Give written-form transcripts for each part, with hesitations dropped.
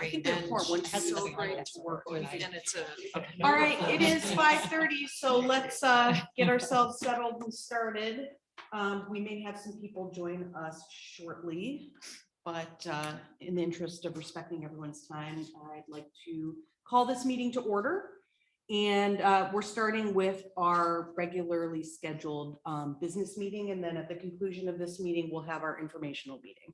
I think they're poor. One has so great to work with. And it's a. All right, it is 5:30, so let's get ourselves settled and started. We may have some people join us shortly, but in the interest of respecting everyone's time, I'd like to call this meeting to order. And we're starting with our regularly scheduled business meeting, and then at the conclusion of this meeting, we'll have our informational meeting.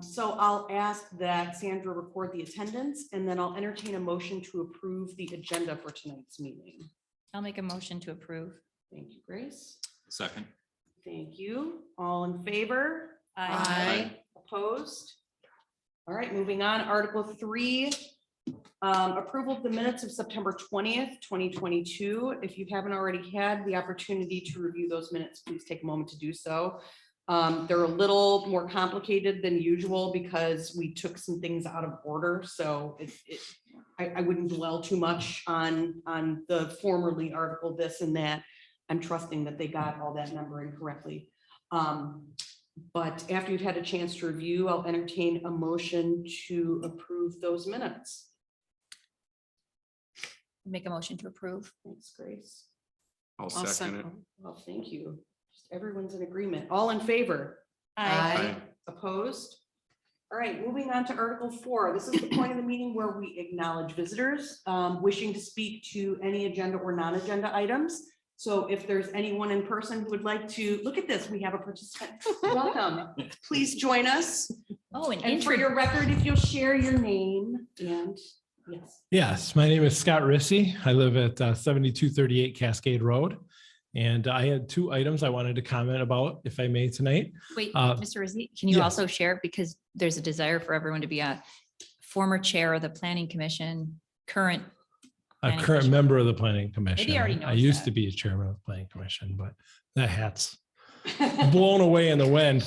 So I'll ask that Sandra record the attendance, and then I'll entertain a motion to approve the agenda for tonight's meeting. I'll make a motion to approve. Thank you, Grace. Second. Thank you. All in favor? Aye. Opposed? All right, moving on. Article 3, approval of the minutes of September 20th, 2022. If you haven't already had the opportunity to review those minutes, please take a moment to do so. They're a little more complicated than usual because we took some things out of order. So I wouldn't dwell too much on the formerly article this and that. I'm trusting that they got all that numbering correctly. But after you've had a chance to review, I'll entertain a motion to approve those minutes. Make a motion to approve. Thanks, Grace. I'll second it. Well, thank you. Just everyone's in agreement. All in favor? Aye. Opposed? All right, moving on to Article 4. This is the point of the meeting where we acknowledge visitors wishing to speak to any agenda or non-agenda items. So if there's anyone in person who would like to look at this, we have a participant. Welcome. Please join us. Oh, And for your record, if you'll share your name and yes. Yes, my name is Scott Rissy. I live at 7238 Cascade Road. And I had 2 items I wanted to comment about, if I may, tonight. Wait, Mr. Rizzi, can you yes. also share, because there's a desire for everyone to be a former chair of the Planning Commission, current. A Planning current Commission. member of the Planning Commission. Maybe he already I knows used that. to be a chairman of the Planning Commission, but that hat's blown away in the wind.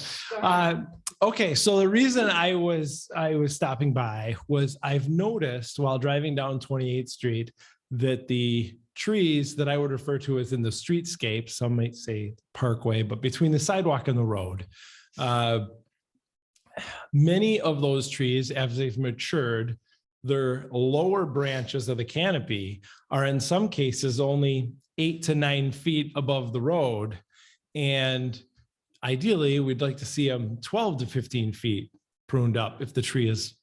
Okay, so the reason I was stopping by was I've noticed while driving down 28th Street that the trees that I would refer to as in the streetscape, some might say parkway, but between the sidewalk and the road, many of those trees, as they've matured, their lower branches of the canopy are in some cases only 8 to 9 feet above the road. And ideally, we'd like to see them 12 to 15 feet pruned up if the tree is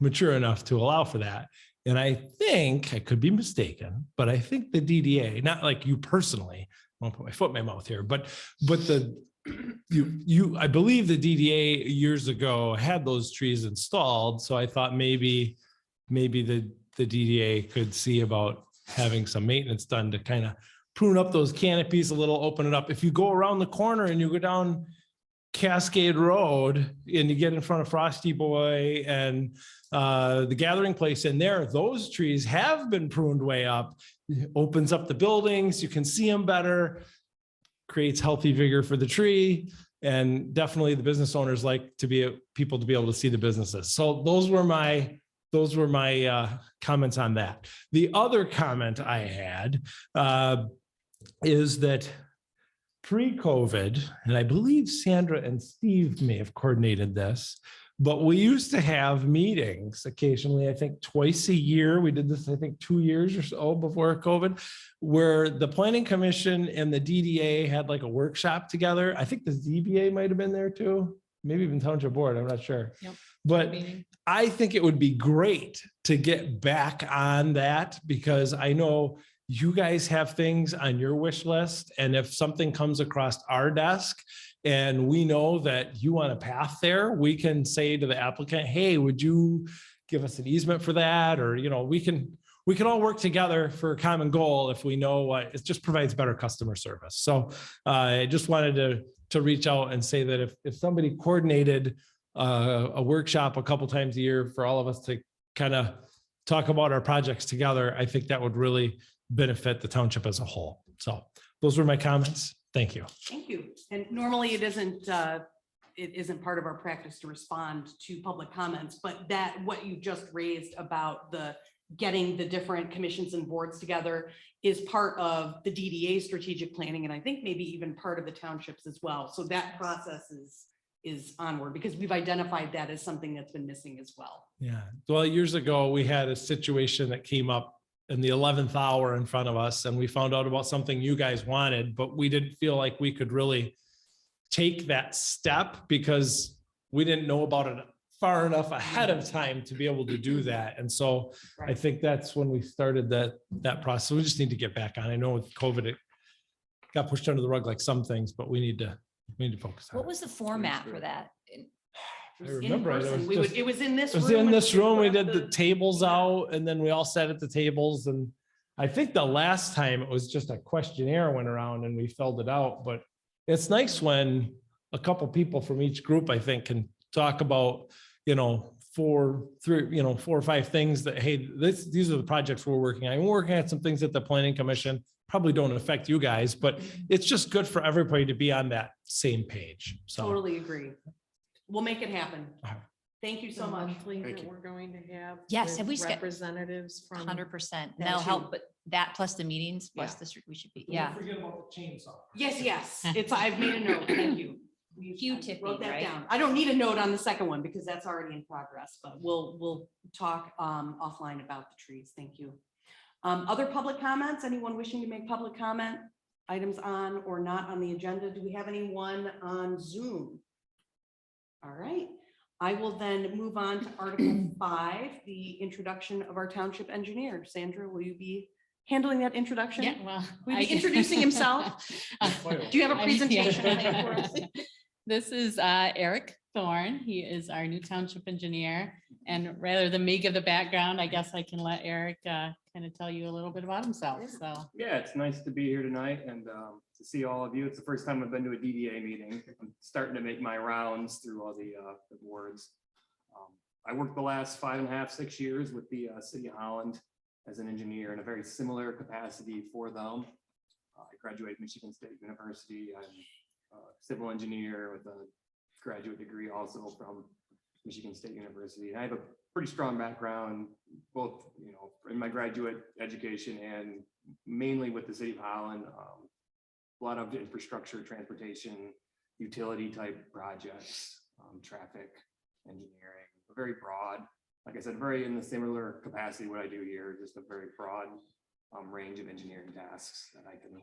mature enough to allow for that. And I think, I could be mistaken, but I think the DDA, not like you personally, I won't put my foot in my mouth here, but I believe the DDA years ago had those trees installed. So I thought maybe the DDA could see about having some maintenance done to kind of prune up those canopies a little, open it up. If you go around the corner and you go down Cascade Road and you get in front of Frosty Boy and the gathering place in there, those trees have been pruned way up. It opens up the buildings, you can see them better, creates healthy vigor for the tree. And definitely the business owners like people to be able to see the businesses. So those were my comments on that. The other comment I had is that pre-COVID, and I believe Sandra and Steve may have coordinated this, but we used to have meetings occasionally, I think twice a year. We did this, I think 2 years or so before COVID, where the Planning Commission and the DDA had like a workshop together. I think the ZBA might have been there too, maybe even Township Board, I'm not sure. Yep. But I think it would be great to get back on that because I know you guys have things on your wish list. And if something comes across our desk and we know that you want a path there, we can say to the applicant, hey, would you give us an easement for that? Or, we can all work together for a common goal if we know what it just provides better customer service. So I just wanted to reach out and say that if somebody coordinated a workshop a couple times a year for all of us to kind of talk about our projects together, I think that would really benefit the township as a whole. So those were my comments. Thank you. Thank you. And normally it isn't part of our practice to respond to public comments, but what you just raised about getting the different commissions and boards together is part of the DDA strategic planning. And I think maybe even part of the townships as well. So that process is onward, because we've identified that as something that's been missing as well. Yeah, well, years ago, we had a situation that came up in the 11th hour in front of us, and we found out about something you guys wanted, but we didn't feel like we could really take that step because we didn't know about it far enough ahead of time to be able to do that. And so I Right. think that's when we started that process. We just need to get back on. I know with COVID, it got pushed under the rug like some things, but we need to focus on What it. was the format for that? It I was in remember it. It person. was We would, just- it was in this It room. was in with this room. We did the the- tables yeah. out and then we all sat at the tables. And I think the last time it was just a questionnaire went around and we filled it out, but it's nice when a couple people from each group, I think, can talk about, four or five things that, hey, these are the projects we're working on. We're working on some things at the planning commission, probably don't affect you guys, but it's just good for everybody to be on that same page. So. Totally agree. We'll make it happen. All right. Thank you so The much. monthly Thank that you. we're going to have. Yes, with have we sched- representatives from. 100%. That That'll too. help, but that plus the meetings, plus Yeah. this, we should be, Don't yeah. Forget about the chainsaw. Yes, it's, I've made a note. Thank you. Q-tipping, Wrote that right? down. I don't need a note on the second one because that's already in progress, but we'll talk offline about the trees. Thank you. Other public comments? Anyone wishing to make public comment? Items on or not on the agenda? Do we have anyone on Zoom? All right. I will then move on to Article 5, the introduction of our township engineer. Sandra, will you be handling that introduction? Yeah, well. Will he be introducing himself? Do you have a presentation planned for us? This is Eric Thorne. He is our new township engineer. And rather than me give the background, I guess I can let Eric kind of tell you a little bit about himself. So, Yeah, it's nice to be here tonight and to see all of you. It's the first time I've been to a DDA meeting. I'm starting to make my rounds through all the boards. I worked the last 5.5, 6 years with the City of Holland as an engineer in a very similar capacity for them. I graduated Michigan State University. I'm a civil engineer with a graduate degree also from Michigan State University. I have a pretty strong background, both, in my graduate education and mainly with the City of Holland. A lot of infrastructure, transportation, utility type projects, traffic, engineering, very broad. Like I said, very in the similar capacity what I do here, just a very broad range of engineering tasks that I can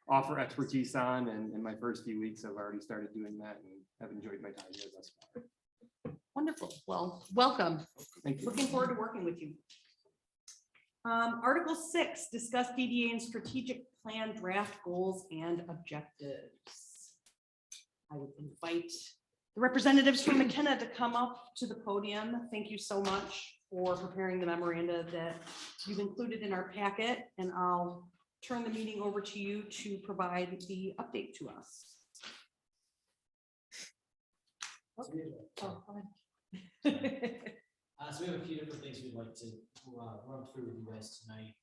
offer expertise on. And in my first few weeks, I've already started doing that and have enjoyed my time here thus far. Wonderful. Well, welcome. Thank you. Looking forward to working with you. Article 6, discuss DDA and strategic plan draft goals and objectives. I would invite the representatives from McKenna to come up to the podium. Thank you so much for preparing the memoranda that you've included in our packet, and I'll turn the meeting over to you to provide the update to us. So we have a few different things we'd like to run through with you guys tonight.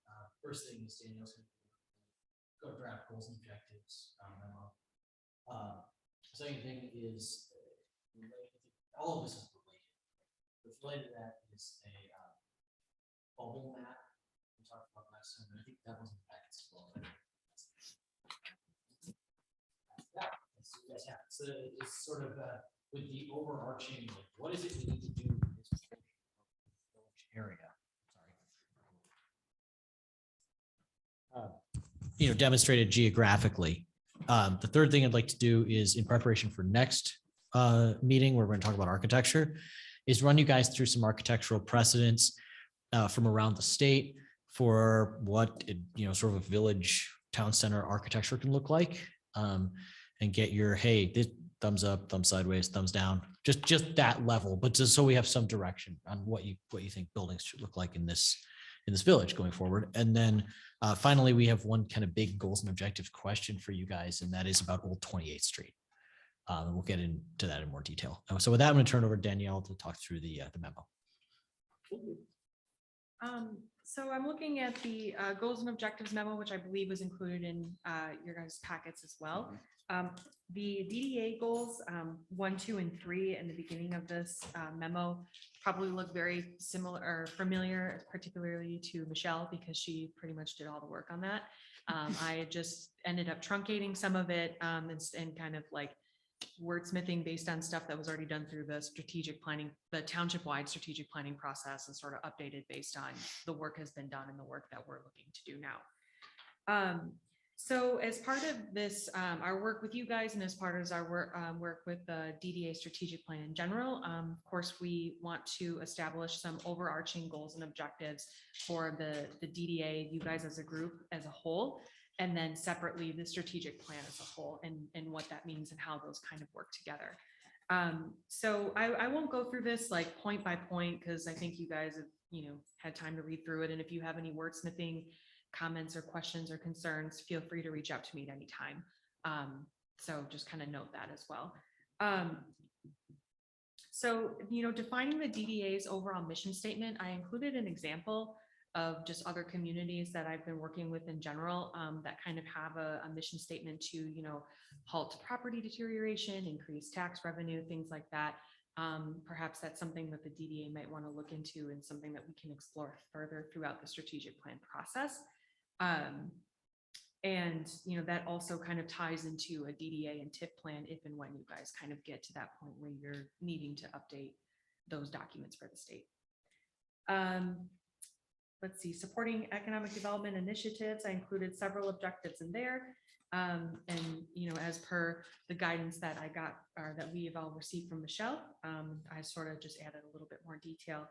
First thing is Daniel's going to go draft goals and objectives memo. Second thing is all of this is related. What's related to that is a bubble map we talked about last time. I think that was in the packets as well. Yeah, that's what you guys have. So it's sort of with the overarching, like, what is it we need to do in this area? Sorry. Demonstrated geographically. The third thing I'd like to do is in preparation for next meeting, where we're going to talk about architecture, is run you guys through some architectural precedents from around the state for what, sort of a village town center architecture can look like, and get your, hey, this thumbs up, thumbs sideways, thumbs down, just that level, but just so we have some direction on what you think buildings should look like in this village going forward. And then finally, we have one kind of big goals and objectives question for you guys, and that is about Old 28th Street. And we'll get into that in more detail. So with that, I'm going to turn it over to Danielle to talk through the memo. So I'm looking at the goals and objectives memo, which I believe was included in your guys' packets as well. The DDA goals 1, 2, and 3 in the beginning of this memo probably look very similar or familiar, particularly to Michelle, because she pretty much did all the work on that. I just ended up truncating some of it and kind of like wordsmithing based on stuff that was already done through the strategic planning, the township-wide strategic planning process, and sort of updated based on the work has been done and the work that we're looking to do now. So as part of this, our work with you guys, and as part of our work with the DDA strategic plan in general, of course, we want to establish some overarching goals and objectives for the DDA, you guys as a group, as a whole, and then separately the strategic plan as a whole, and what that means and how those kind of work together. So I won't go through this like point by point, because I think you guys have, had time to read through it. And if you have any wordsmithing comments or questions or concerns, feel free to reach out to me at any time. So just kind of note that as well. So, defining the DDA's overall mission statement, I included an example of just other communities that I've been working with in general, that kind of have a mission statement to, halt property deterioration, increase tax revenue, things like that. Perhaps that's something that the DDA might want to look into, and something that we can explore further throughout the strategic plan process. And that also kind of ties into a DDA and TIP plan if and when you guys kind of get to that point where you're needing to update those documents for the state. Let's see, supporting economic development initiatives. I included several objectives in there. And as per the guidance that I got, or that we have all received from Michelle, I sort of just added a little bit more detail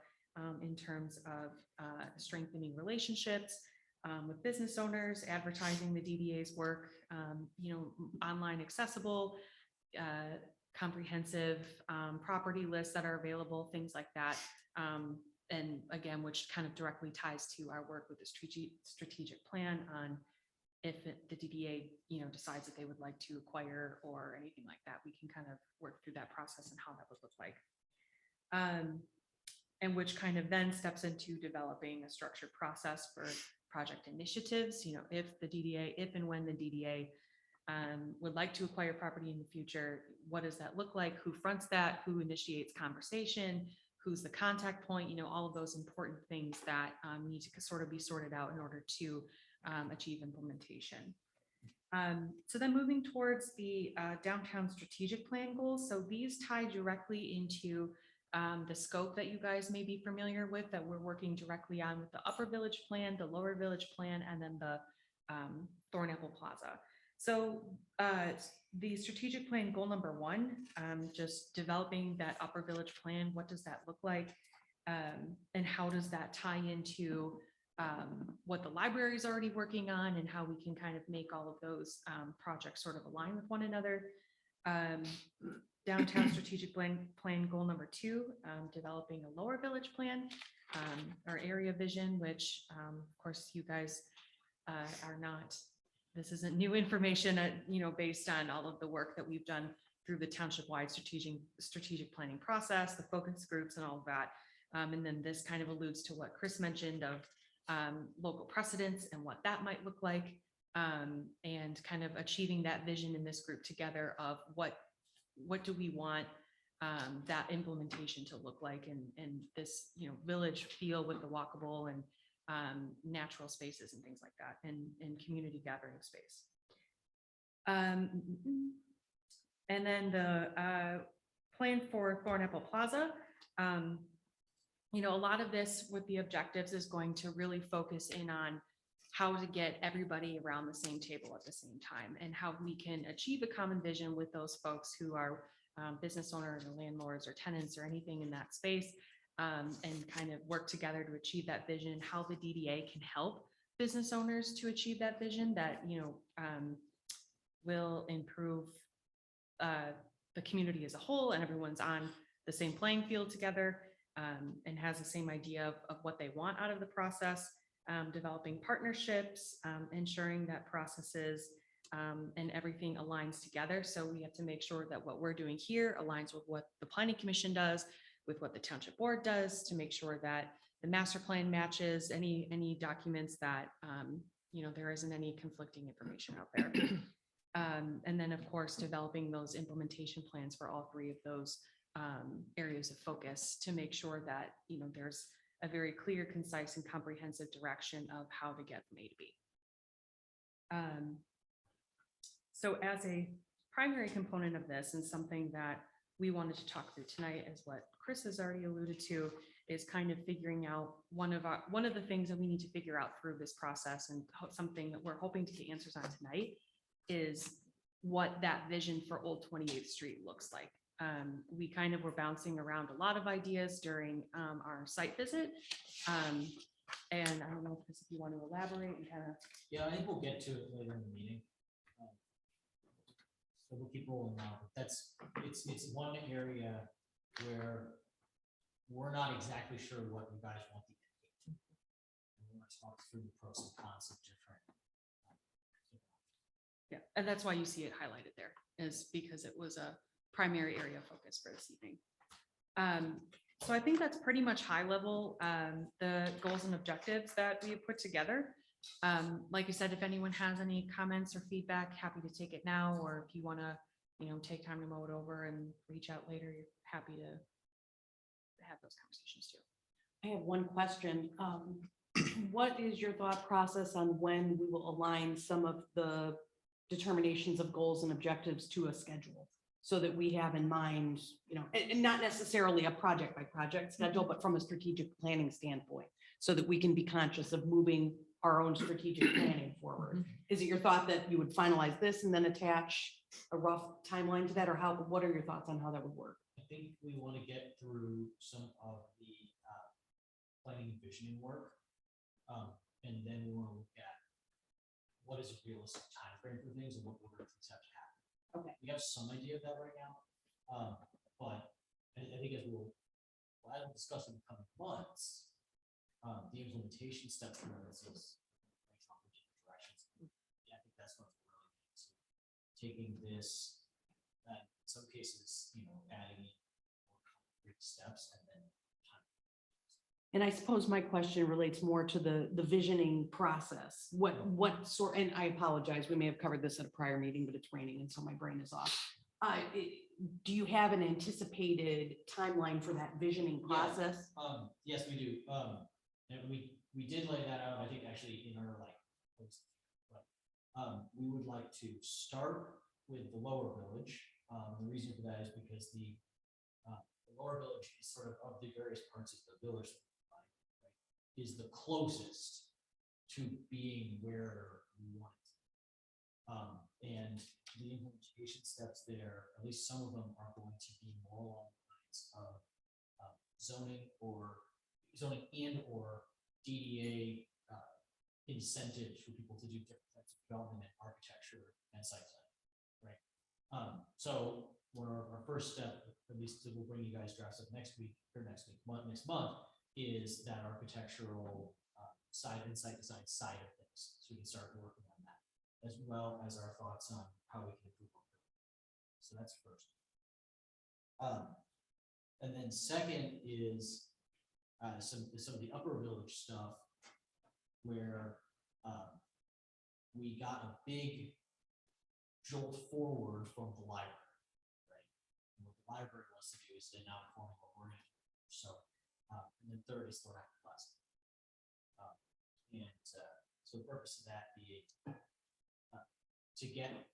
in terms of strengthening relationships with business owners, advertising the DDA's work, online accessible, comprehensive property lists that are available, things like that. And again, which kind of directly ties to our work with the strategic plan on if the DDA, decides that they would like to acquire or anything like that, we can kind of work through that process and how that would look like. And which kind of then steps into developing a structured process for project initiatives. If and when the DDA would like to acquire property in the future, what does that look like? Who fronts that? Who initiates conversation? Who's the contact point? All of those important things that need to sort of be sorted out in order to achieve implementation. So then moving towards the downtown strategic plan goals. So these tie directly into the scope that you guys may be familiar with, that we're working directly on with the Upper Village Plan, the Lower Village Plan, and then the Thornapple Plaza. So the strategic plan goal number 1, just developing that Upper Village Plan. What does that look like? And how does that tie into what the library is already working on, and how we can kind of make all of those projects sort of align with one another. Downtown strategic plan goal number 2, developing a Lower Village Plan, or area vision, which of course you guys are not, this isn't new information, based on all of the work that we've done through the township-wide strategic planning process, the focus groups and all of that. And then this kind of alludes to what Chris mentioned of local precedents and what that might look like, and kind of achieving that vision in this group together of what do we want that implementation to look like, and this village feel with the walkable and natural spaces and things like that, and community gathering space. And then the plan for Thornapple Plaza. A lot of this with the objectives is going to really focus in on how to get everybody around the same table at the same time, and how we can achieve a common vision with those folks who are business owners or landlords or tenants or anything in that space, and kind of work together to achieve that vision, how the DDA can help business owners to achieve that vision that, will improve the community as a whole, and everyone's on the same playing field together, and has the same idea of what they want out of the process. Developing partnerships, ensuring that processes and everything aligns together. So we have to make sure that what we're doing here aligns with what the Planning Commission does, with what the Township Board does, to make sure that the master plan matches any documents that there isn't any conflicting information out there. And then of course, developing those implementation plans for all 3 of those areas of focus to make sure that there's a very clear, concise, and comprehensive direction of how to get from A to B. So as a primary component of this and something that we wanted to talk through tonight is what Chris has already alluded to, is kind of figuring out one of the things that we need to figure out through this process, and something that we're hoping to get answers on tonight is what that vision for Old 28th Street looks like. We kind of were bouncing around a lot of ideas during our site visit. And I don't know, Chris, if you want to elaborate and kind of. Yeah, I think we'll get to it later in the meeting. So we'll keep rolling now, but it's one area where we're not exactly sure what you guys want the end game to be. And we want to talk through the pros and cons of different. Yeah, and that's why you see it highlighted there, is because it was a primary area of focus for this evening. So I think that's pretty much high level, the goals and objectives that we have put together. Like I said, if anyone has any comments or feedback, happy to take it now, or if you want to, take time to mull it over and reach out later, you're happy to have those conversations too. I have one question. What is your thought process on when we will align some of the determinations of goals and objectives to a schedule? So that we have in mind, and not necessarily a project by project schedule, but from a strategic planning standpoint, so that we can be conscious of moving our own strategic planning forward. Is it your thought that you would finalize this and then attach a rough timeline to that, or what are your thoughts on how that would work? I think we want to get through some of the planning and visioning work. And then we want to look at what is a realistic timeframe for things and what order things have to happen. Okay. We have some idea of that right now. But I think as we'll discuss in the coming months, the implementation steps for this is different directions. Yeah, I think that's what's really neat. So taking this, in some cases, adding in more concrete steps and then time. And I suppose my question relates more to the visioning process. What sort, and I apologize, we may have covered this at a prior meeting, but it's raining and so my brain is off. Do you have an anticipated timeline for that visioning process? Yes, we do. And we did lay that out, I think, actually in our post. But we would like to start with the lower village. The reason for that is because the lower village is sort of the various parts of the village, right, is the closest to being where we want it. And the implementation steps there, at least some of them, are going to be more along the lines of zoning and or DDA incentives for people to do different types of development and architecture and site plan, right? So our first step, at least we'll bring you guys drafts up next month, is that architectural side and site design side of things. So we can start working on that, as well as our thoughts on how we can improve our building. So that's first. And then second is some of the upper village stuff, where we got a big jolt forward from the library, right? And what the library wants to do is they're now informing what we're going to do. So, and then third is the Rapid Plaza. So the purpose of that being to get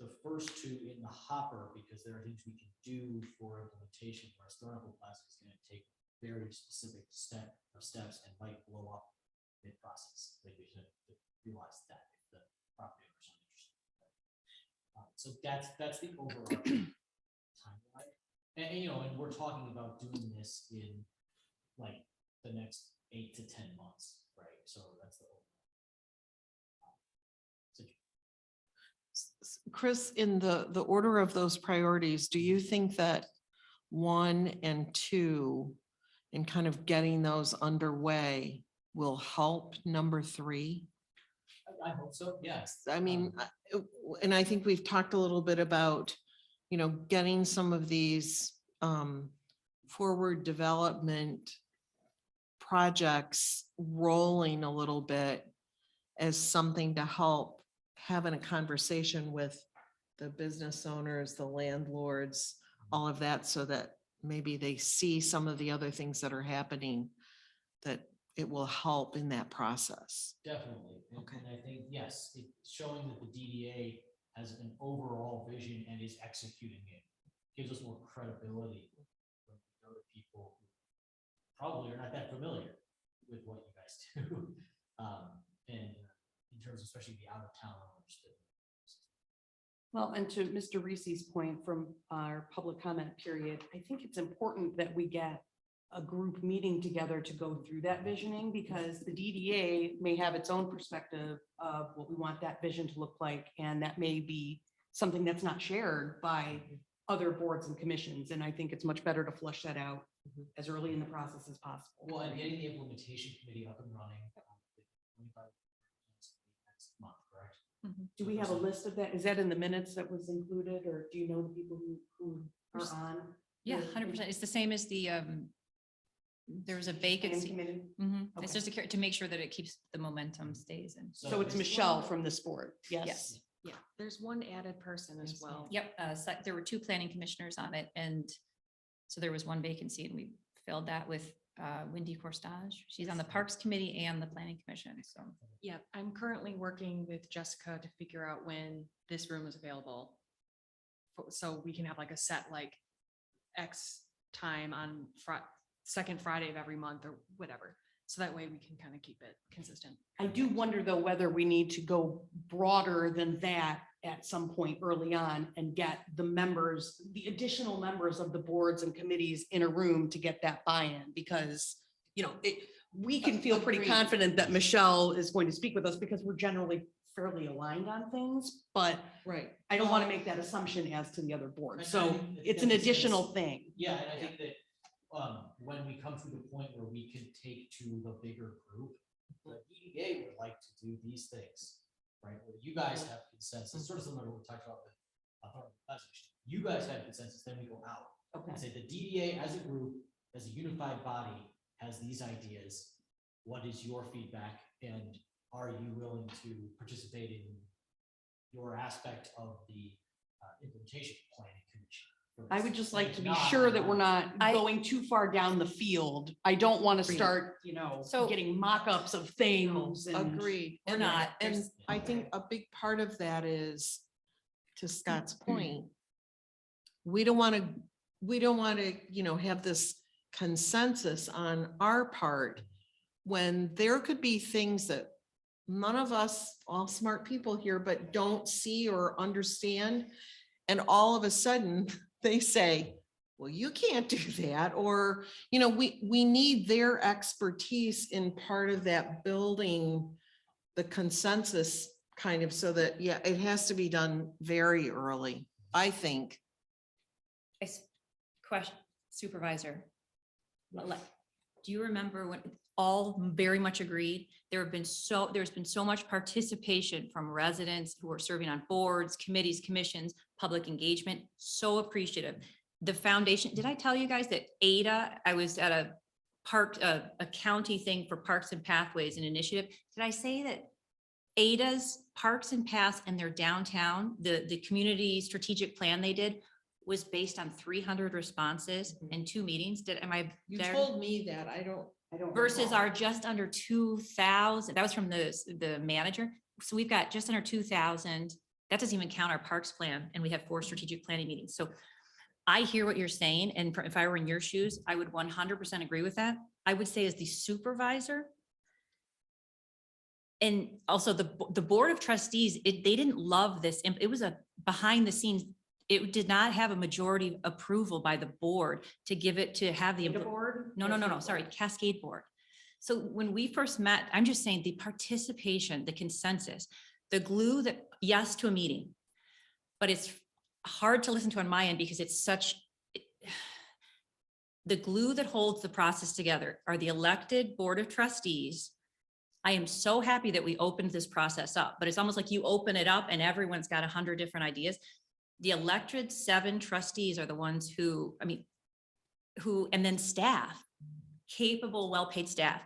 the first two in the hopper, because there are things we can do for implementation. Whereas the Rapid Plaza is going to take very specific steps and might blow up mid-process. Like we should realize that if the property owners are interested. So that's the overall timeline. And we're talking about doing this in the next 8 to 10 months, right? So that's the overall. Chris, in the order of those priorities, do you think that 1 and 2 in kind of getting those underway will help number 3? I hope so, yes. I mean, and I think we've talked a little bit about, getting some of these forward development projects rolling a little bit as something to help having a conversation with the business owners, the landlords, all of that, so that maybe they see some of the other things that are happening, that it will help in that process. Definitely. Okay. And I think, yes, it's showing that the DDA has an overall vision and is executing it, gives us more credibility when we go to people who probably are not that familiar with what you guys do. And in terms, especially the out of town owners. Well, and to Mr. Reese's point from our public comment period, I think it's important that we get a group meeting together to go through that visioning, because the DDA may have its own perspective of what we want that vision to look like, and that may be something that's not shared by other boards and commissions, and I think it's much better to flush that out as early in the process as possible. Well, and getting the implementation committee up and running. Next month, correct? Do we have a list of that? Is that in the minutes that was included, or do you know the people who are on? Yeah, the- 100%. It's the same as the, there was a Planning vacancy. committee? It's Okay. just to make sure that it keeps the momentum stays in. So it's Michelle from this board, yes? Yes. Yeah, there's one added person as well. Yep, there were 2 planning commissioners on it, and so there was 1 vacancy, and we filled that with Wendy Corstage. She's on the Parks Committee and the Planning Commission, so. Yeah, I'm currently working with Jessica to figure out when this room is available. So we can have like a set like X time on second Friday of every month or whatever. So that way we can kind of keep it consistent. I do wonder though, whether we need to go broader than that at some point early on and get the members, the additional members of the boards and committees in a room to get that buy-in, because, you know, we can feel pretty Agreed. confident that Michelle is going to speak with us because we're generally fairly aligned on things, but Right. I don't want to make that assumption as to the other boards. I So think it's an that makes additional sense. thing. Yeah, and I think that when we come to the point where we can take to the bigger group, the EDA would like to do these things, right? Where you guys have consensus, sort of similar to what we talked about with authority message. You guys have consensus, then we go out Okay. and say the DDA as a group, as a unified body, has these ideas. What is your feedback, and are you willing to participate in your aspect of the implementation planning commission? I would just like to be Not- sure that we're not I- going too far down the field. I don't want to Agreed. start, you know, So- getting mock-ups of things and. Agreed. We're And- not. And There's- I think a big part of that is, to Scott's point, we don't want to, you know, have this consensus on our part when there could be things that none of us, all smart people here, but don't see or understand. And all of a sudden they say, well, you can't do that. Or, you know, we need their expertise in part of that building the consensus kind of, so that, yeah, it has to be done very early, I think. Question, Supervisor. Do you remember when all very much agreed? There's been so much participation from residents who are serving on boards, committees, commissions, public engagement, so appreciative. The foundation, did I tell you guys that Ada, I was at a county thing for Parks and Pathways, an initiative. Did I say that Ada's Parks and Paths and their downtown, the community strategic plan they did was based on 300 responses and 2 meetings? You there? told me that, I don't. Versus our just under 2,000, that was from the manager. So we've got just under 2,000. That doesn't even count our parks plan, and we have 4 strategic planning meetings. So I hear what you're saying, and if I were in your shoes, I would 100% agree with that. I would say as the supervisor, and also the board of trustees, they didn't love this. It was a behind the scenes. It did not have a majority approval by the board to give it, to have the. Board? No, sorry, Cascade Board. So when we first met, I'm just saying the participation, the consensus, the glue that, yes to a meeting, but it's hard to listen to on my end because it's such, the glue that holds the process together are the elected Board of Trustees. I am so happy that we opened this process up, but it's almost like you open it up and everyone's got 100 different ideas. The elected 7 trustees are the ones who, and then staff, capable, well-paid staff.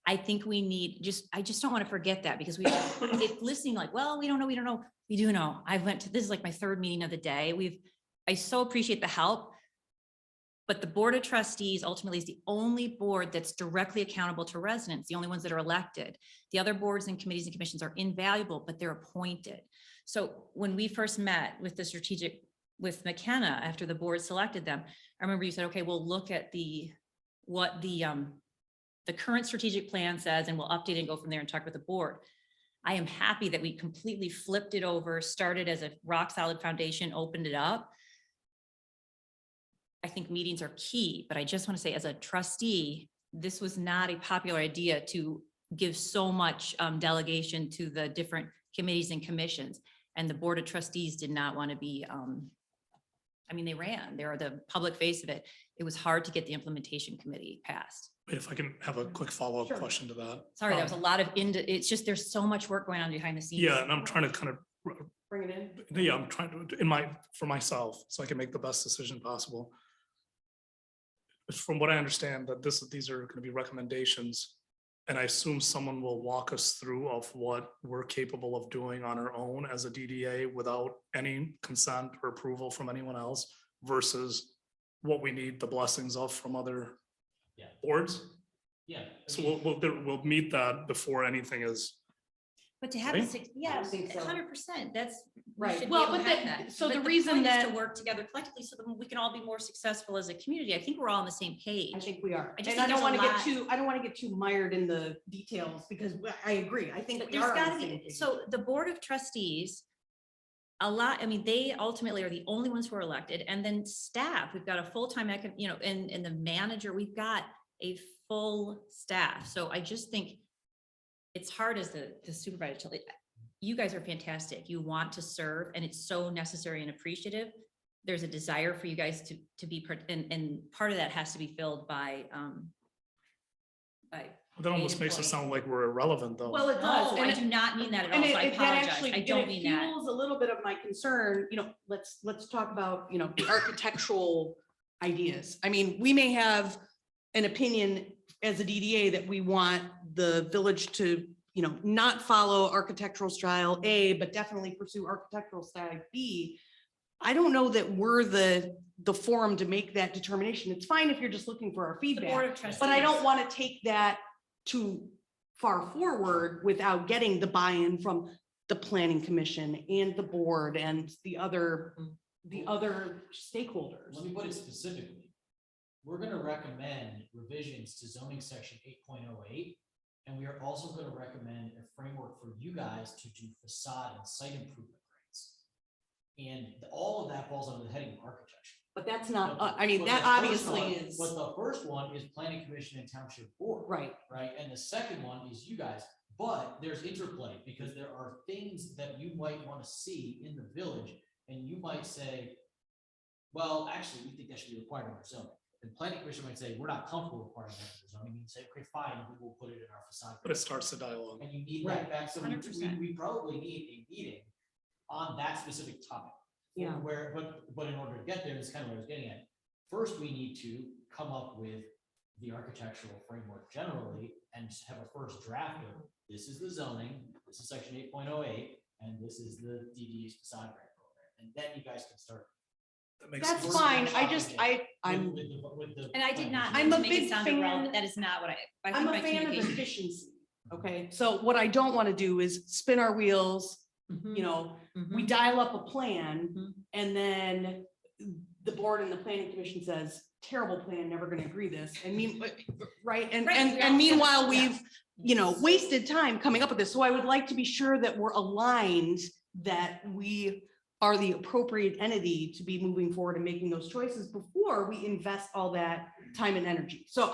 I think we need I just don't want to forget that, because it's listening like, well, we don't know. We do know. This is like my 3rd meeting of the day. I so appreciate the help. But the Board of Trustees ultimately is the only board that's directly accountable to residents, the only ones that are elected. The other boards and committees and commissions are invaluable, but they're appointed. So when we first met with the strategic, with McKenna, after the board selected them, I remember you said, okay, we'll look at what the current strategic plan says, and we'll update and go from there and talk with the board. I am happy that we completely flipped it over, started as a rock solid foundation, opened it up. I think meetings are key, but I just want to say, as a trustee, this was not a popular idea to give so much delegation to the different committees and commissions. And the Board of Trustees did not want to be, I mean, they ran, they're the public face of it. It was hard to get the implementation committee passed. If I can have a quick follow-up Sure. question to that. Sorry, that was a lot of, it's just, there's so much work going on behind the scenes. Yeah, and I'm trying to kind of, Bring it in. yeah, I'm trying to, for myself, so I can make the best decision possible. From what I understand, that these are going to be recommendations. And I assume someone will walk us through of what we're capable of doing on our own as a DDA without any consent or approval from anyone else versus what we need the blessings of from other Yeah. boards. Yeah. So we'll meet that before anything is, But to have Right? a six, yeah, think so. 100%, that's. we Right. should be Well, able to but have that- that. so But the reason point is that- to work together collectively so that we can all be more successful as a community. I think we're all on the same page. I think we are. I just And I think don't there's want a to get lot- too, I don't want to get too mired in the details because I agree. I think But we there's are on gotta the same be, page. so the Board of Trustees, they ultimately are the only ones who are elected, and then staff, we've got a full-time, and the manager, we've got a full staff. So I just think it's hard as the supervisor. You guys are fantastic. You want to serve, and it's so necessary and appreciative. There's a desire for you guys to be, and part of that has to be filled by that almost makes it employee. sound like we're irrelevant though. Well, it does. No, and I it- do not mean that at all. And So I that apologize. actually, I and don't it mean that. fuels a little bit of my concern, let's talk about, architectural ideas. I mean, we may have an opinion as a DDA that we want the village to, not follow architectural style A, but definitely pursue architectural style B. I don't know that we're the forum to make that determination. It's fine if you're just looking for our The Board feedback, of Trustees. but I don't want to take that too far forward without getting the buy-in from the planning commission and the board and the other stakeholders. Let me put it specifically. We're gonna recommend revisions to zoning section 8.08. And we are also gonna recommend a framework for you guys to do facade and site improvement grants. And all of that falls under the heading of architecture. But that's not, But the- I mean, but that the first obviously one- is, But the first one is planning commission and township board. right. Right, and the second one is you guys, but there's interplay, because there are things that you might want to see in the village, and you might say, well, actually, we think that should be required in our zoning. And planning commission might say, we're not comfortable requiring that in the zoning, and you say, okay, fine, we will put it in our facade. But it starts the dialogue. And you need Right. that back, so we 100%. probably need a meeting on that specific topic. Yeah. But in order to get there, it's kind of what I was getting at. First, we need to come up with the architectural framework generally and just have a first draft of, this is the zoning, this is section 8.08, and this is the DD's facade grant program. And then you guys can start. That makes That's sense. fine. I'm, with the And I did not I'm mean a to make big it sound fan- irrelevant. That is not what I I'm think a my fan of communication. efficiency. Okay, so what I don't want to do is spin our wheels, Mhm, we mhm. dial up a plan Mhm. and then the board and the planning commission says, terrible plan, never gonna agree this. And right? And, Right, and, we all and said meanwhile, that. we've, wasted time coming up with this. So I would like to be sure that we're aligned, that we are the appropriate entity to be moving forward and making those choices before we invest all that time and energy. So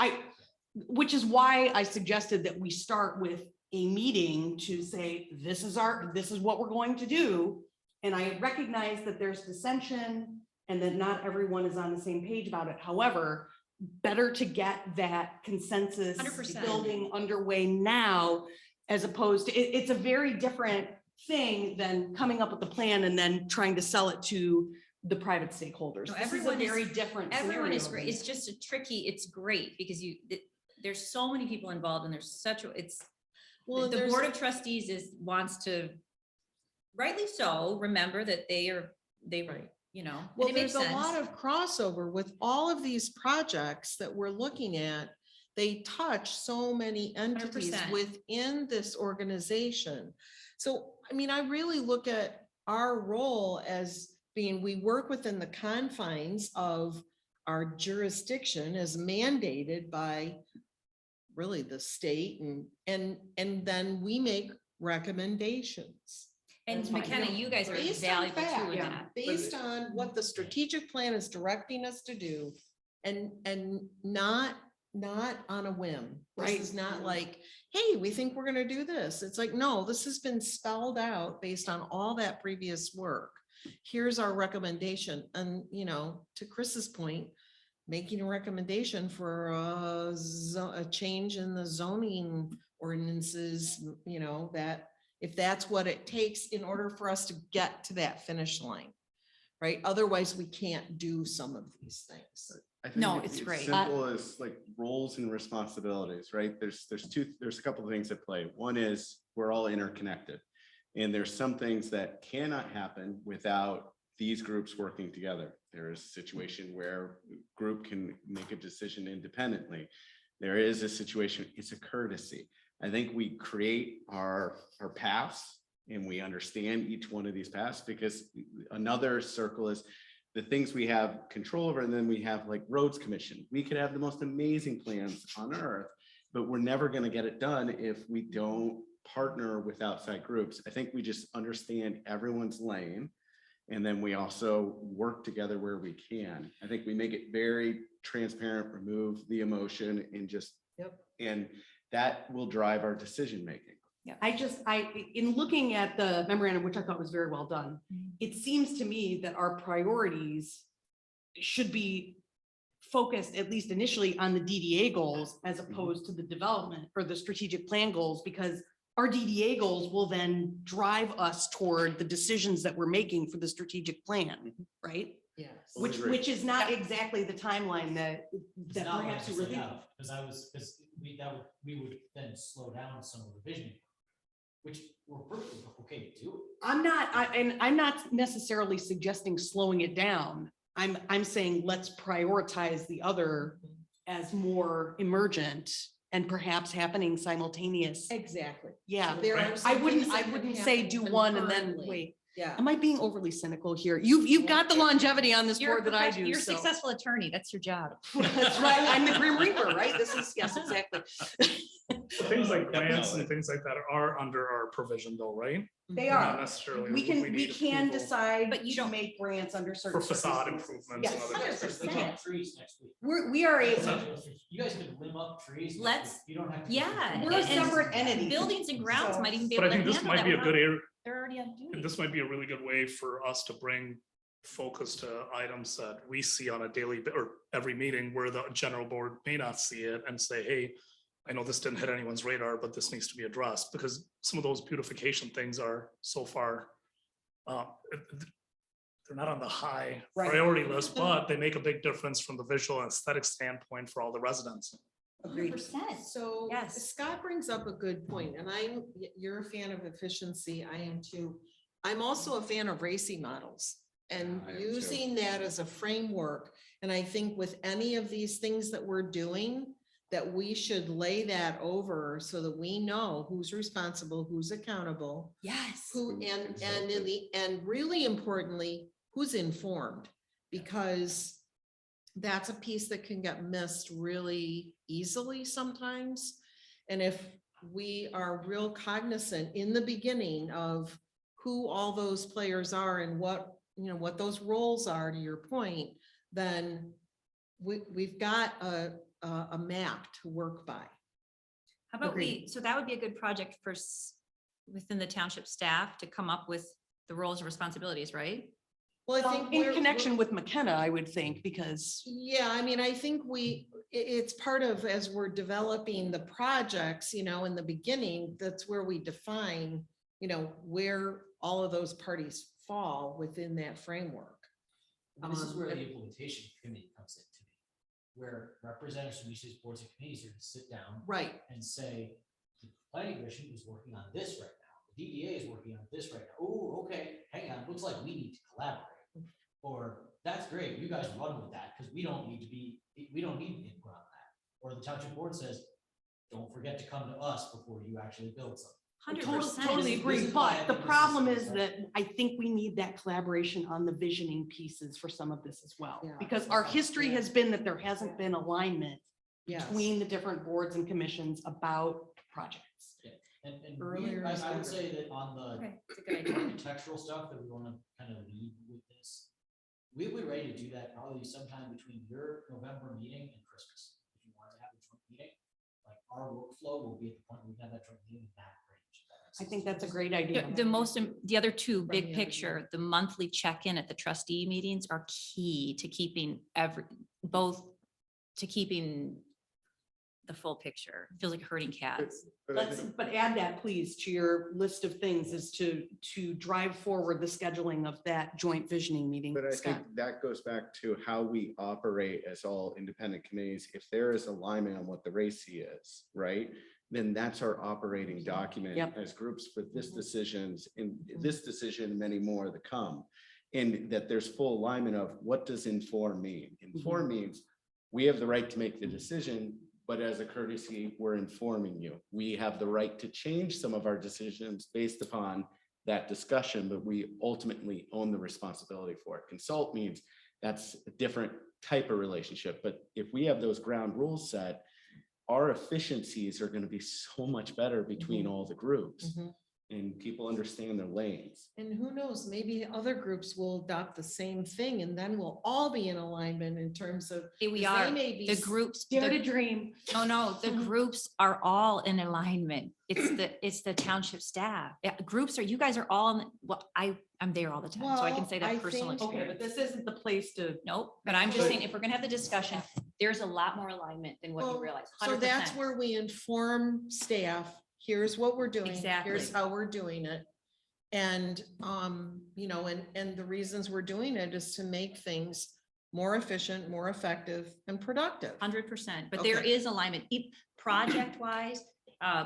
which is why I suggested that we start with a meeting to say, this is what we're going to do. And I recognize that there's dissension and that not everyone is on the same page about it. However, better to get that consensus 100%. building underway now, as opposed to, it's a very different thing than coming up with the plan and then trying to sell it to the private stakeholders. No, This is a everyone is- very different Everyone is scenario great. than It's just it's great because there's so many people involved and there's Well, the there's- Board of Trustees wants to, rightly so, remember that they you know, and Well, it makes there's a sense. lot of crossover with all of these projects that we're looking at. They touch so many entities 100%. within this organization. So, I mean, I really look at our role as being, we work within the confines of our jurisdiction as mandated by really the state, and then we make recommendations. And That's fine. McKenna, you guys are Based on valuable too fact, in yeah. that. Based on what the strategic plan is directing us to do, and not on a whim. This Right. is not like, hey, we think we're gonna do this. It's like, no, this has been spelled out based on all that previous work. Here's our recommendation. And, you know, to Chris's point, making a recommendation for a change in the zoning ordinances, you know, that if that's what it takes in order for us to get to that finish line, right? Otherwise, we can't do some of these things. I think No, it's great. Simple as like roles and responsibilities, right? There's a couple of things at play. One is we're all interconnected. And there's some things that cannot happen without these groups working together. There is a situation where a group can make a decision independently. There is a situation, it's a courtesy. I think we create our paths and we understand each one of these paths, because another circle is the things we have control over. And then we have like roads commission. We could have the most amazing plans on earth, but we're never going to get it done if we don't partner with outside groups. I think we just understand everyone's lane. And then we also work together where we can. I think we make it very transparent, remove the emotion, and just, and that will drive our decision making. In looking at the memorandum, which I thought was very well done, it seems to me that our priorities should be focused, at least initially, on the DDA goals as opposed to the development or the strategic plan goals, because our DDA goals will then drive us toward the decisions that we're making for the strategic plan, right? Yes. Which is not exactly the timeline that perhaps you were thinking. Because we would then slow down some of the vision, which we're perfectly okay to do. I'm not necessarily suggesting slowing it down. I'm saying let's prioritize the other as more emergent and perhaps happening simultaneous. Exactly. Yeah, There are I some wouldn't things that can say happen do one and then concurrently. wait. Yeah. Am I being overly cynical here? You've got the longevity on this You're a board that I do. You're a so. successful attorney. That's your job. That's right. I'm the Grim Reaper, right? This is, yes, exactly. Things like grants and things like that are under our provision though, right? They Not are. necessarily. We can need can approval decide But you to don't- make grants under certain For facade circumstances. improvements and Yes, other things. 100%. Trees next week. We are able. You guys could limb up trees. next Let's- week. You don't have to. Yeah. We're a and separate entity. Buildings and grounds So- might even be But I able to think this handle might that. be a We're good not- area, They're already on duty. this might be a really good way for us to bring focus to items that we see on a daily or every meeting where the general board may not see it and say, hey, I know this didn't hit anyone's radar, but this needs to be addressed, because some of those beautification things are so far, they're not on the high Right. priority list, but they make a big difference from the visual and aesthetic standpoint for all the residents. 100%. So Yes. Scott brings up a good point, and you're a fan of efficiency, I am too. I'm also a fan of RACI models and I am too. using that as a framework. And I think with any of these things that we're doing, that we should lay that over so that we know who's responsible, who's accountable, Yes. who, and really importantly, who's informed, because that's a piece that can get missed really easily sometimes. And if we are real cognizant in the beginning of who all those players are and what, you know, what those roles are, to your point, then we've got a map to work by. How about Agreed. so that would be a good project for within the township staff to come up with the roles and responsibilities, right? Well, I think In connection with McKenna, I would think, because yeah, I mean, I think it's part of, as we're developing the projects, you know, in the beginning, that's where we define, you know, where all of those parties fall within that framework. This is where the implementation committee comes in to me, where representatives from each of these boards and committees are to sit down Right. and say, the planning commission is working on this right now. The DDA is working on this right now. Oh, okay, hang on, looks like we need to collaborate. Or that's great, you guys run with that, because we don't need input on that. Or the township board says, don't forget to come to us before you actually build something. I 100%. Totally This agree, is why I but the think this problem is- is that I think we need that collaboration on the visioning pieces for some of this as well. Yeah. Because our history has been that there hasn't been alignment Yes. between the different boards and commissions about projects. And Earlier I is would better. say that on the Okay, it's a good idea. architectural stuff that we want to kind of lead with this, we'll be ready to do that probably sometime between your November meeting and Christmas. If you want to have a joint meeting, like our workflow will be at the point we have that joint meeting in that range. if that makes I sense. think that's a great idea. The other two, From big the picture, the monthly check-in at the trustee meetings are key to keeping to keeping the full picture. Feels like herding cats. But I think- But add that please to your list of things is to drive forward the scheduling of that joint visioning meeting. But I Scott. think that goes back to how we operate as all independent committees. If there is alignment on what the RACI is, right? Then that's our operating document Yep. as groups for this decisions and this decision, and many more to come. And that there's full alignment of what does inform mean? Inform means we have the right to make the decision, but as a courtesy, we're informing you. We have the right to change some of our decisions based upon that discussion, but we ultimately own the responsibility for it. Consult means that's a different type of relationship, but if we have those ground rules set, our efficiencies are going to be so much better between all the groups, Mhm. and people understand their lanes. And who knows, maybe other groups will adopt the same thing and then we'll all be in alignment in terms of. Hey, we 'cause they are, may be the groups. Dare to the- dream. No, the groups are all in alignment. It's the township staff. Yeah, groups are, you guys are all, well, I'm there all the time, so I can Well, say I that personal think- Okay, experience. but this isn't the place to. Nope, but I'm just saying, if we're gonna have the discussion, there's a lot more alignment than what Well, you realize. So that's 100%. where we inform staff, here's what we're doing. Exactly. Here's how we're doing it. And, and the reasons we're doing it is to make things more efficient, more effective and productive. 100%, but there Okay. is alignment, project wise,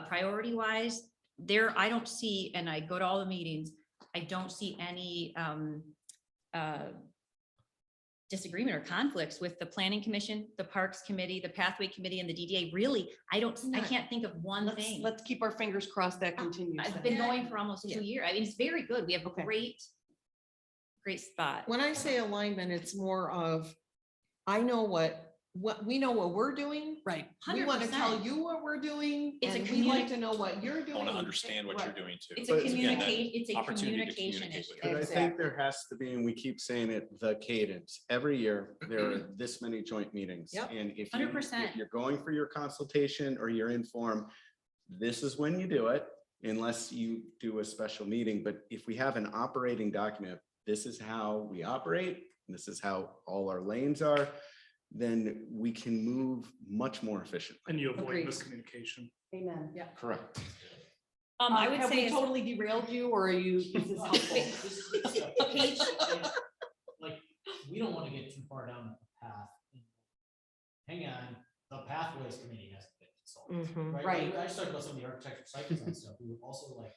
priority wise, I don't see, and I go to all the meetings, I don't see any disagreement or conflicts with the planning commission, the parks committee, the pathway committee, and the DDA. Really, I Nice. can't think of one Let's, thing. let's keep our fingers crossed that continues. I've then. been going for almost 2 years. I mean, it's very good. We have a Okay. great spot. When I say alignment, it's more of, I know what we know what we're doing. Right. We want to tell 100%. you what we're doing It's a and we like communi- to know what you're I doing. want to understand what you're Right. doing too. It's a But again, communicate, it's a opportunity to communication communicate issue. with But I Exactly. think there has to be, and we keep saying it, the cadence. Every year, there are this many joint meetings. Yep. And if 100%. you're going for your consultation or you're informed, this is when you do it, unless you do a special meeting. But if we have an operating document, this is how we operate, and this is how all our lanes are, then we can move much more efficiently. And you avoid Agreed. miscommunication. Amen. Yeah. Correct. I would Have say we it's- totally derailed you or are you, is this helpful? Page- Like, we don't want to get too far down the path. Hang on, the pathways committee hasn't been consulted. Mhm. Right. I just talked about some of the architecture site design stuff. We would also like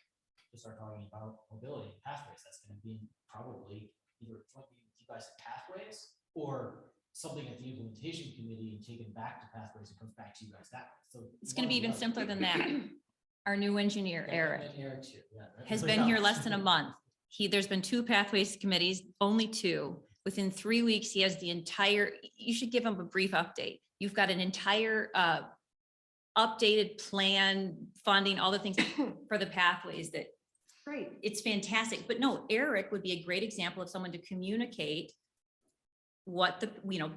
to start talking about mobility and pathways. That's gonna be probably either a joint meeting with you guys at pathways or something at the implementation committee and taken back to pathways and comes back to you guys that way. So It's gonna be even simpler than that. Our new engineer, Eric, Eric's here, yeah. that has really been here helps. less than a month. There's been 2 pathways committees, only 2. Within 3 weeks, he has the entire, you should give him a brief update. You've got an entire updated plan, funding, all the things for the pathways that Great. it's fantastic. But no, Eric would be a great example of someone to communicate what the,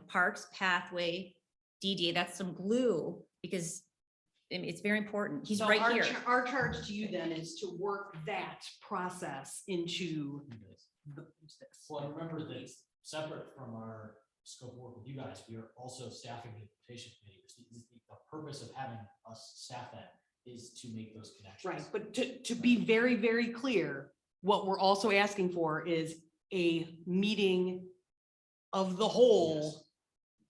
parks, pathway, DDA, that's some glue, because I mean, it's very important. He's So right our here. Our charge to you then is to work that process into this. Well, and remember that separate from our scope of work with you guys, we are also staffing the implementation committee. The purpose of having us staff that is to make those connections. Right, but to be very, very clear, what we're also asking for is a meeting of the whole, Yes.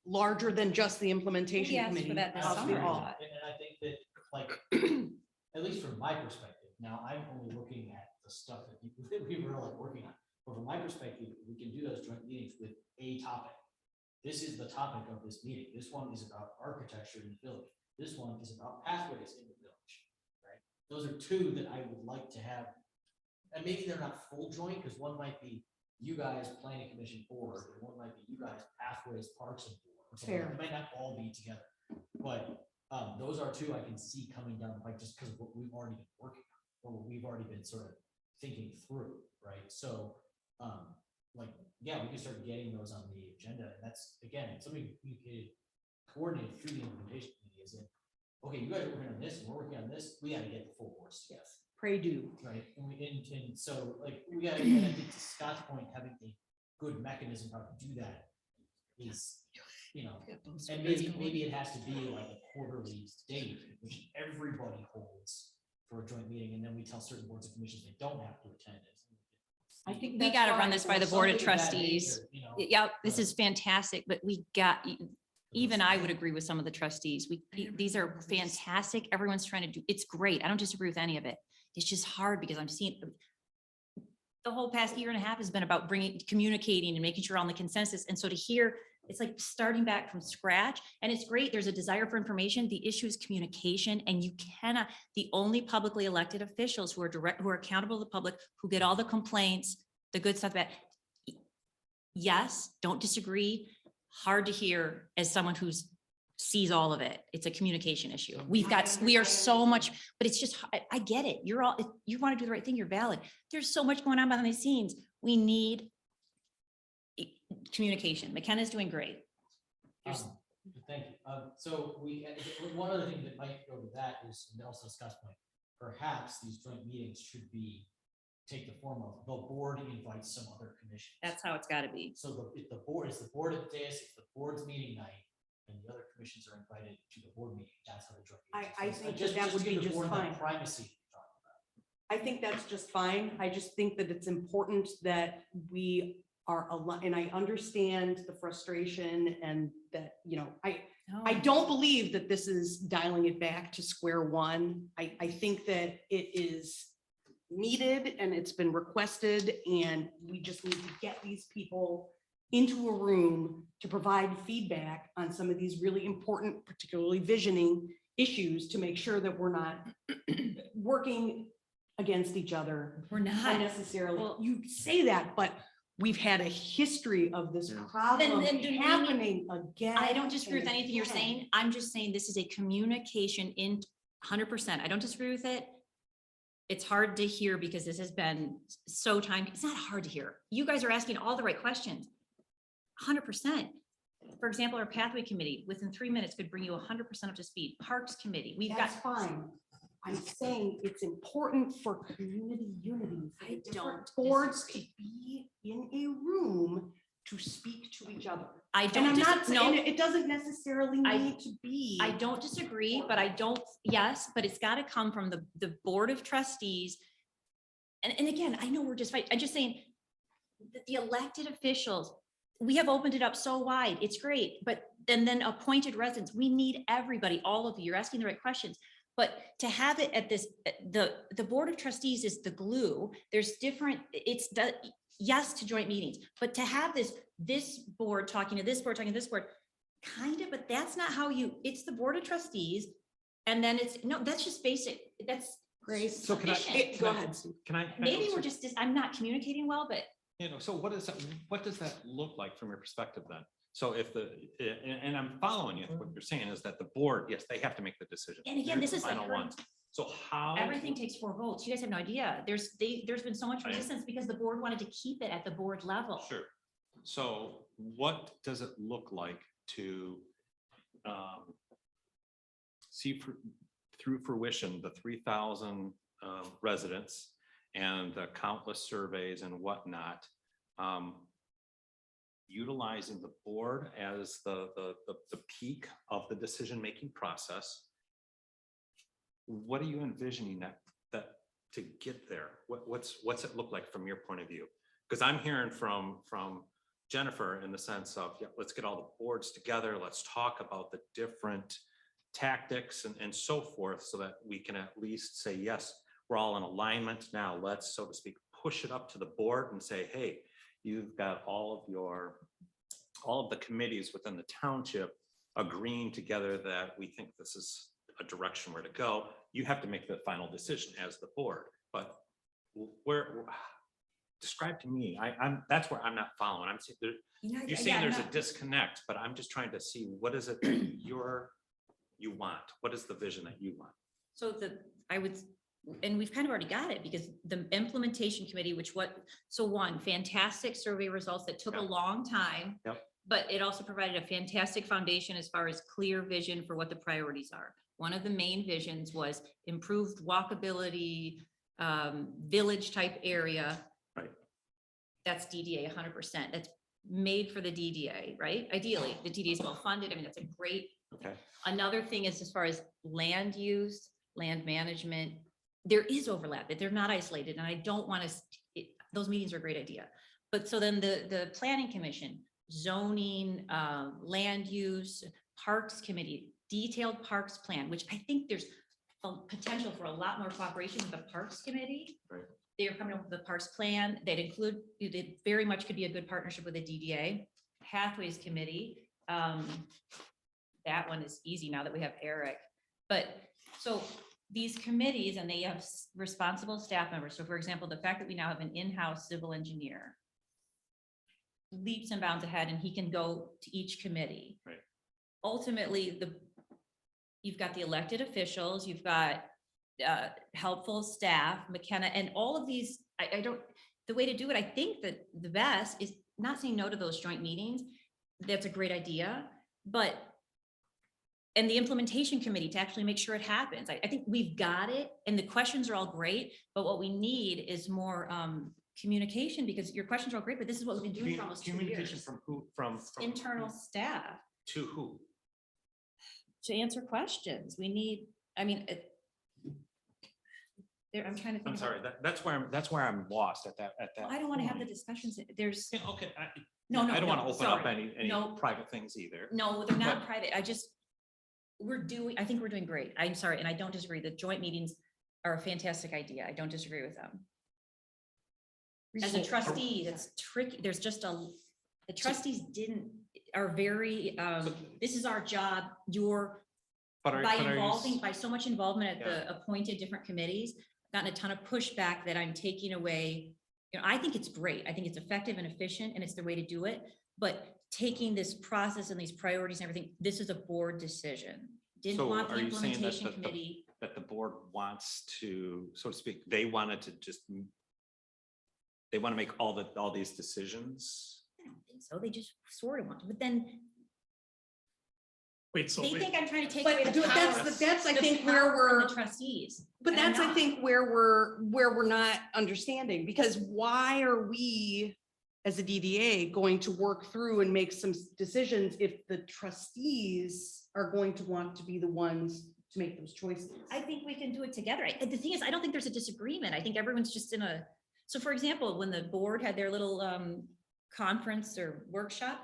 larger than just the implementation We asked for committee. that this of summer. the all. And I think that, like, at least from my perspective, now I'm only looking at the stuff that we were like working on. But from my perspective, we can do those joint meetings with a topic. This is the topic of this meeting. This one is about architecture in the village. This one is about pathways in the village, right? Those are two that I would like to have. And maybe they're not full joint, because one might be you guys planning commission board, and one might be you guys pathways, parks and board. or something. Fair. It might not all be together, but those are two I can see coming down the pike just because of what we've already been working on, or what we've already been sort of thinking through, right? So, like, yeah, we can start getting those on the agenda, and that's, again, something we could coordinate through the implementation committee, is it, okay, you guys are working on this, and we're working on this, we gotta get the full board together. Pray do. Right, and so, like, we gotta, and I think to Scott's point, having a good mechanism how to do that is, you know, and maybe it has to be like a quarterly date, which everybody holds for a joint meeting, and then we tell certain boards and commissions they don't have to attend it. I think We that's gotta run fine. this by the Or Board of something of that Trustees. nature, you know, Yep, this is fantastic, but we got, even I would agree with some of the trustees. These are fantastic. Everyone's trying to do, it's great. I don't disagree with any of it. It's just hard because I'm seeing the whole past year and a half has been about communicating and making sure on the consensus. And so to hear, it's like starting back from scratch, and it's great. There's a desire for information. The issue is communication, and you cannot, the only publicly elected officials who are accountable to the public, who get all the complaints, the good stuff, that, yes, don't disagree. Hard to hear as someone who's sees all of it. It's a communication issue. We are so much, but it's just, I get it. You're all, you want to do the right thing, you're valid. There's so much going on behind the scenes. We need communication. McKenna's doing great. There's- Thank you. So one other thing that might go to that is, and also Scott's point, perhaps these joint meetings should take the form of the board invites some other commission. That's how it's gotta be. So if the board is the board at this, it's the board's meeting night, and the other commissions are invited to the board meeting. That's how the joint. I meetings think go. that would give be the just board that fine. Primacy. you're talking about. I think that's just fine. I just think that it's important that we are and I understand the frustration and that, you know, I don't believe that this is dialing it back to square one. I think that it is needed and it's been requested, and we just need to get these people into a room to provide feedback on some of these really important, particularly visioning issues, to make sure that we're not working against each other We're not. unnecessarily. Well- You say that, but we've had a history of this problem Then do we need- happening again. I don't disagree with and anything you're again. saying. I'm just saying this is a communication in 100%. I don't disagree with it. It's hard to hear because this has been so time. It's not hard to hear. You guys are asking all the right questions. 100%. For example, our pathway committee within 3 minutes could bring you 100% up to speed. Parks committee, we've got. That's fine. I'm saying it's important for community unity. for I different don't Boards to be in a room to speak to each other. I And don't, I'm not no, saying it doesn't necessarily I- need to be. I don't disagree, but I don't, yes, but it's got to come from the Board of Trustees. And again, I know we're just fighting. I'm just saying that the elected officials, we have opened it up so wide. It's great, but then appointed residents, we need everybody, all of you. You're asking the right questions. But to have it at this, the Board of Trustees is the glue. There's different, yes to joint meetings, but to have this board talking to this board, talking to this board, kind of, but that's not how it's the Board of Trustees. And then that's just basic. That's Grace. So can I- sufficient. Go ahead, Steve. Can I? Maybe we're just, I'm not communicating well, but So what does that look like from your perspective then? So if and I'm following you, what you're saying is that the board, yes, they have to make the decision. And again, They're this the is like final her- ones. So how? everything takes 4 votes. You guys have no idea. There's been so much I- resistance because the board wanted to keep it at the board level. Sure. So what does it look like to see through fruition the 3,000 residents and the countless surveys and whatnot, utilizing the board as the peak of the decision-making process? What are you envisioning that to get there? What's it look like from your point of view? Because I'm hearing from Jennifer in the sense of, yeah, let's get all the boards together. Let's talk about the different tactics and so forth, so that we can at least say, yes, we're all in alignment now. Let's, so to speak, push it up to the board and say, hey, you've got all of the committees within the township agreeing together that we think this is a direction where to go. You have to make the final decision as the board, but describe to me, that's where I'm not following. I'm saying, you're saying there's a disconnect, but I'm just trying to see what is it that you want? What is the vision that you want? So and we've kind of already got it because the implementation committee, one, fantastic survey results that took a Yep. long time. Yep. But it also provided a fantastic foundation as far as clear vision for what the priorities are. One of the main visions was improved walkability, village type area. Right. That's DDA 100%. That's made for the DDA, right? Ideally, the DDA is well funded. I mean, that's a great. Okay. Another thing is as far as land use, land management, there is overlap, that they're not isolated. And I don't want to, those meetings are a great idea. But so then the planning commission, zoning, land use, parks committee, detailed parks plan, which I think there's a potential for a lot more cooperation with the parks committee. Right. They're coming up with the parks plan that it very much could be a good partnership with the DDA. Pathways committee. That one is easy now that we have Eric. But so these committees, and they have responsible staff members. So for example, the fact that we now have an in-house civil engineer leaps and bounds ahead, and he can go to each committee. Right. Ultimately, you've got the elected officials, you've got helpful staff, McKenna, and all of these. The way to do it, I think that the best is not saying no to those joint meetings. That's a great idea, and the implementation committee to actually make sure it happens. I think we've got it, and the questions are all great, but what we need is more communication, because your questions are all great, but this is what we've been doing for almost 2 Communication years. from who? From Internal staff to who? to answer questions. We need, I mean, I'm trying to think. I'm sorry, that's where I'm lost at that. I don't want to have the point. discussions. There's, Yeah, okay. no, I don't want to no, open up sorry. any No. private things either. No, they're not But- private. I think we're doing great. I'm sorry, and I don't disagree. The joint meetings are a fantastic idea. I don't disagree with them. As a So- trustee, that's tricky. There's just the trustees are very, this is our job. By so much involvement at the appointed different committees, gotten a ton of pushback that I'm taking away. I think it's great. I think it's effective and efficient, and it's the way to do it. But taking this process and these priorities and everything, this is a board decision. Didn't So want the are you saying that implementation committee. that the board wants to, so to speak, they wanted to they want to make all these decisions? I don't think so. They just sort of want to, but then Wait, so they wait, think I'm trying to take But away the power. that's, I the think, power where from we're, the trustees. but And I'm that's, I not. think, where we're not understanding, because why are we as a DDA going to work through and make some decisions if the trustees are going to want to be the ones to make those choices? I think we can do it together. The thing is, I don't think there's a disagreement. I think everyone's just so for example, when the board had their little conference or workshop,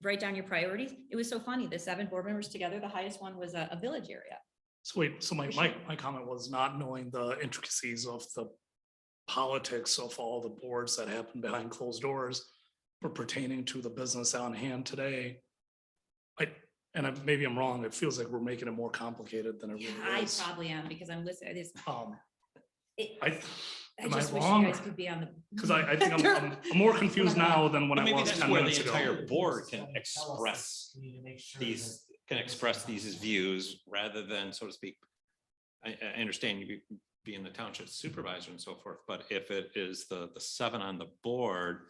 write down your priorities. It was so funny. The 7 board members together, the highest one was a village area. so wait, so my comment was not knowing the intricacies of the politics of all the boards that happen behind closed doors, but pertaining to the business on hand today. Maybe I'm wrong. It feels like we're making it more complicated than it Yeah, really I is. probably am, because I'm listening. I I am I just wish you wrong? guys could be on the. Because I think I'm more confused now than when I Maybe was that's 10 where minutes the ago. entire board can express these views rather than, so to speak. I understand you being the township supervisor and so forth, but if it is the 7 on the board,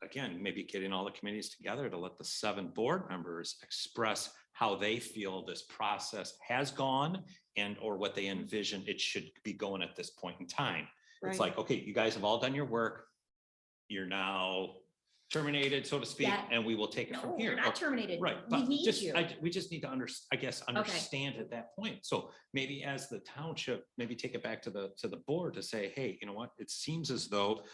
again, maybe getting all the committees together to let the 7 board members express how they feel this process has gone and or what they envision it should be going at this point in time. It's Right. like, okay, you guys have all done your work. You're now terminated, so to speak, That- and we will take it No, from here. you're not terminated. Right, We but need just, you. we just need to understand at that point. So maybe as the township, maybe take it back to the board to say, hey, you know what? It seems as though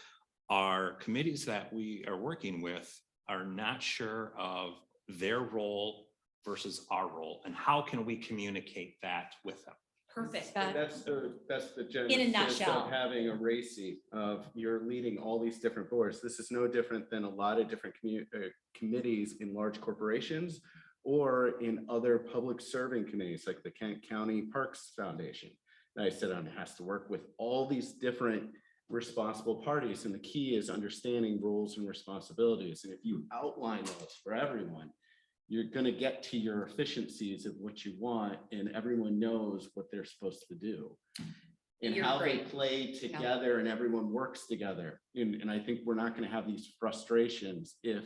our committees that we are working with are not sure of their role versus our role, and how can we communicate that with them? Perfect. That's the In a genesis nutshell. of having a RACI of you're leading all these different boards. This is no different than a lot of different committees in large corporations or in other public serving committees like the Kent County Parks Foundation. And I said, it has to work with all these different responsible parties. And the key is understanding roles and responsibilities. And if you outline those for everyone, you're going to get to your efficiencies of what you want, and everyone knows what they're supposed to do and You're how they great. play together and everyone works together. And I think we're not going to have these frustrations if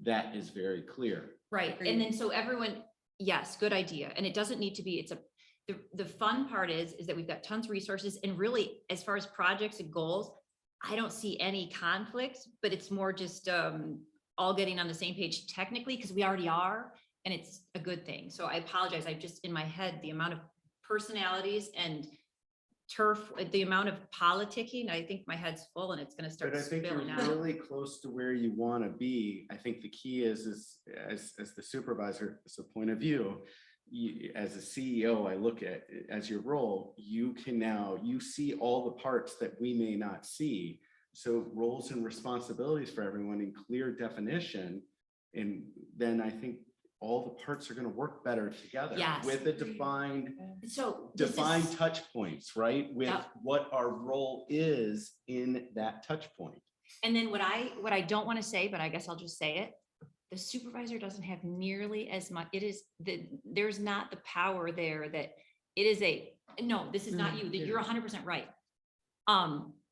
that is very clear. Right, and then so everyone, yes, good idea, and it doesn't need to be, the fun part is that we've got tons of resources, and really, as far as projects and goals, I don't see any conflicts, but it's more just, all getting on the same page technically, because we already are, and it's a good thing. So I apologize. I just, in my head, the amount of personalities and turf, the amount of politicking, I think my head's full and it's gonna start But I think you're spilling out. really close to where you want to be. I think the key is as the supervisor, it's a point of view. As a CEO, I look at it as your role, you see all the parts that we may not see. So roles and responsibilities for everyone in clear definition. And then I think all the parts are going to work better together. Yes. With a defined So this is- touch points, right? With Yep. what our role is in that touch point. And then what I don't want to say, but I guess I'll just say it. The supervisor doesn't have nearly as much, there's not the power there that it is no, this is not you, that you're 100% right.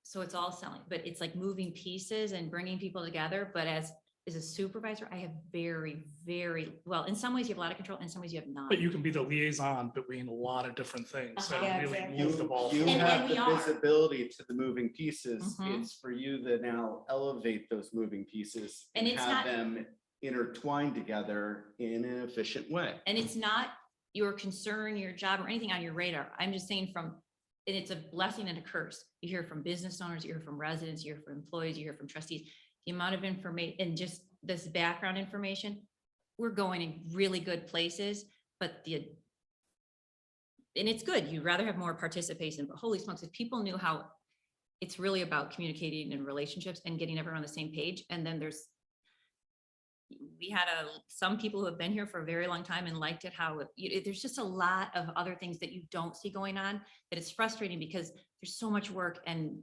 So it's all selling, but it's like moving pieces and bringing people together. But as a supervisor, I have very, very, well, in some ways you have a lot of control, in some ways you have none. But you can be the liaison between a lot of different things Uh-huh. and really exactly. move the ball. You forward. have we the are. visibility to the moving pieces. Mhm. It's for you to now elevate those moving pieces And and it's have not- them intertwined together in an efficient way. And it's not your concern, your job, or anything on your radar. I'm just saying and it's a blessing and a curse. You hear from business owners, you hear from residents, you hear from employees, you hear from trustees. The amount of information and just this background information, we're going in really good places, but and it's good. You'd rather have more participation, but holy smokes, if people knew how it's really about communicating and relationships and getting everyone on the same page. And then we had some people who have been here for a very long time and liked it, how there's just a lot of other things that you don't see going on, that it's frustrating because there's so much work and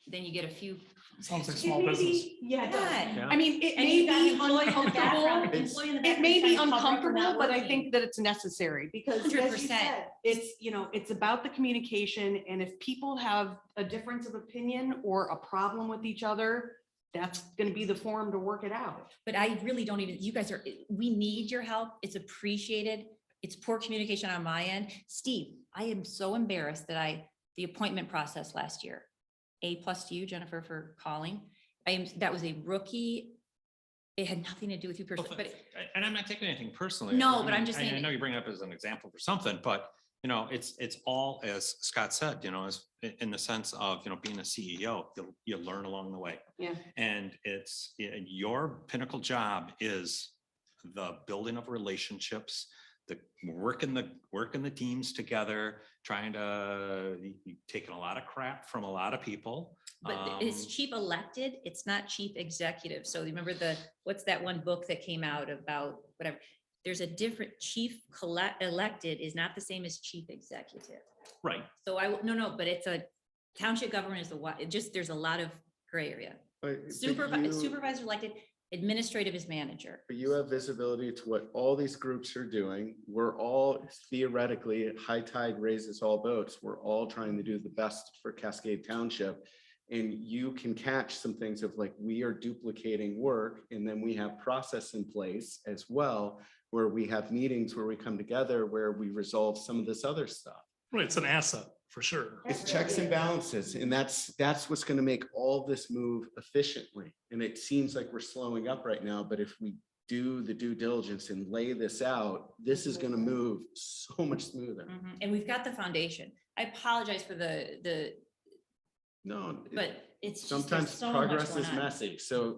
then you get a few. Sounds like It small may business. be- Yeah, it does. Yeah. I mean, it And may you've got be employee in the background, uncomfortable. employee in the It background may be trying to cover up for uncomfortable, not but I working. think that it's necessary because as you 100%. said, it's about the communication. And if people have a difference of opinion or a problem with each other, that's going to be the forum to work it out. But I really don't even, you guys we need your help. It's appreciated. It's poor communication on my end. Steve, I am so embarrassed that the appointment process last year, A+ to you, Jennifer, for calling. That was a rookie. It had nothing to do with you personally, but And I'm not taking anything personally. No, I but I'm mean, just I saying- know you bring it up as an example for something, but it's all, as Scott said, as in the sense of, being a CEO, you learn along the way. Yeah. And your pinnacle job is the building of relationships, the working the teams together, trying to, taking a lot of crap from a lot of people. But it's chief elected, it's not chief executive. So remember what's that one book that came out about whatever? There's a different elected is not the same as chief executive. Right. So no, but it's a township government is there's a lot of gray area. But Supervisor elected, administrative is manager. But you have visibility to what all these groups are doing. We're all theoretically, high tide raises all boats. We're all trying to do the best for Cascade Township. And you can catch some things of like, we are duplicating work, and then we have process in place as well, where we have meetings where we come together, where we resolve some of this other stuff. Right, it's an asset for sure. It's checks and balances, and that's what's going to make all this move efficiently. And it seems like we're slowing up right now, but if we do the due diligence and lay this out, this is going to move so much smoother. Mhm. And we've got the foundation. I apologize for No, but it's just, there's sometimes so much progress going is on. messy, so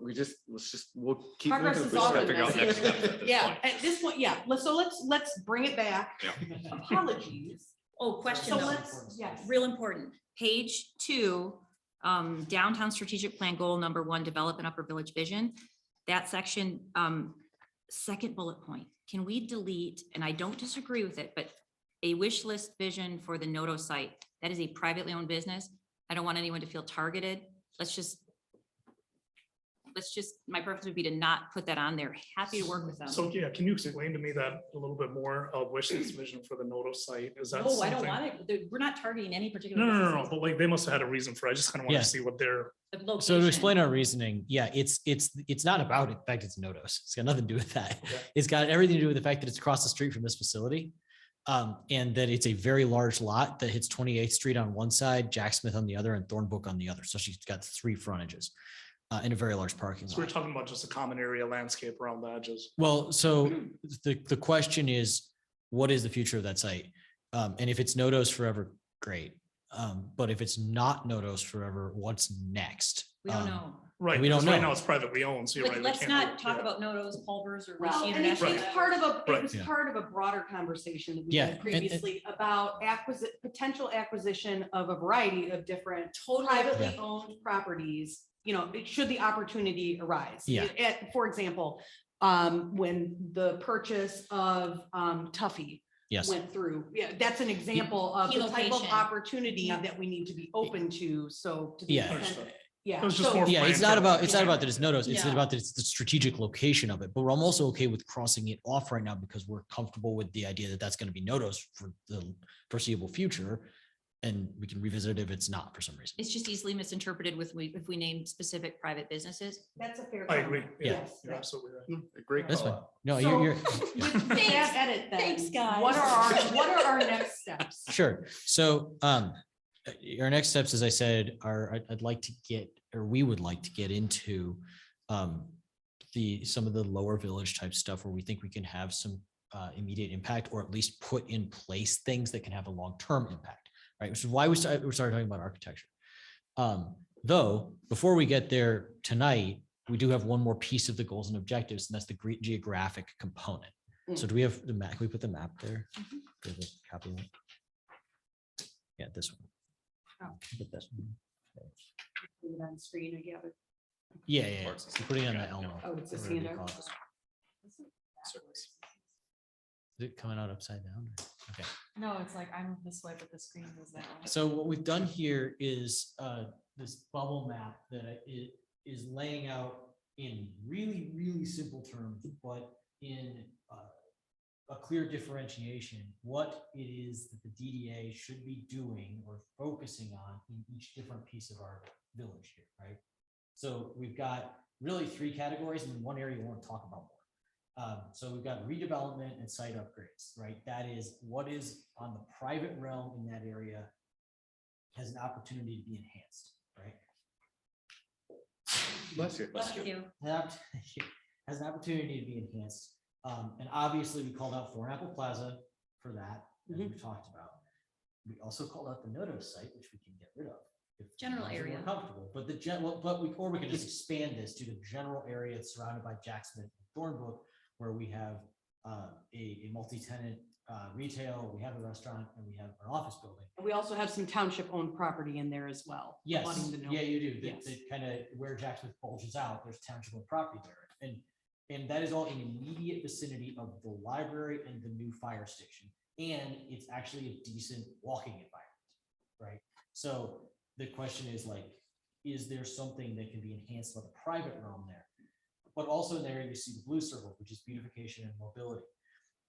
we'll keep Progress moving is forward. often Figure out next steps at this Yeah, point. at this point, yeah. So let's bring it back. Apologies. Oh, question So though. let's, yes. Real important. Page 2, downtown strategic plan goal number 1, develop an upper village vision. That section, second bullet point, can we delete, and I don't disagree with it, but a wish list vision for the Noto site, that is a privately owned business. I don't want anyone to feel targeted. Let's just, my preference would be to not put that on there. Happy to work with them. So, yeah, can you explain to me that a little bit more of wish list vision for the Noto site? Is that No, I don't something? want it. We're not targeting any particular. No, but like, they must have had a reason for it. I just kind of want Yeah. to see what their, businesses. So to explain Location. our reasoning, yeah, it's not about it. In fact, it's Nodos. It's got nothing to do with that. Okay. It's got everything to do with the fact that it's across the street from this facility. And that it's a very large lot that hits 28th Street on one side, Jack Smith on the other, and Thornbrook on the other. So she's got 3 frontages and a very large parking so we're lot. talking about just a common area landscape around the edges. Well, so the question is, what is the future of that site? And if it's Nodos forever, great. But if it's not Nodos forever, what's next? We don't know. Right. We don't because Right know. now it's privately owned, so you're Like, right. we let's can't not really- talk yeah. about Notos, Culvers, or Well, Rishi and it's International. part of a, Right. it was Yeah. part of a broader conversation that we Yeah, had and- previously about potential acquisition of a variety of different Totally. privately owned properties, you know, should the opportunity arise. Yeah. For example, when the purchase of Tuffy Yes. went through, yeah, that's an example of Key the type of location. opportunity Yeah. that we need to be open to, so. to the Yeah. extent- Yeah. It was just so- more Yeah, it's not about it's not about that it's Nodos. It's Yeah. about that it's the strategic location of it. But I'm also okay with crossing it off right now because we're comfortable with the idea that that's going to be Nodos for the foreseeable future, and we can revisit it if it's not for some reason. It's just easily misinterpreted if we name specific private businesses. That's a fair. I agree. comment. Yeah, Yes, you're yes. absolutely right. Great That's call fine. out. No, So- you're With that edit then. Thanks, guys. What are our next steps? sure. So our next steps, as I said, are I'd like to get, or we would like to get into some of the lower village type stuff where we think we can have some immediate impact, or at least put in place things that can have a long-term impact, right? Which is why we started talking about architecture. Though, before we get there tonight, we do have one more piece of the goals and objectives, and that's the geographic component. So do we have the map? Can we put the map there? There's a copy of it. Yeah, this one. Oh. Put this one. Put it on screen, I gather. Yeah. So putting it on the Elmo. Oh, it's a whatever you handout. call it. Is it coming out upside down? Okay. No, it's like I'm this way, but the screen is that way. So what we've done here is this bubble map that is laying out in really, really simple terms, but in a clear differentiation, what it is that the DDA should be doing or focusing on in each different piece of our village here, right? So we've got really 3 categories, and then one area we want to talk about more. So we've got redevelopment and site upgrades, right? That is what is on the private realm in that area has an opportunity to be enhanced, right? Bless you. Bless you. That has an opportunity to be enhanced. And obviously we called out Thornapple Plaza for that, as we talked about. We also called out the Noto site, which we can get rid of. if General we're area. Comfortable, but or we can just expand this to the general area surrounded by Jack Smith and Thornbrook, where we have a multi-tenant retail, we have a restaurant, and we have an office building. We also have some township owned property in there as well. Yes, abutting the yeah, Noto. you do. Yes. That kind of where Jack Smith bulges out, there's township owned property there. And that is all in immediate vicinity of the library and the new fire station. And it's actually a decent walking environment, right? So the question is like, is there something that can be enhanced by the private realm there? But also in there, you see the blue circle, which is beautification and mobility.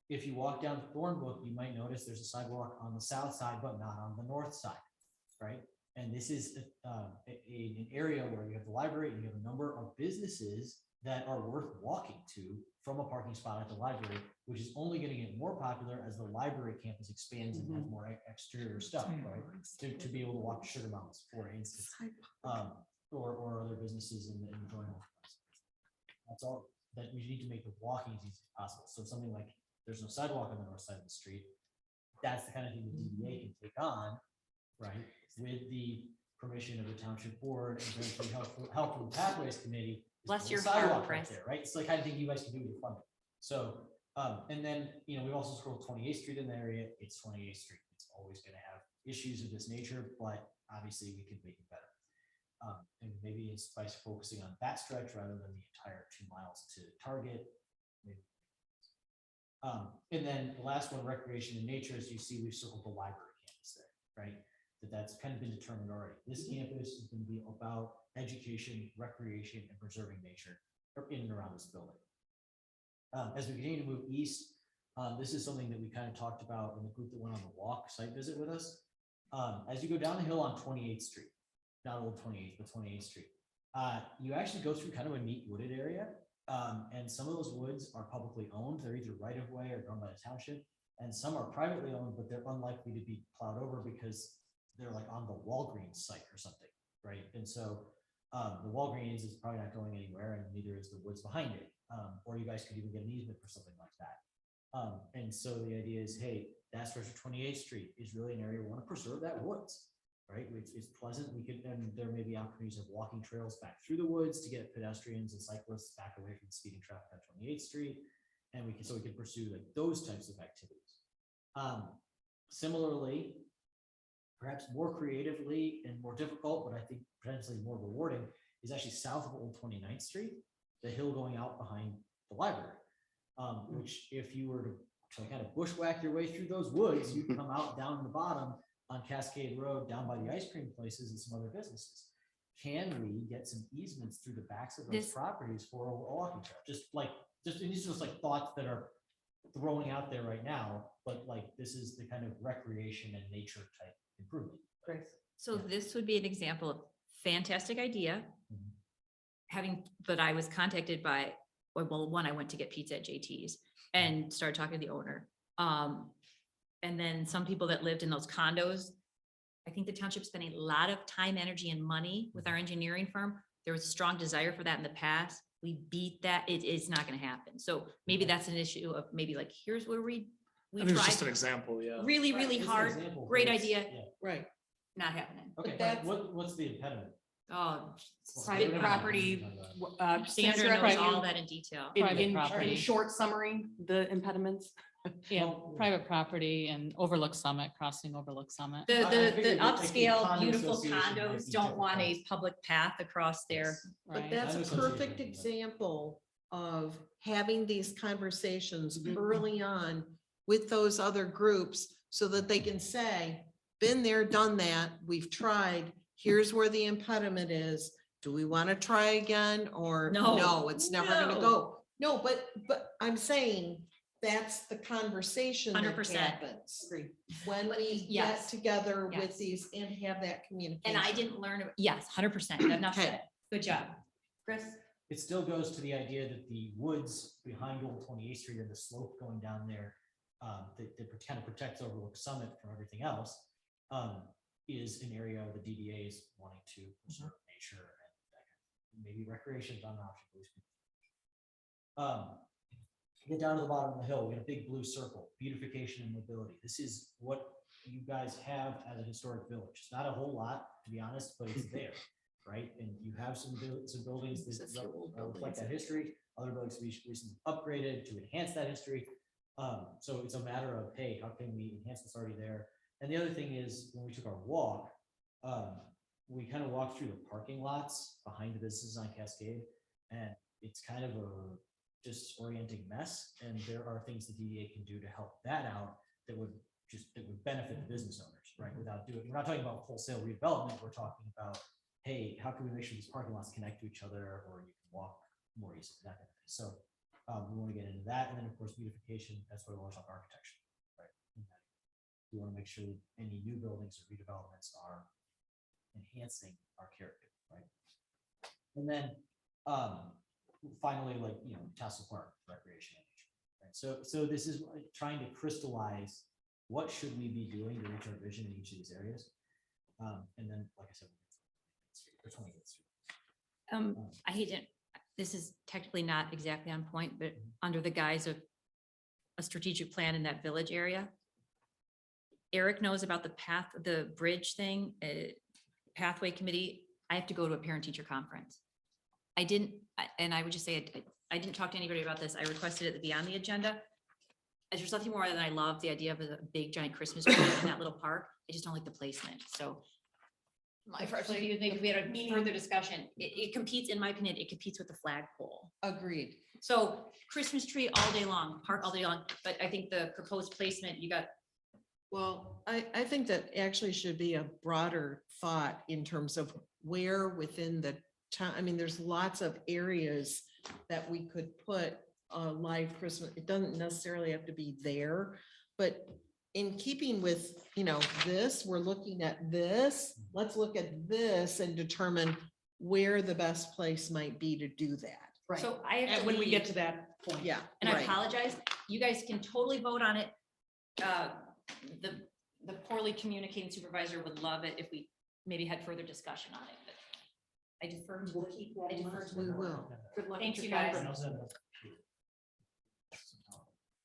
If you walk down Thornbrook, you might notice there's a sidewalk on the south side, but not on the north side, right? And this is an area where you have the library and you have a number of businesses that are worth walking to from a parking spot at the library, which is only going to get more popular as the library campus expands and has more exterior stuff, right? To be able to walk to Sugar Mountains, for instance, or other businesses in the joint. That's all that we need to make the walking as easy as possible. So something like there's no sidewalk on the north side of the street. That's the kind of thing the DDA can take on, right? With the permission of the township board and eventually help from the pathways committee. is Bless put a your sidewalk heart, right Chris. there, right? It's the kind of thing you guys can do with your funding. So, and then, we've also scrolled 28th Street in the area. It's 28th Street. It's always gonna have issues of this nature, but obviously we could make it better. And maybe it's by focusing on that stretch rather than the entire 2 miles to Target. maybe. And then the last one, recreation and nature, as you see, we've circled the library campus there, right? That's kind of been determined already. This campus is going to be about education, recreation, and preserving nature in and around this building. As we continue to move east, this is something that we kind of talked about in the group that went on the walk site visit with us. As you go down the hill on 28th Street, not old 28th, but 28th Street, you actually go through kind of a neat wooded area. And some of those woods are publicly owned. They're either right of way or owned by the township. And some are privately owned, but they're unlikely to be plowed over because they're like on the Walgreens site or something, right? And so the Walgreens is probably not going anywhere, and neither is the woods behind it. Or you guys could even get an easement for something like that. And so the idea is, hey, that stretch of 28th Street is really an area we want to preserve that woods, right? It's pleasant. We could, and there may be opportunities of walking trails back through the woods to get pedestrians and cyclists back away from the speeding traffic on 28th Street. And we can pursue like those types of activities. Similarly, perhaps more creatively and more difficult, but I think potentially more rewarding, is actually south of Old 29th Street, the hill going out behind the library. Which if you were to kind of bushwhack your way through those woods, you'd come out down the bottom on Cascade Road, down by the ice cream places and some other businesses. Can we get some easements through the backs of those properties for a walking trail? These are just like thoughts that are throwing out there right now, but like this is the kind of recreation and nature type improvement. So this would be an example of fantastic idea. But I was contacted by, well, one, I went to get pizza at JT's and started talking to the owner. And then some people that lived in those condos, I think the township spent a lot of time, energy, and money with our engineering firm. There was a strong desire for that in the past. We beat that. It is not going to happen. So maybe that's an issue of maybe like, here's where we I think it's tried just an example, yeah. really, really It's an hard. example, Great but it's- idea, yeah. Right. not happening. Okay, that's- what's the impediment? Oh, Private Whatever. property. Sandra Sandra, knows private- all that in detail. Private in property. short summary, the impediments. Yeah, Well, private property and Overlook Summit, crossing Overlook Summit. The, I the figured that, like, the upscale, condo beautiful association might condos be don't want a difficult. public path across their, But Right. that's I a know some perfect people do that. example of having these conversations early on with those other groups so that they can say, been there, done that, we've tried, here's where the impediment is. Do we want to try again or No. no, it's never gonna No. go. No, but I'm saying that's the conversation that 100%. happens Agreed. when we get Yes. together with Yes. these and have that communication. and I didn't learn, yes, 100%, enough Okay. said. Good job. Chris? It still goes to the idea that the woods behind Old 28th Street and the slope going down there, that kind of protects Overlook Summit from everything else, is an area the DDA is wanting to preserve nature and that kind of, maybe recreation is not an option. Get down to the bottom of the hill, we got a big blue circle, beautification and mobility. This is what you guys have as a historic village. It's not a whole lot, to be honest, but it's there, right? And you have some buildings This is that your old reflect buildings. that history, other buildings to be recently upgraded to enhance that history. So it's a matter of, hey, how can we enhance what's already there? And the other thing is, when we took our walk, we kind of walked through the parking lots behind the businesses on Cascade, and it's kind of a disorienting mess. And there are things the DDA can do to help that out that would benefit the business owners, right? Without doing, we're not talking about wholesale redevelopment. We're talking about, hey, how can we make sure these parking lots connect to each other, or you can walk more easily, that kind of thing. So we want to get into that. And then of course, beautification, that's why we want to talk architecture, right? We want to make sure that any new buildings or redevelopments are enhancing our character, right? And then finally, like, Tassel Park, recreation and nature, right? So this is trying to crystallize what should we be doing to reach our vision in each of these areas. And then, like I said, 28th Street. I hate it. This is technically not exactly on point, but under the guise of a strategic plan in that village area. Eric knows about the path, the bridge thing, pathway committee. I have to go to a parent-teacher conference. And I would just say, I didn't talk to anybody about this. I requested it to be on the agenda. there's nothing more than I love the idea of a big giant Christmas tree in that little park. I just don't like the placement, so. So do you think if we had a further discussion, it competes, in my opinion, it competes with the flagpole. Agreed. So Christmas tree all day long, park all day long, but I think the proposed placement, you got, Well, I think that actually should be a broader thought in terms of where within the town, I mean, there's lots of areas that we could put a live Christmas, it doesn't necessarily have to be there, but in keeping with, this, we're looking at this, let's look at this and determine where the best place might be to do that. Right. so I And actually. when we get to that point. Yeah. And I right. apologize, you guys can totally vote on it. The poorly communicating supervisor would love it if we maybe had further discussion on it, but I defer to. We'll keep that I in defer mind. to We the board. will. Good luck. Thanks, with you your guys. conference.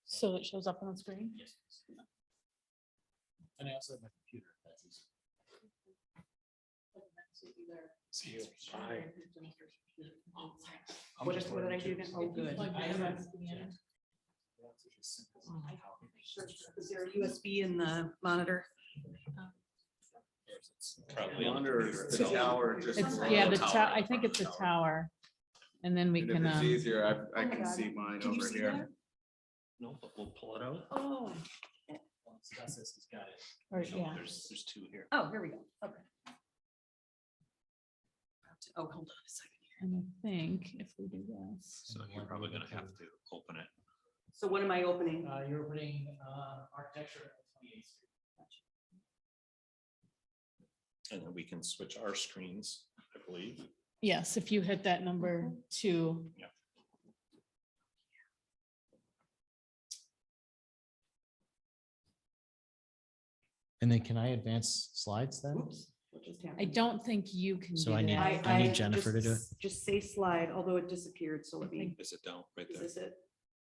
So it shows up on the screen? Yes. And I also have my computer. That's easy. See you. Bye. What did I do now? Oh, good. Is there a USB in the monitor? Probably on Wonder if the tower just. It's, yeah, I think it's a tower. And then we And if can, it's easier, I Oh my can God. see mine Can you over see here. that? No, but we'll pull it out. Oh, or, No, yeah. There's two here. oh, here we go. Okay. Oh, hold on a second. And I think if we do this. So you're probably gonna have to open it. So what am I opening? You're opening architecture at 28th Street. And then we can switch our screens, I believe. Yes, if you hit that number 2. And then can I advance slides then? Oops, what just happened? I don't think you can So do I need- that. I need Jennifer to do it. Just say slide, although it disappeared, so let me, Is it down right is there? this it?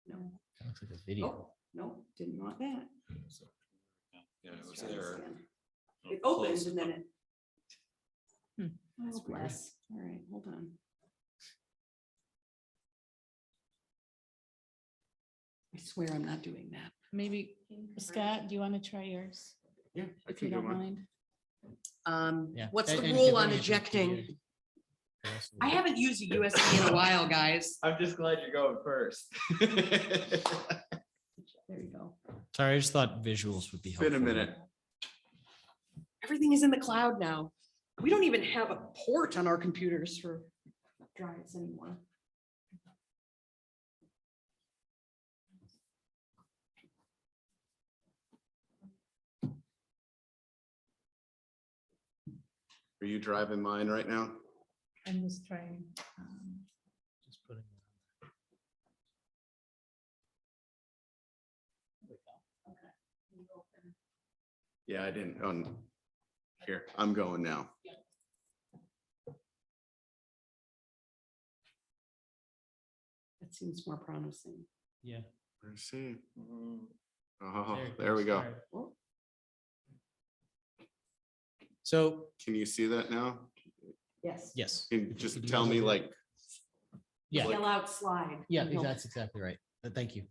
No, That looks like a video. oh, no, didn't want that. So, yeah, it Let's was try this there. again. I'll It opened close and then up. it. Hmm. Oh, bless. All right, hold on. I swear I'm not doing that. Maybe, Scott, do you want to try yours? Yeah, I If you can do don't mine. mind? Yeah. What's And- the and rule if on we're using ejecting? computer, we also- I haven't used a USB in a while, guys. I'm just glad you're going first. There you go. Sorry, I just thought visuals would be helpful. Been a minute. Everything is in the cloud now. We don't even have a port on our computers for drives anymore. Are you driving mine right now? I'm just trying. Just putting- Yeah, I didn't. Here, I'm going now. That seems more promising. Yeah. Let's see. Mm, Oh, it there we goes. go. All right. Oh, So, Can you see that now? yes. yes. Can If you you just could tell use me it. like, Yeah. Yell out slide. Yeah, No. that's exactly right. Thank you.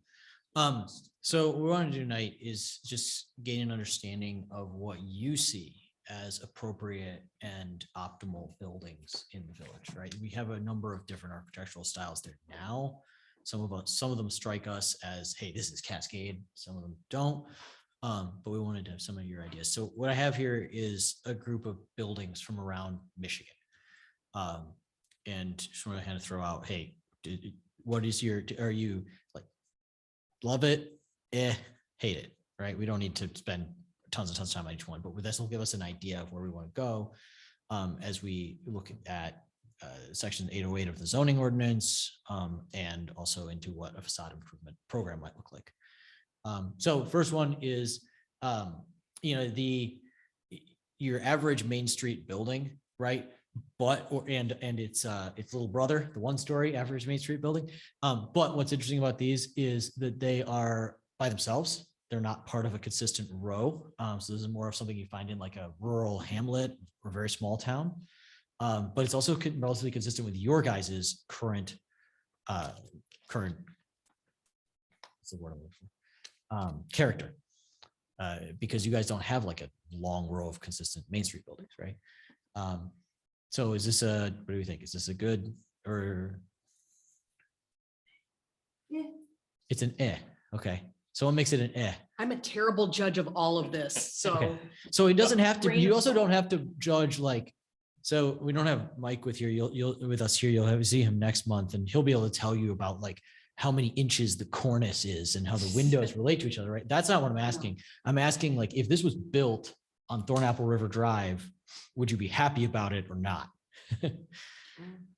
So what we want to do tonight is just gain an understanding of what you see as appropriate and optimal buildings in the village, right? We have a number of different architectural styles there now. Some of them strike us as, hey, this is Cascade. Some of them don't. But we wanted to have some of your ideas. So what I have here is a group of buildings from around Michigan. And just want to kind of throw out, hey, what is are you like, love it, hate it, right? We don't need to spend tons of time on each one, but with this will give us an idea of where we want to go as we look at section 808 of the zoning ordinance and also into what a facade improvement program might look like. So first one is, your average Main Street building, right? And its little brother, the 1-story average Main Street building. But what's interesting about these is that they are by themselves. They're not part of a consistent row. So this is more of something you find in like a rural hamlet or very small town. But it's also relatively consistent with your guys's current, what's the word I'm looking for? character. Because you guys don't have like a long row of consistent Main Street buildings, right? So is this what do you think? Is this a good or? Yeah. It's an okay. So what makes it an I'm a terrible judge of all of this, so. Okay. So it doesn't have to, Grain you of also salt. don't have to judge like, so we don't have Mike with here. You'll with us here. You'll have see him next month and he'll be able to tell you about like how many inches the cornice is and how the windows relate to each other, right? That's not what I'm asking. I'm asking like, if this was built on Thornapple River Drive, would you be happy about it or not?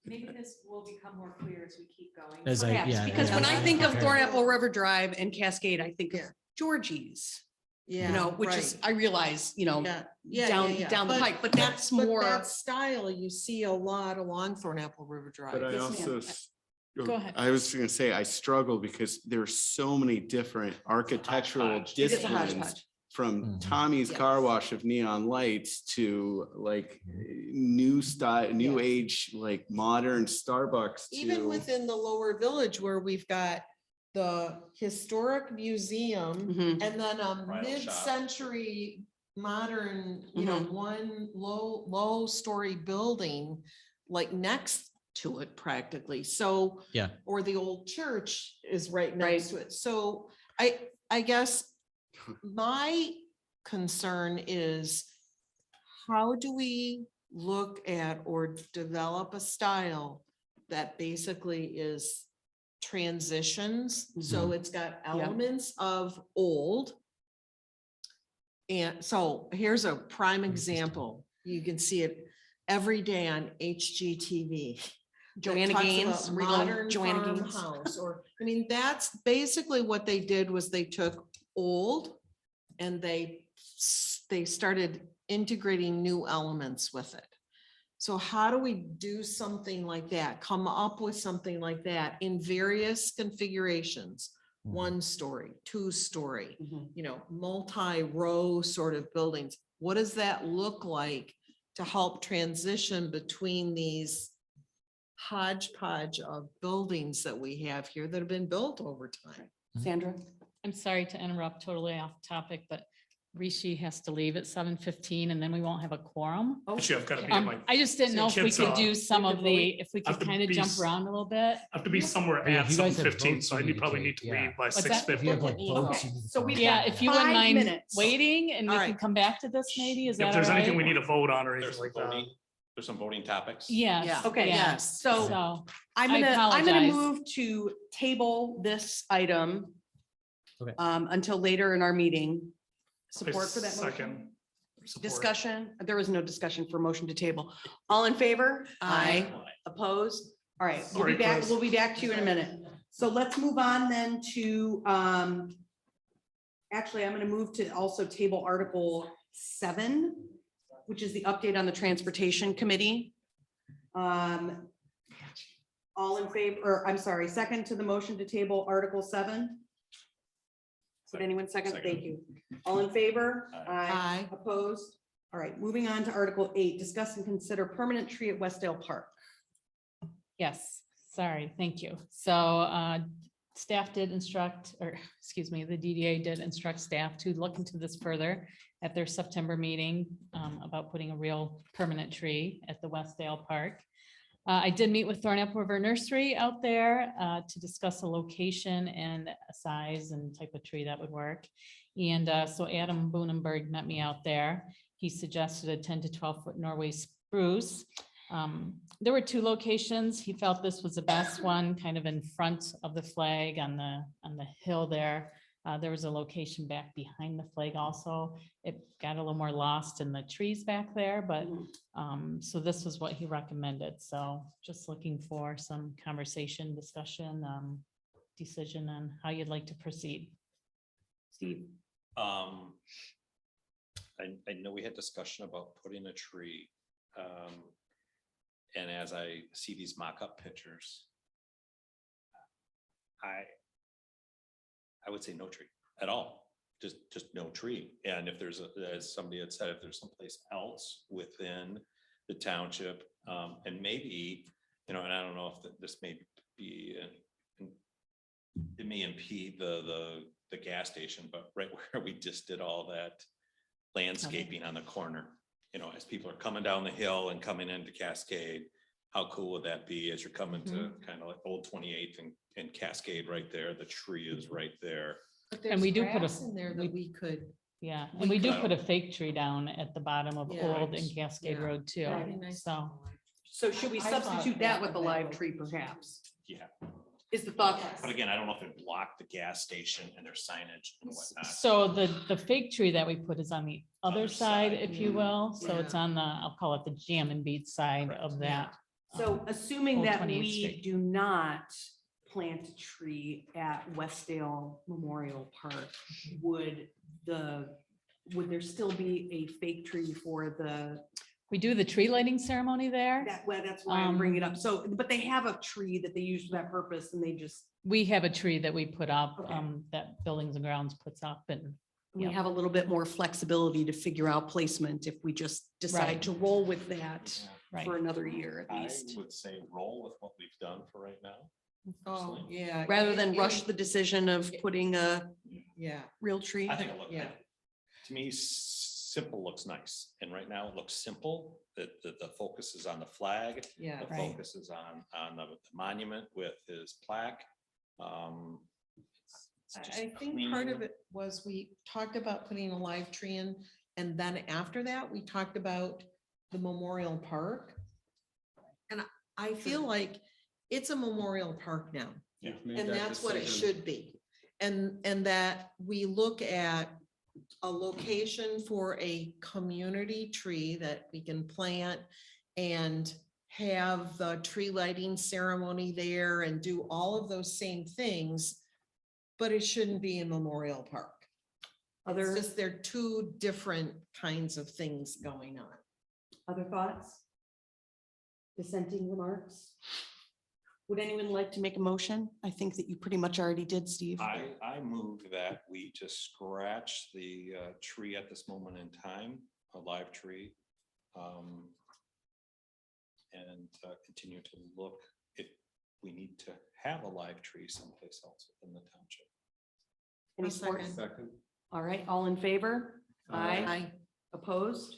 Maybe this will become more clear as we keep going. As I, Perhaps, yeah. because when I as think of prepare. Thornapple River Drive and Cascade, I think of Georgie's, you know, which is, I realize, you know, down the pike, but that's more. That style you see a lot along Thornapple River Drive. But I Yes, also, ma'am. Go ahead. I was gonna say, I struggle because there are so many different architectural hodgepodge. It is a disciplines. hodgepodge. From Mhm. Tommy's Yeah. car wash of neon lights to like new style, new Yes. age, like modern Starbucks Even to. within the lower village where we've got the historic museum Mhm. and then a Bridal shop. mid-century modern, you know, one low story building like next to it practically. So, Yeah. or the old church is right next to it. So I guess my concern is how do we look at or develop a style that basically is transitions? So it's got elements of old. And so here's a prime example. You can see it every day on HGTV. Joanna Talks Gaines, about Regal modern Joanna Gaines. farmhouse, or, I mean, that's basically what they did was they took old and they started integrating new elements with it. So how do we do something like that? Come up with something like that in various configurations? Mhm. 1 story, 2 story, Mhm. you know, multi-row sort of buildings. What does that look like to help transition between these hodgepodge of buildings that we have here that have been built over time? Sandra? I'm sorry to interrupt totally off topic, but Rishi has to leave at 7:15 and then we won't have a quorum. Actually, I've got to be at my, I just didn't know if we Kids, could do some we of could the, if we have could to kind of be jump s- around a little bit. I have to be somewhere Yeah, at if you guys have 7:15, votes so I you need need probably to need to take, yeah. leave by What's that? 6:50. If you have like votes. Okay, you need to so we've follow. Yeah, got if you wouldn't 5 mind minutes. waiting and we All can right. come back to this maybe, is that If all there's anything we right? need to vote on or There's anything some like that. voting, there's some voting topics. Yes. Okay, yeah. yes. So So, I'm I gonna apologize. move to table this item. Okay. Until later in our meeting. I Support for that motion? second. Support. Discussion? There was no discussion for motion to table. All in favor? Aye. Opposed? All right, we'll Sorry, be back, Chris. we'll be back to you in a minute. So let's move on then to, actually, I'm gonna move to also table Article 7, which is the update on the Transportation Committee. All in favor, or I'm sorry, second to the motion to table Article 7? Would anyone second? Second. Thank you. All in favor? Aye. Opposed? All right, moving on to Article 8, discuss and consider permanent tree at Westdale Park. yes, sorry, thank you. So staff did instruct, or excuse me, the DDA did instruct staff to look into this further at their September meeting about putting a real permanent tree at the Westdale Park. I did meet with Thornapple River Nursery out there to discuss a location and a size and type of tree that would work. And so Adam Boonenberg met me out there. He suggested a 10 to 12 foot Norway spruce. There were 2 locations. He felt this was the best one, kind of in front of the flag on the hill there. There was a location back behind the flag also. It got a little more lost in the trees back there, but so this was what he recommended. So just looking for some conversation, discussion, decision on how you'd like to proceed. Steve? I know we had discussion about putting a tree. And as I see these mock-up pictures, I would say no tree at all, just no tree. And if there's, as somebody had said, if there's someplace else within the township, and maybe, you know, and I don't know if this may be, it may impede the the gas station, but right where we just did all that landscaping on the corner. You know, as people are coming down the hill and coming into Cascade, how cool would that be as you're coming to kind of like Old 28th and Cascade right there, the tree is right there. But And there's we do put a- grass in there that we could. Yeah, We and we do could- put a fake tree down at the bottom of Yeah. Old and Cascade Yeah. Road too. That'd be nice. So, So should we I thought substitute that that with the would- live tree perhaps? Yeah, Is the thought? but again, I don't know if it blocked the gas station and their signage and whatnot. so the fake tree that we put is on the other Other side, side. if you will. So it's Yeah. on the, I'll call it the jam and beat side Correct. of that. So assuming Old that 28th we Street. do not plant a tree at Westdale Memorial Park, would there still be a fake tree for the, We do the tree lighting ceremony there. that's why I'm bringing it up. So, but they have a tree that they use for that purpose and they just, We have a tree that we put up, Okay. that Buildings and Grounds puts up and we Yeah. have a little bit more flexibility to figure out placement if we just decide Right. to roll with that right. for another year at I least. would say roll with what we've done for right now. Oh, personally. yeah. Rather than It- rush the decision of putting a Yeah, real tree. I think it looked, Yeah. to me, simple looks nice. And right now it looks simple. The focus is on the flag. yeah. The Right. focus is on the monument with his plaque. It's just I think part of clean. it was we talked about putting a live tree in, and then after that, we talked about the Memorial Park. And I feel like it's a memorial park now, Yeah. We've made and that that's what it decision. should be. And that we look at a location for a community tree that we can plant and have the tree lighting ceremony there and do all of those same things, but it shouldn't be in Memorial Park. Other, It's just they're two different kinds of things going on. other thoughts? Dissenting remarks? Would anyone like to make a motion? I think that you pretty much already did, Steve. I move that we just scratch the tree at this moment in time, a live tree. And continue to look if we need to have a live tree someplace else within the township. Any A support? second. Second. All right, all in favor? Aye. Opposed?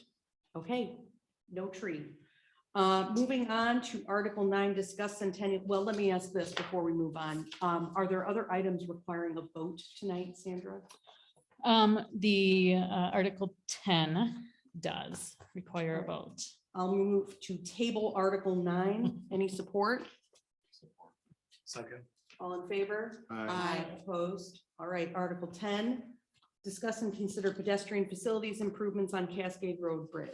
Okay, no tree. Moving on to Article 9, discuss centennial. Well, let me ask this before we move on. Are there other items requiring a vote tonight, Sandra? The Article 10 does require a vote. I'll move to table Article 9. Any support? Second. All in favor? Aye. Opposed? All right, Article 10, discuss and consider pedestrian facilities improvements on Cascade Road Bridge.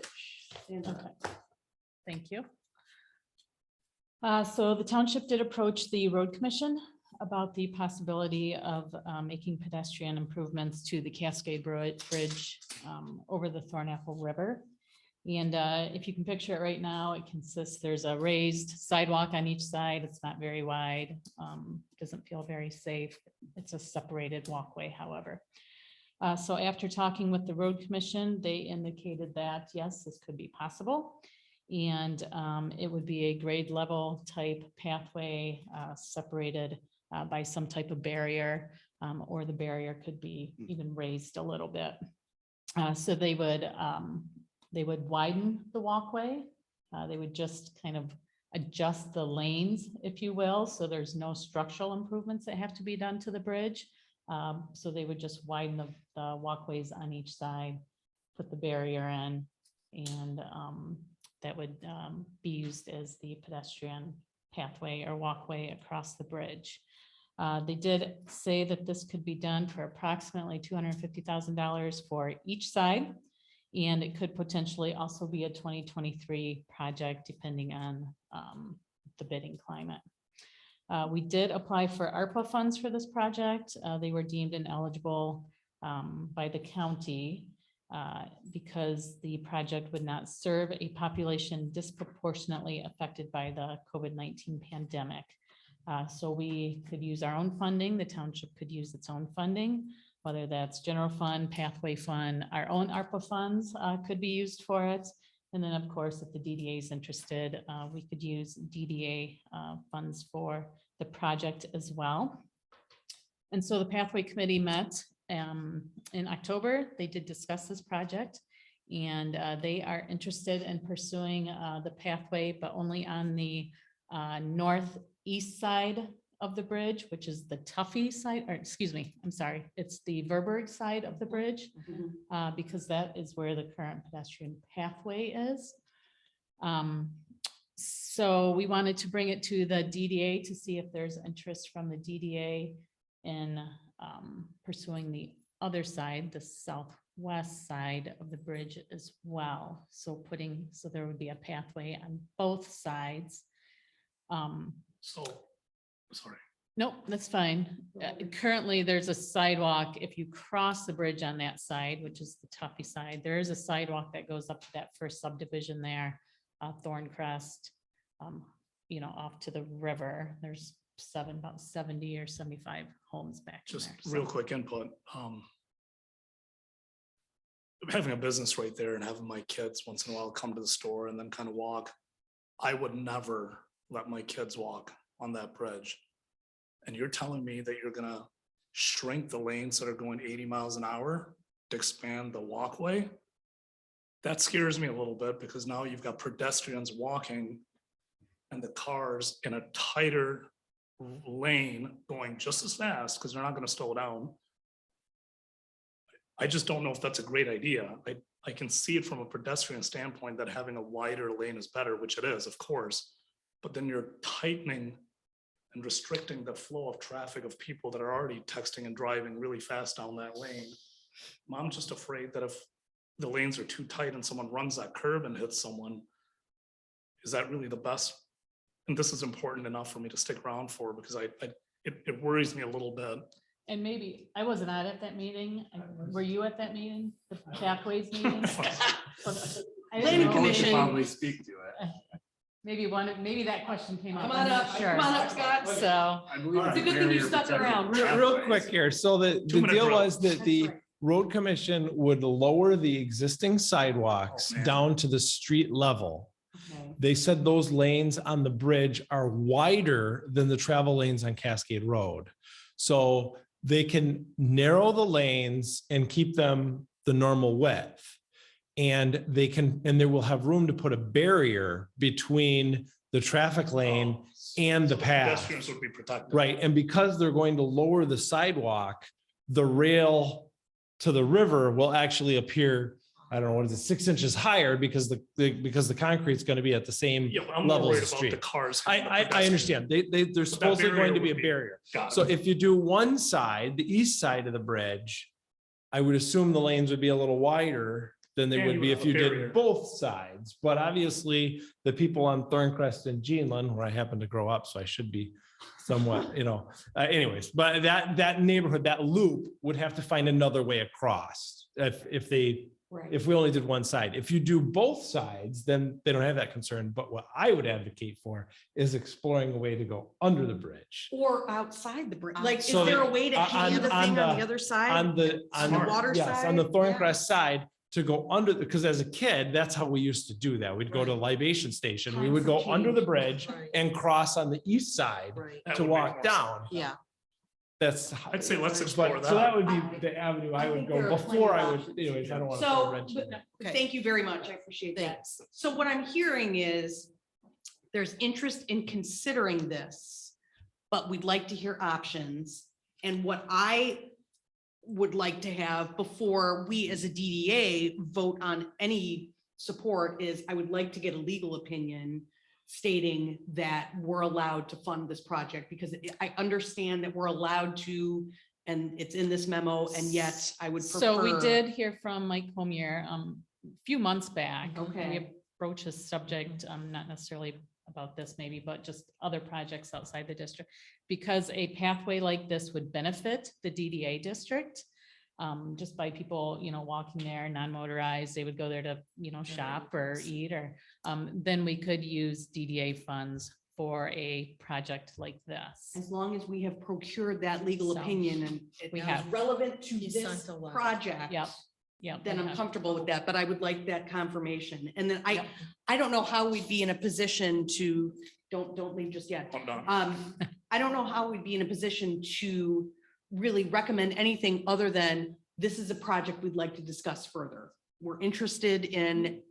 Sandra. Okay. Thank you. So the township did approach the road commission about the possibility of making pedestrian improvements to the Cascade Bridge over the Thornapple River. And if you can picture it right now, it consists, there's a raised sidewalk on each side. It's not very wide. Doesn't feel very safe. It's a separated walkway, however. So after talking with the road commission, they indicated that, yes, this could be possible. And it would be a grade level type pathway separated by some type of barrier, or the barrier could be even raised a little bit. So they would widen the walkway. They would just kind of adjust the lanes, if you will. So there's no structural improvements that have to be done to the bridge. So they would just widen the walkways on each side, put the barrier in, and that would be used as the pedestrian pathway or walkway across the bridge. They did say that this could be done for approximately $250,000 for each side. And it could potentially also be a 2023 project, depending on the bidding climate. We did apply for ARPA funds for this project. They were deemed ineligible by the county because the project would not serve a population disproportionately affected by the COVID-19 pandemic. So we could use our own funding. The township could use its own funding, whether that's general fund, pathway fund, our own ARPA funds could be used for it. And then, of course, if the DDA is interested, we could use DDA funds for the project as well. And so the Pathway Committee met in October. They did discuss this project. And they are interested in pursuing the pathway, but only on the northeast side of the bridge, which is the Tuffy side, or excuse me, I'm sorry, it's the Verberg side of the bridge, because that is where the current pedestrian pathway is. So we wanted to bring it to the DDA to see if there's interest from the DDA in pursuing the other side, the southwest side of the bridge as well. So there would be a pathway on both sides. So, sorry. Nope, that's fine. Currently, there's a sidewalk. If you cross the bridge on that side, which is the Tuffy side, there is a sidewalk that goes up to that first subdivision there, Thorncrest, off to the river. There's about 70 or 75 homes back in Just there. real quick input. Having a business right there and having my kids once in a while come to the store and then kind of walk. I would never let my kids walk on that bridge. And you're telling me that you're gonna shrink the lanes that are going 80 miles an hour to expand the walkway? That scares me a little bit because now you've got pedestrians walking and the cars in a tighter lane going just as fast because they're not going to slow down. I just don't know if that's a great idea. I can see it from a pedestrian standpoint that having a wider lane is better, which it is, of course, but then you're tightening and restricting the flow of traffic of people that are already texting and driving really fast down that lane. I'm just afraid that if the lanes are too tight and someone runs that curb and hits someone, is that really the best? And this is important enough for me to stick around for because it worries me a little bit. And maybe, I wasn't at that meeting. Were you at that meeting? The Pathways meeting? I Planning don't know. Commission. Probably speak to it. Maybe that question came up. Come I'm on not up, sure. come on up, Scott. So, I believe It's a good thing you barrier stuck protected around. Real pathways. quick here. So the 2-minute deal drill. was that the road commission would lower the existing sidewalks Oh, man. down to the street level. Okay. They said those lanes on the bridge are wider than the travel lanes on Cascade Road. So they can narrow the lanes and keep them the normal width. And they will have room to put a barrier between the traffic lane Oh, and the so path. Pedestrians would be protected. Right, and because they're going to lower the sidewalk, the rail to the river will actually appear, I don't know, what is it, 6 inches higher because the concrete's gonna be at the same Yeah, but I'm more level worried as the about the street. cars. I understand, there's supposedly going to be a barrier. So if you do one side, the east side of the bridge, I would assume the lanes would be a little wider than they And would you be would if have you a barrier. did both sides. But obviously, the people on Thorncrest and Jeanland, where I happen to grow up, so I should be somewhat, anyways, but that neighborhood, that loop would have to find another way across if we only did one side. If you do both sides, then they don't have that concern. But what I would advocate for is exploring a way to go under the bridge. Or outside the bridge. Like, is So there a way to on- hang the on thing on the the- other side? On the water yes, on the side? Thorncrest side to go under, because as a kid, that's how we used to do that. We'd go to Right. libation station. We Times would have go under the changed. bridge Right. and cross on the east side Right. That to would make walk more down. sense. Yeah. That's. I'd say let's but- explore So that that. would be the avenue I I would think go there are plenty before of I would, options. anyways, I don't want to throw a So, wrench in but- there. thank you very much. I appreciate that. Thanks. So what I'm hearing is there's interest in considering this, but we'd like to hear options. And what I would like to have before we as a DDA vote on any support is I would like to get a legal opinion stating that we're allowed to fund this project because I understand that we're allowed to, and it's in this memo, and yet I would prefer. so we did hear from Mike Homier, a few months back. Okay. We approached this subject, not necessarily about this maybe, but just other projects outside the district. Because a pathway like this would benefit the DDA district. Just by people, walking there, non-motorized, they would go there to, shop or eat or, then we could use DDA funds for a project like this. As long as we have procured that legal So, opinion and we it's have. relevant to You this sent a letter. project. Yep. Yeah. Then I'm comfortable with that, but I would like that confirmation. And then Yep. I don't know how we'd be in a position to, don't leave just yet. I'm done. I don't know how we'd be in a position to really recommend anything other than this is a project we'd like to discuss further. We're interested in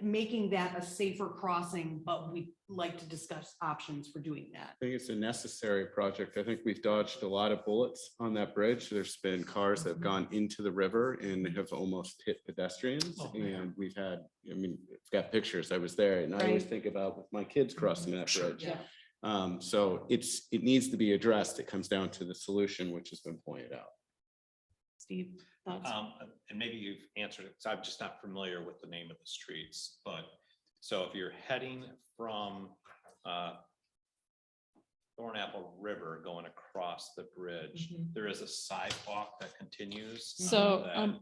making that a safer crossing, but we'd like to discuss options for doing that. I think it's a necessary project. I think we've dodged a lot of bullets on that bridge. There's been cars that have gone into the river and have almost hit pedestrians. Oh, man. And we've had, I mean, I've got pictures. I was there and I always Right. think about with my kids crossing that Sure. bridge. Yeah. So it needs to be addressed. It comes down to the solution, which has been pointed out. Steve, thoughts? And maybe you've answered it, because I'm just not familiar with the name of the streets, but so if you're heading from Thornapple River going across the bridge, there is a sidewalk that continues. So, that um, I'm gonna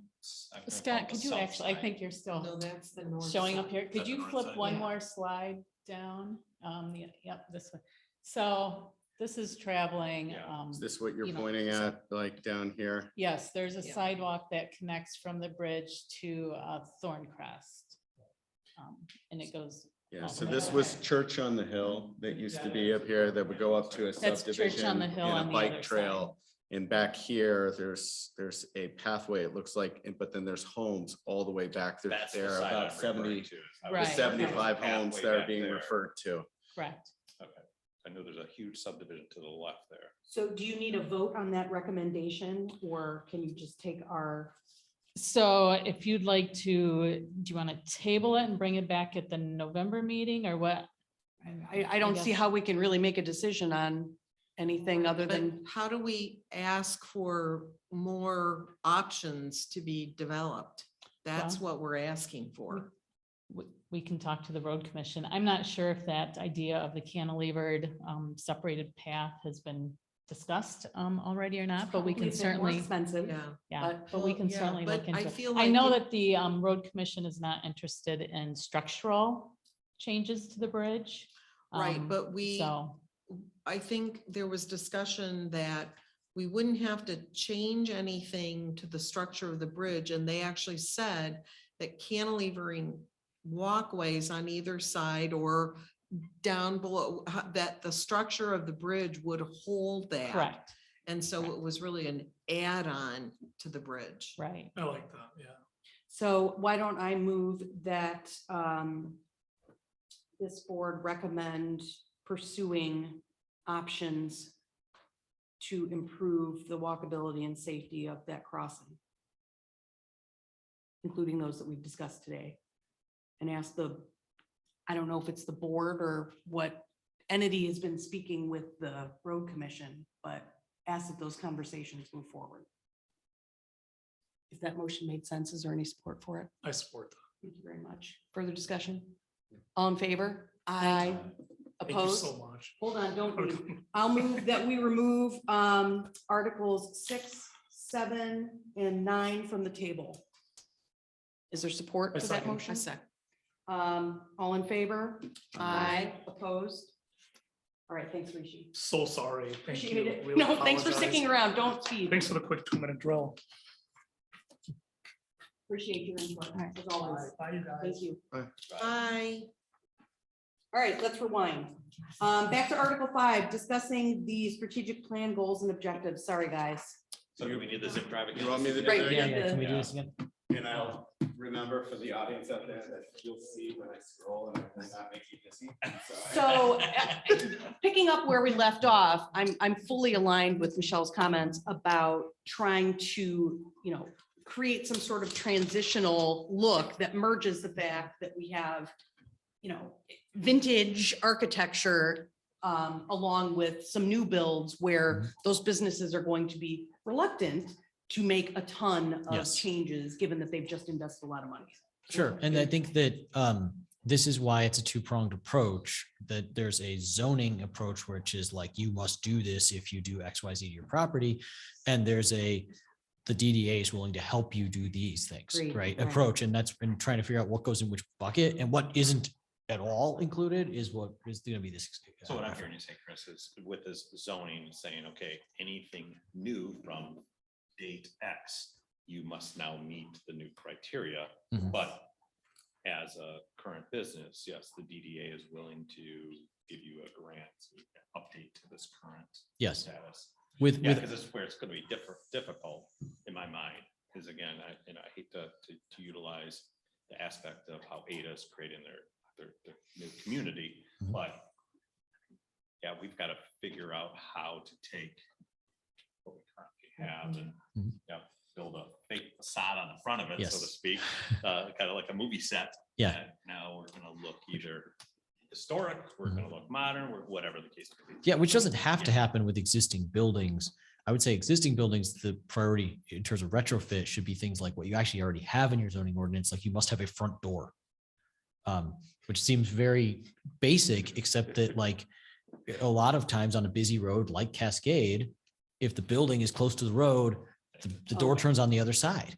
call Scott, it could the you south actually, I side. think you're still that's the north. showing up here. Could That's you the north flip side. one Yeah. more slide down? Yep, this one. So this is traveling. Yeah. Is this what you're You know, pointing so- at, like down here? Yes, there's a Yeah. sidewalk that connects from the bridge to Thorncrest. And it goes, Yeah, Oh, so okay. this was Church on the Hill that used to be up here that would go up to a That's Church on subdivision the and Hill a on the bike other trail. And back here, there's a pathway, it looks like, but then there's homes all the way back there. That's the There are side about I'm referring 70, to. Right, okay. 75 homes Pathway that are back being there. referred to. correct. Okay, I know there's a huge subdivision to the left there. So do you need a vote on that recommendation, or can you just take our? So if you'd like to, do you want to table it and bring it back at the November meeting or what? I don't see guess- how we can really make a decision on anything other But than, how do we ask for more options to be developed? That's Well, what we're asking for. We can talk to the road commission. I'm not sure if that idea of the cantilevered separated path has been discussed already or not, but we can probably a bit more certainly, expensive. Yeah. yeah, but- but we Well, can yeah, certainly but look into I it. feel I like know it- that the road commission is not interested in structural changes to the bridge. Right, but we, So, I think there was discussion that we wouldn't have to change anything to the structure of the bridge, and they actually said that cantilevering walkways on either side or down below, that the structure of the bridge would hold that. correct, And so it was really an add-on to the bridge. right. I like that, yeah. So why don't I move that this board recommend pursuing options to improve the walkability and safety of that crossing, including those that we've discussed today, and ask I don't know if it's the board or what entity has been speaking with the road commission, but ask that those conversations move forward. If that motion made sense, is there any support for it? I support that. Thank you very much. Further discussion? All in favor? Aye. Thank you Opposed? so much. Hold on, don't leave. I'll move that we remove Articles 6, 7, and 9 from the table. Is there support I for that second. motion? A sec. All in favor? Aye. Opposed? All right, thanks, Rishi. So sorry. Thank Appreciate you. it. Really No, thanks for apologize. sticking around. Don't speed. Thanks for the quick 2-minute drill. Appreciate your input, as always. Bye, you guys. Thank you. Bye. All right, let's rewind. Back to Article 5, discussing the strategic plan goals and objectives. Sorry, guys. So do we need the zip drive again? You want me to do Right, that yeah, again? yeah. Can we do this again? And I'll remember for the audience out there that you'll see when I scroll and I will not make you dizzy. So picking up where we left off, I'm fully aligned with Michelle's comments about trying to, create some sort of transitional look that merges the fact that we have, vintage architecture along with some new builds where those businesses are going to be reluctant to make a ton of Yes. changes, given that they've just invested a lot of money. Sure, and I think that this is why it's a two-pronged approach, that there's a zoning approach, which is like, you must do this if you do X, Y, Z to your property. And there's the DDA is willing to help you do these things, Agreed, right? right. Approach, and that's been trying to figure out what goes in which bucket and what isn't at all included is what is gonna be this. So what I'm hearing you say, Chris, is with this zoning saying, okay, anything new from date X, you must now meet the new criteria. Mhm. But as a current business, yes, the DDA is willing to give you a grant to update to this current Yes. status. with, Yeah, with, because it's where it's gonna be difficult in my mind, because again, I hate to utilize the aspect of how Ada is creating their new community, Mhm. but yeah, we've got to figure out how to take what we currently have and Mhm. yeah, build a fake facade on the front of it, so to Yes. speak, kind of like a movie set. Yeah. And now we're gonna look either historic, we're gonna look modern, or whatever the case may be. yeah, which doesn't have to happen with existing buildings. I would say existing buildings, the priority in terms of retrofit should be things like what you actually already have in your zoning ordinance, like you must have a front door. Which seems very basic, except that like a lot of times on a busy road like Cascade, if the building is close to the road, the door turns on the other side,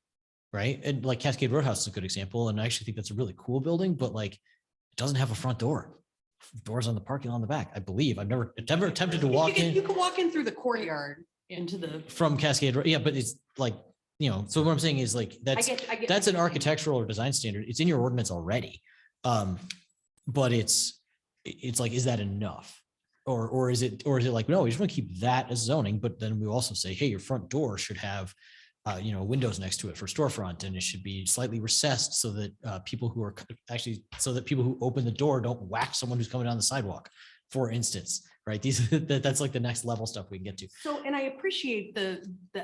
right? And like Cascade Roadhouse is a good example, and I actually think that's a really cool building, but like it doesn't have a front door. Doors on the parking lot in the back, I believe. I've never attempted to walk You in can walk in through the courtyard into the, from Cascade. Yeah, but it's like, so what I'm saying is like, I get. that's what an you're saying. architectural or design standard. It's in your ordinance already. But it's like, is that enough? Or is it like, no, we just want to keep that as zoning, but then we also say, hey, your front door should have, windows next to it for storefront, and it should be slightly recessed so that people who open the door don't whack someone who's coming down the sidewalk, for instance, right? That's like the next level stuff we can get to. So, and I appreciate the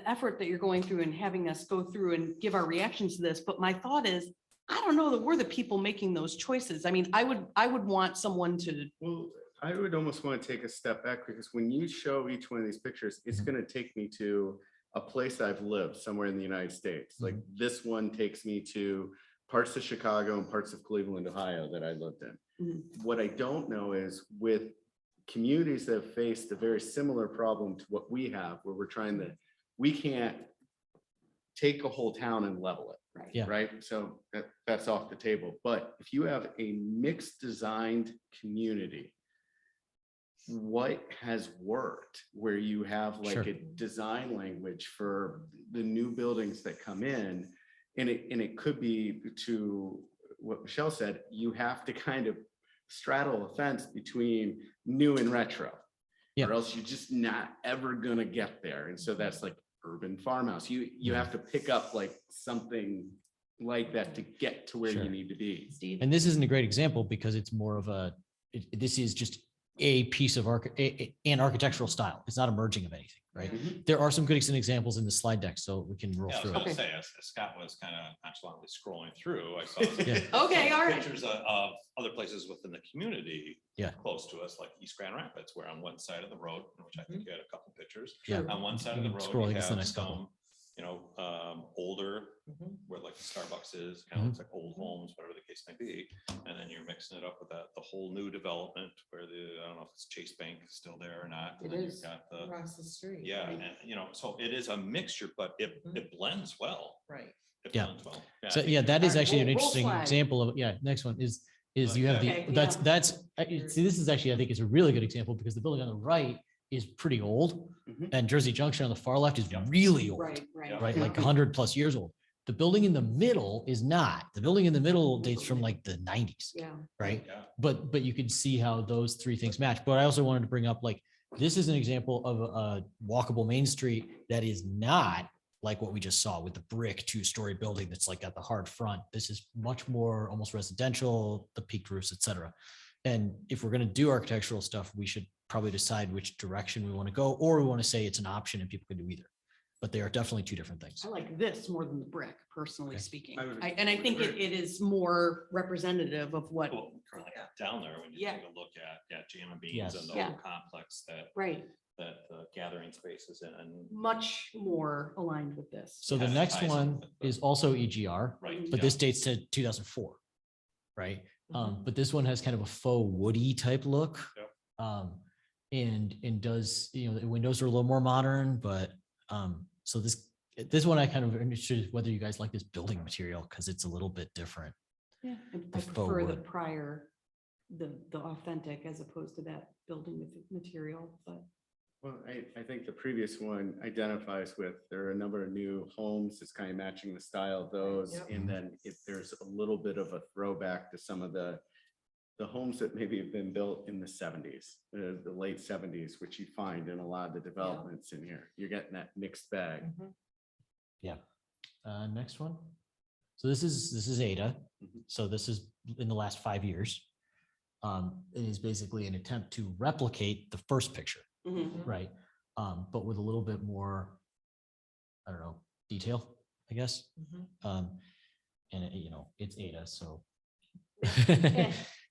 effort that you're going through and having us go through and give our reactions to this, but my thought is, I don't know that we're the people making those choices. I mean, I would want someone to, Well, I would almost want to take a step back, because when you show each one of these pictures, it's Mhm. going to take me to a place I've lived somewhere in the United States. Like this one takes me to parts of Chicago and parts of Cleveland, Ohio that I lived in. Mhm. What I don't know is with communities that have faced a very similar problem to what we have, where we can't take a whole town and level it. right? Yeah. Right? So that's off the table. But if you have a mixed designed community, what has worked where you have like Sure. a design language for the new buildings that come in, and it could be, to what Michelle said, you have to kind of straddle a fence between new and retro, Yeah. or else you're just not ever gonna get there. And so that's like urban farmhouse. You have to pick up like something like that to get to where Sure. you need to be. Steve? And this isn't a great example because it's more of this is just a piece of an architectural style. It's not a merging of anything, right? Mhm. There are some good examples in the slide deck, so we can roll Yeah, I was through gonna it. Okay. say, as Scott was kind of nonchalantly scrolling through, I saw some Yeah. Okay, all right. pictures of other places within the community. Yeah. Close to us, like East Grand Rapids, where on one side of the road, which I think you had a couple pictures. Yeah. On one side of You the can road, scroll, I you guess, the have next couple. some, older, where like Starbucks is, kind of Mhm. looks like old homes, whatever the case may be. And then you're mixing it up with the whole new development where I don't know if it's Chase Bank is still there or not. And It then you've is. got the, Across the street. yeah, and so it is a mixture, but it blends well. Right. It Yeah. blends well. I So think yeah, that is Alright, actually an roll interesting slide. example of, next one is you have Okay, the, yeah. see, this is actually, I think it's a really good example because the building on the right is pretty old, Mhm. and Jersey Junction on the far left is Yeah. really old. Right, right. Right, Yeah. like 100+ years old. The building in the middle is not. The building in the middle dates from like the 90s, Yeah. right? Yeah. But you can see how those three things match. But I also wanted to bring up, like, this is an example of a walkable Main Street that is not like what we just saw with the brick 2-story building that's like got the hard front. This is much more almost residential, the peaked roofs, et cetera. And if we're going to do architectural stuff, we should probably decide which direction we want to go, or we want to say it's an option and people can do either. But they are definitely two different things. I like this more than the brick, personally Okay. speaking. I would And I think it is more representative of what, Well, down there, when you Yeah. take a look at Jam and Beans Yes. and the Yeah. whole complex right, that the gathering spaces in. much more aligned with this. So the Yeah. next Ties one with the- is also EGR, Right. but yeah. this dates to 2004, right? But this one has kind of a faux woody type look. Yep. And does, the windows are a little more modern, but so this one I kind of interested whether you guys like this building material because it's a little bit different. Yeah, I The faux prefer the wood. prior, the authentic as opposed to that building material, but. Well, I think the previous one identifies with, there are a number of new homes, it's kind of matching the style of those. Yep. And then if there's a little bit of a throwback to some of the the homes that maybe have been built in the seventies, the late seventies, which you find in a lot of the developments in here. You're getting that mixed bag. Next one. So this is Ada. Mhm. So this is in the last 5 years. It is basically an attempt to replicate the first picture, Mhm. right? But with a little bit more, I don't know, detail, I guess. And it's Ada, so.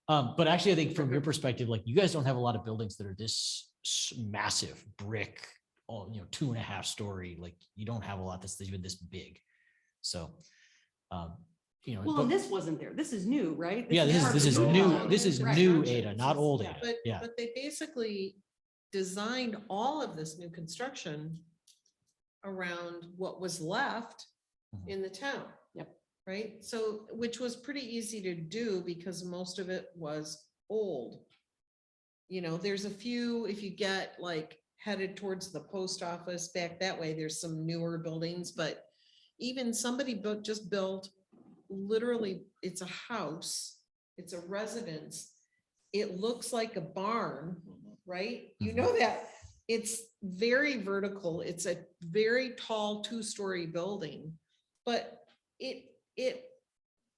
But actually, I think from your perspective, like you guys don't have a lot of buildings that are this massive brick, 2.5 story, like you don't have a lot that's even this big. So, Well, but- and this wasn't there. This is new, right? yeah, this is part of the new, build-out. this is Right. new Ada, not old Yeah. Ada. But, Yeah, but they basically designed all of this new construction around what was left Mhm. in the town. Yep. Right? So, which was pretty easy to do because most of it was old. There's a few, if you get like headed towards the post office back that way, there's some newer buildings, but even somebody just built, literally, it's a house, it's a residence. It looks like a barn, right? You Mhm. know that it's very vertical. It's a very tall 2-story building, but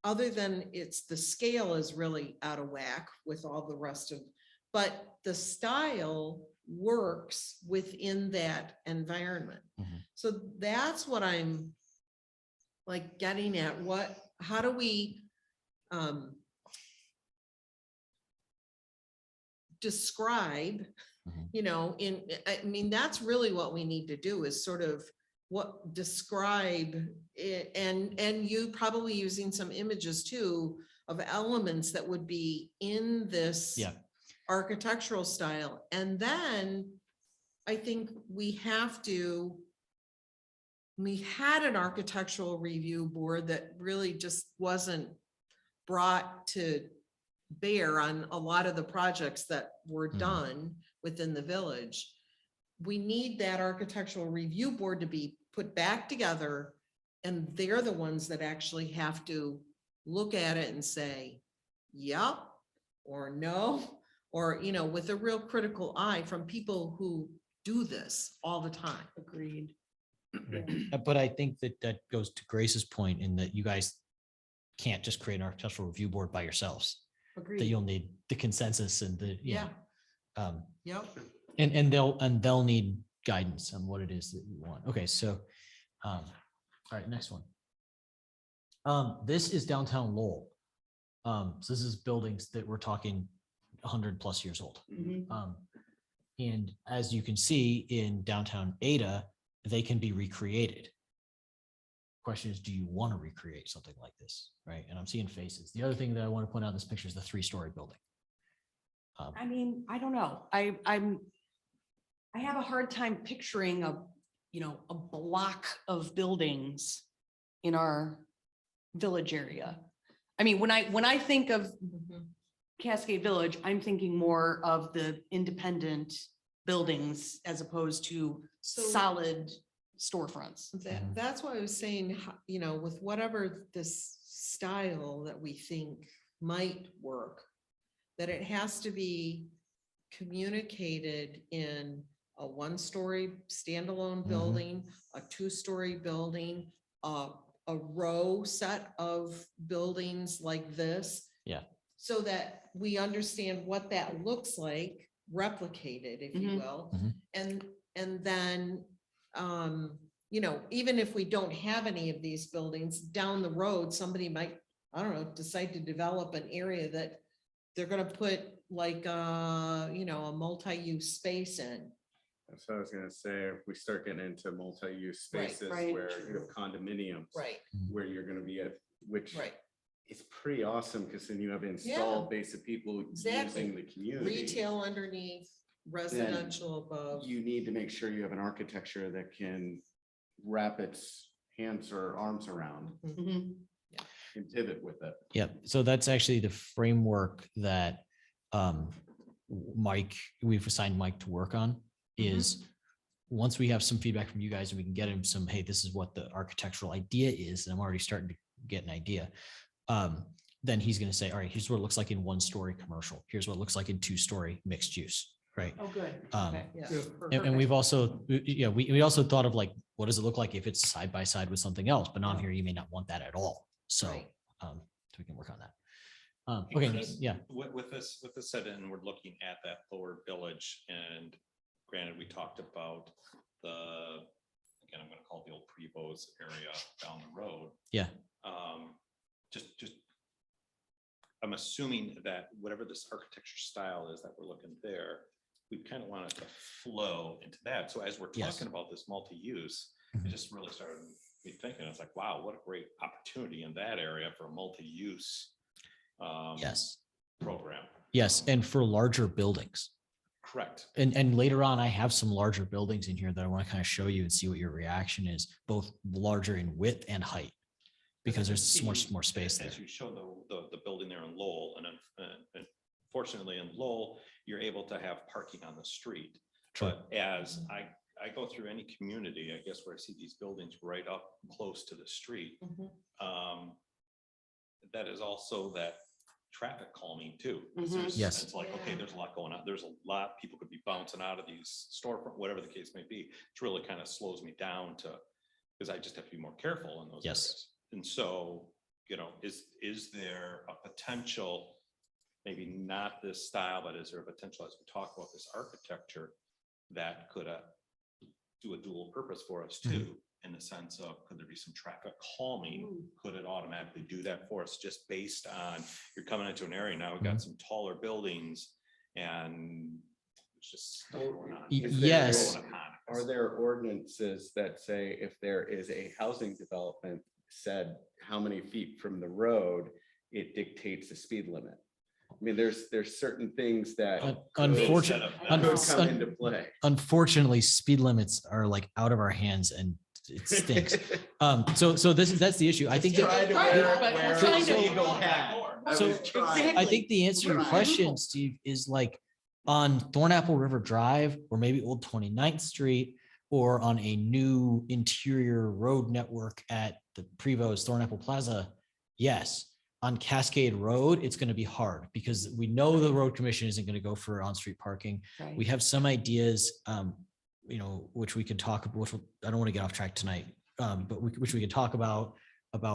other than the scale is really out of whack with all the rest of, but the style works within that environment. Mhm. So that's what I'm like getting at. How do we describe, Mhm. that's really what we need to do is sort of describe it, and you probably using some images too of elements that would be in this Yeah. architectural style. And then I think we had an architectural review board that really just wasn't brought to bear on a lot of the projects that were Mhm. done within the village. We need that architectural review board to be put back together, and they're the ones that actually have to look at it and say, yep, or no, or, with a real critical eye from people who do this all the time. Agreed. But I think that goes to Grace's point in that you guys can't just create an architectural review board by yourselves. That Agreed. you'll need the consensus and Yeah. um, Yep. and they'll need guidance on what it is that you want. Okay, so, all right, next one. This is downtown Lowell. So this is buildings that we're talking 100+ years old. Mhm. And as you can see in downtown Ada, they can be recreated. Question is, do you want to recreate something like this? Right. And I'm seeing faces. The other thing that I want to point out in this picture is the 3-story building. I mean, I don't know. I have a hard time picturing a block of buildings in our village area. I mean, when I think of Cascade Village, I'm thinking more of the independent buildings as opposed to So- solid storefronts. That's why I was saying, with whatever this style that we think might work, that it has to be communicated in a 1-story standalone Mhm. building, a 2-story building, a row set of buildings like this. Yeah. So that we understand what that looks like, replicated, if you Mhm. will. Mhm. And then, even if we don't have any of these buildings, down the road, somebody might, I don't know, decide to develop an area that they're gonna put like, a multi-use space in. That's what I was gonna say. If we start getting into multi-use Right, spaces right. where you have condominiums. Right, Where you're gonna be at, which right. is pretty awesome, because then you have an installed base of people Exactly. using the community. Retail underneath, residential above. You need to make sure you have an architecture that can wrap its hands or arms around Mhm. and pivot with it. Yeah, so that's actually the framework that we've assigned Mike to work on is once we have some feedback from you guys and we can get him some, hey, this is what the architectural idea is, and I'm already starting to get an idea. then he's going to say, all right, here's what it looks like in 1-story commercial. Here's what it looks like in 2-story mixed use, right? Oh, good. Um, Okay. Yeah. And we've also, we also thought of like, what does it look like if it's side by side with something else? But on here, you may not want that at all. So, Right. so we can work on that. Okay, Chris, yeah. With this said, and we're looking at that lower village, and granted, we talked about again, I'm gonna call it the old Prevost area down the road. Yeah. Just, I'm assuming that whatever this architecture style is that we're looking there, we kind of want it to flow into that. So as we're Yes. talking about this multi-use, it just really started me thinking, it's like, wow, what a great opportunity in that area for a multi-use Yes. program. Yes. And for larger buildings. Correct. And later on, I have some larger buildings in here that I want to kind of show you and see what your reaction is, both larger in width and height. Because there's more space there. As you show the building there in Lowell, and fortunately in Lowell, you're able to have parking on the street. True. But as I go through any community, I guess where I see these buildings right up close to the street, that is also that traffic calming too. 'Cause there's- Yes. It's like, okay, there's a lot going on. There's a lot, people could be bouncing out of these storefront, whatever the case may be. It really kind of slows me down because I just have to be more careful in those Yes. areas. And so, is there a potential, maybe not this style, but is there a potential as we talk about this architecture that could do a dual purpose for us too? In the sense of, could there be some traffic calming? Could it automatically do that for us just based on, you're coming into an area now, we've got some taller buildings and it's just stuff going on. Yes. Are there ordinances that say if there is a housing development said how many feet from the road, it dictates the speed limit? I mean, there's certain things that Unfortunately, could come into play. unfortunately, speed limits are like out of our hands and it stinks. So that's the issue. I think. Try to wear a trying to- legal hat. I So was trying. I think the answer to your question, Steve, is like on Thornapple River Drive or maybe Old 29th Street or on a new interior road network at the Prevost Thornapple Plaza. Yes. On Cascade Road, it's going to be hard because we know the road commission isn't going to go for on-street parking. We have some ideas, which we can talk about, I don't want to get off track tonight, but which we can talk about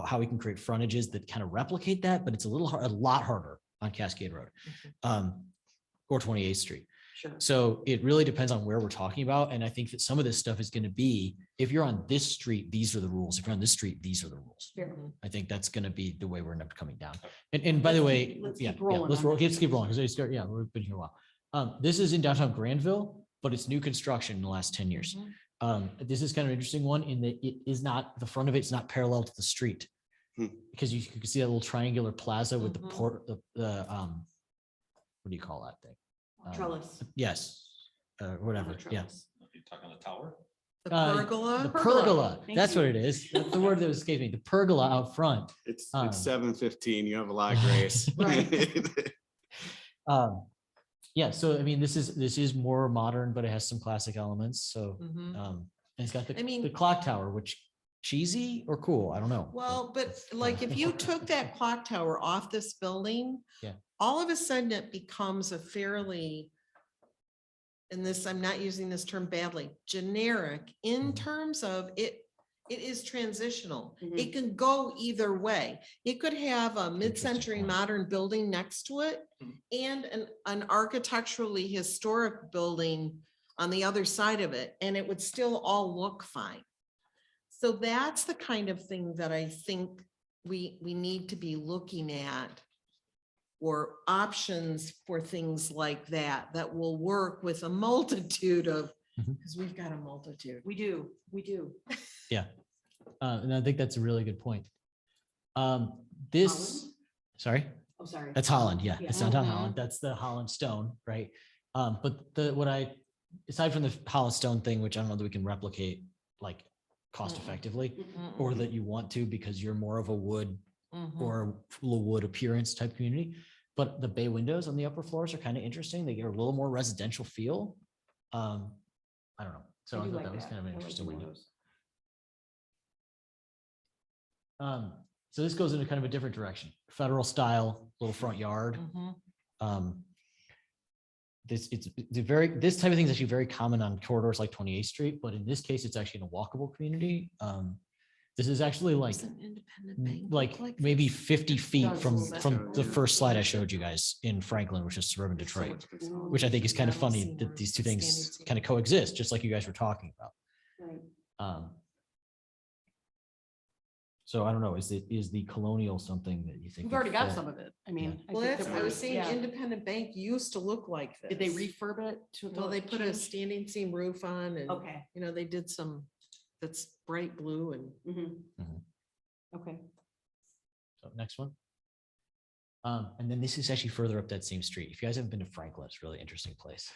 how we can create frontages that kind of replicate that, but it's a lot harder on Cascade Road, or 28th Street. Sure. So it really depends on where we're talking about. And I think that some of this stuff is going to be, if you're on this street, these are the rules. If you're on this street, these are the rules. Fair. I think that's going to be the way we're end up coming down. And by the way, let's yeah, keep rolling let's on roll, that. let's keep rolling because we've been here a while. This is in downtown Granville, but it's new construction in the last 10 years. This is kind of an interesting one in that it is not, the front of it's not parallel to the street. Because you can see that little triangular plaza with the port, what do you call that thing? Trellis. Yes, whatever, yeah. You talking on the tower? The The pergola. pergola, Thank that's you. what it is. That's the word that escaped me. The pergola out front. It's Um, 7:15. You have a lot of grace. Yeah, so I mean, this is more modern, but it has some classic elements. So, Mhm. and it's got I mean- the clock tower, which cheesy or cool, I don't know. Well, but like if you took that clock tower off this building. Yeah. All of a sudden it becomes a fairly, and this, I'm not using this term badly, generic in Mhm. terms of it is transitional. Mhm. It can go either way. It could have a mid-century point. modern building next to it Mhm. and an architecturally historic building on the other side of it, and it would still all look fine. So that's the kind of thing that I think we need to be looking at, or options for things like that will work with a multitude of, Mhm. because we've got a multitude. We do. Yeah. And I think that's a really good point. This, Holland? sorry, Oh, sorry. that's Holland. Yeah, it's downtown Mhm. Holland. That's the Holland Stone, right? But aside from the Holland Stone thing, which I don't know that we can replicate like cost effectively, or that you want to because you're more of a wood or wood appearance type community. But the bay windows on the upper floors are kind of interesting. They get a little more residential feel. I don't know. So I do thought like that was kind of an I like the interesting window. windows. So this goes into kind of a different direction, federal style, little front yard. This type of thing is actually very common on corridors like 28th Street, but in this case, it's actually in a walkable community. This is actually like, maybe 50 feet Does a from, little bit. from the first slide I showed you guys in Franklin, which is suburban Detroit, which I think is kind of funny that these two things kind of coexist, just like you guys were talking about. Right. So I don't know, is the colonial something that you think? We've would already got fit? some of it. I mean. Well, think that's, that I was we're- saying yeah. Independent Bank used to look like this. Did they refurb it to? Well, they put a standing seam roof on and, Okay. you know, they did some, that's bright blue and Mhm. Mhm. Okay. So next one. And then this is actually further up that same street. If you guys haven't been to Franklin, it's a really interesting place.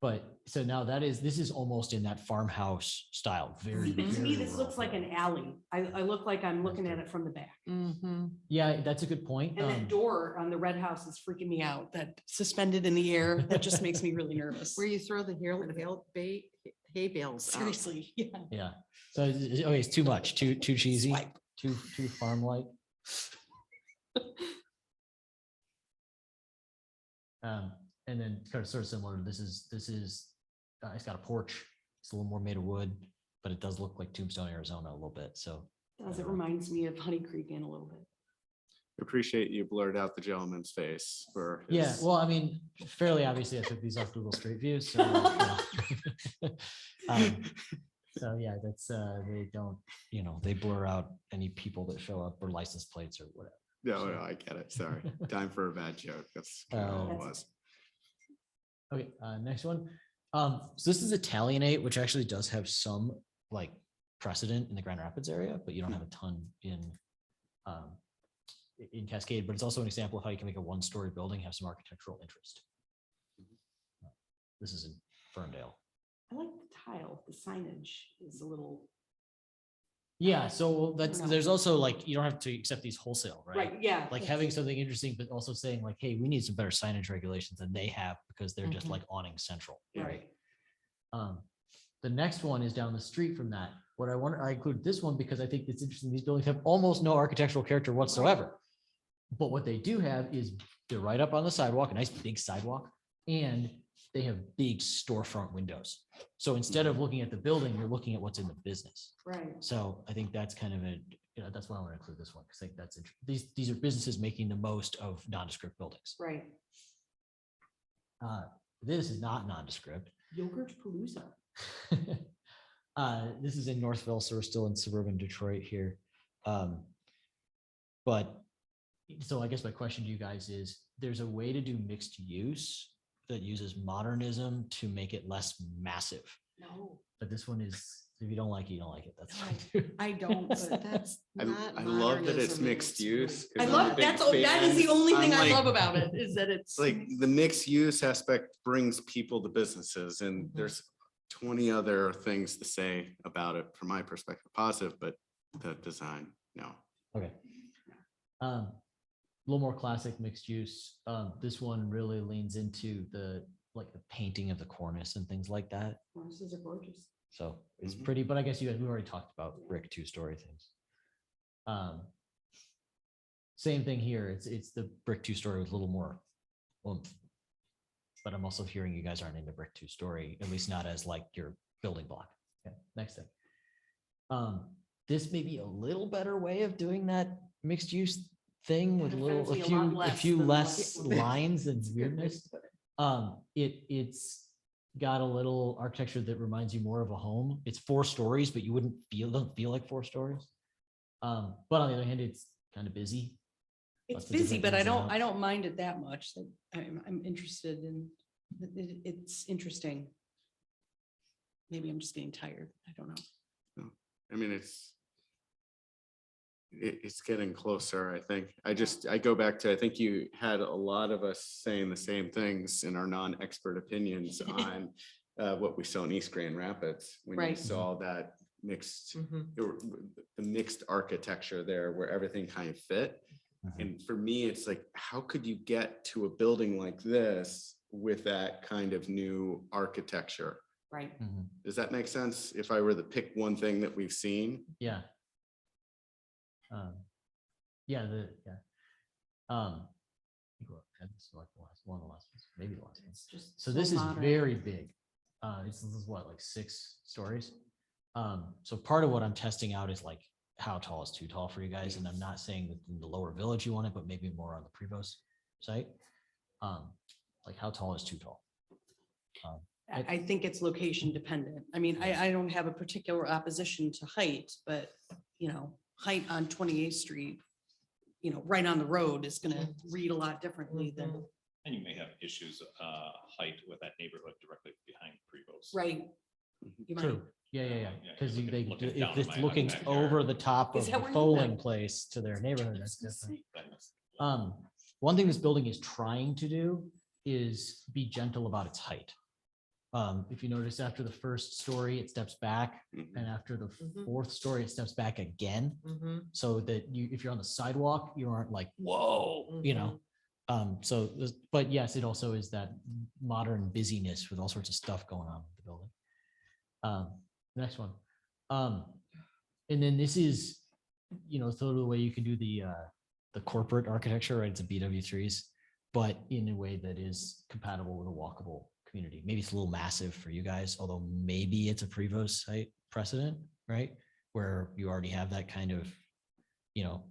But so now this is almost in that farmhouse style, very. To me, very this looks like an rural. alley. I look like I'm looking at it from the back. Yeah, that's a good point. And that door on the red house is freaking me out. That suspended in the air, that just makes me really nervous. where you throw the hay bales out. Seriously, yeah. Yeah. So it's too much, too cheesy, Swipe. too farm-like. And then kind of sort of similar, this is, it's got a porch. It's a little more made of wood, but it does look like Tombstone, Arizona a little bit. So It reminds me of Honey Creek in a little bit. Appreciate you blurred out the gentleman's face for. yeah, his- well, I mean, fairly obviously I took these off Google Street View. So, so yeah, that's, they don't, they blur out any people that show up or license plates or whatever. No, I get it. Sorry. Time for a bad joke. That's kind of all it was. Okay, next one. So this is Italianate, which actually does have some like precedent in the Grand Rapids area, but you don't have a ton in Cascade, but it's also an example of how you can make a one-story building have some architectural interest. This is in Ferndale. I like the tile, the signage is a little, Yeah, so I don't know. there's also like, you don't have to accept these wholesale, right? right, yeah. Like having something interesting, but also saying like, hey, we need some better signage regulations than they have because they're just Mhm. like awning central, Yeah. right? The next one is down the street from that. I included this one because I think it's interesting. These buildings have almost no architectural character whatsoever. But what they do have is they're right up on the sidewalk, a nice big sidewalk, and they have big storefront windows. So instead of looking at the building, you're looking at what's in the business. Right. So I think that's kind of that's why I want to include this one, because I think that's, these are businesses making the most of nondescript buildings. Right. This is not nondescript. Yogurt Palooza. This is in Northville, so we're still in suburban Detroit here. But so I guess my question to you guys is, there's a way to do mixed use that uses modernism to make it less massive. No, But this one is, if you don't like it, you don't like it. That's fine too. I don't, But but that's I not. I love that it's modernism, mixed use. 'cause I I'm a love, big that is the fan. only thing I'm I like- love about it, is that it's. Like the mixed use aspect brings people to businesses and there's 20 other things to say about it from my perspective, positive, but the design, no. Okay. A little more classic mixed use. This one really leans into the painting of the cornice and things like that. Horses are gorgeous. So it's Mhm. pretty, but I guess we already talked about brick two-story things. Same thing here. It's the brick two-story with a little more oomph. But I'm also hearing you guys aren't into brick two-story, at least not as like your building block. Okay, next thing. This may be a little better way of doing that mixed use thing with a Offends little, me a a few, lot a less few than less what- lines and weirdness. It's got a little architecture that reminds you more of a home. It's 4 stories, but you don't feel like 4 stories. But on the other hand, it's kind of busy. It's Lots of busy, different but I ins and don't outs. mind it that much. That I'm interested in, it's interesting. Maybe I'm just getting tired. I don't know. I mean, it's getting closer, I think. I go back to, I think you had a lot of us saying the same things in our non-expert opinions on what we saw in East Grand Rapids. When you Right. saw that mixed, Mhm. the mixed architecture there where everything kind of fit. Mhm. And for me, it's like, how could you get to a building like this with that kind of new architecture? Right. Mhm. Does that make sense? If I were to pick one thing that we've seen, Yeah. Yeah, I think this is like the last one, of the last ones, maybe the last one. It's just So this is modern. very big. This is what, like 6 stories? So part of what I'm testing out is like, how tall is too tall for you guys? And I'm not saying that in the lower village you want it, but maybe more on the Prevost site. Like how tall is too tall? I think it's location dependent. I mean, I don't have a particular opposition to height, but, height on 28th Street, right on the road is gonna read a lot differently than, And you may have issues, height with that neighborhood directly behind Prevost. right? You might- True. Yeah. Yeah, Because you're looking down if at it's my looking backyard. over the top Is of that the where you polling live? place to their neighborhood, that's different. That's- One thing this building is trying to do is be gentle about its height. If you notice, after the first story, it steps back, Mhm. and after the Mhm. 4th story, it steps back again, Mhm. so that if you're on the sidewalk, you aren't like, whoa, but yes, it also is that modern busyness with all sorts of stuff going on with the building. Next one. And then this is, sort of the way you can do the corporate architecture, right? It's a BW3s, but in a way that is compatible with a walkable community. Maybe it's a little massive for you guys, although maybe it's a Prevost site precedent, right? Where you already have that kind of,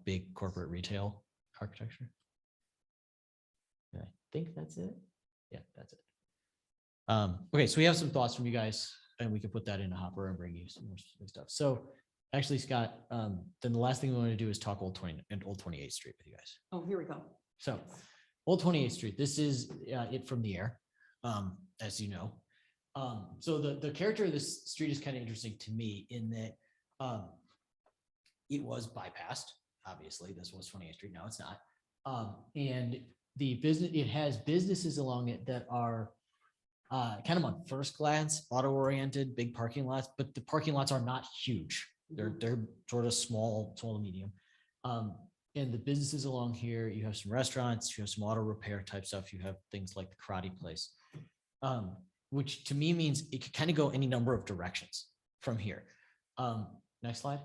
big corporate retail architecture. I think that's it. Yeah, that's it. Okay, so we have some thoughts from you guys, and we can put that in a hopper and bring you some more specific stuff. So actually, Scott, then the last thing we want to do is talk Old 28th Street with you guys. Oh, here we go. So Old 28th Street, this is it from the air, as you know. So the character of this street is kind of interesting to me in that it was bypassed. Obviously, this was 28th Street. Now it's not. And it has businesses along it that are kind of on first glance, auto-oriented, big parking lots, but the parking lots are not huge. They're sort of small to medium. And the businesses along here, you have some restaurants, you have some auto repair type stuff, you have things like the karate place, which to me means it could kind of go any number of directions from here. Next slide.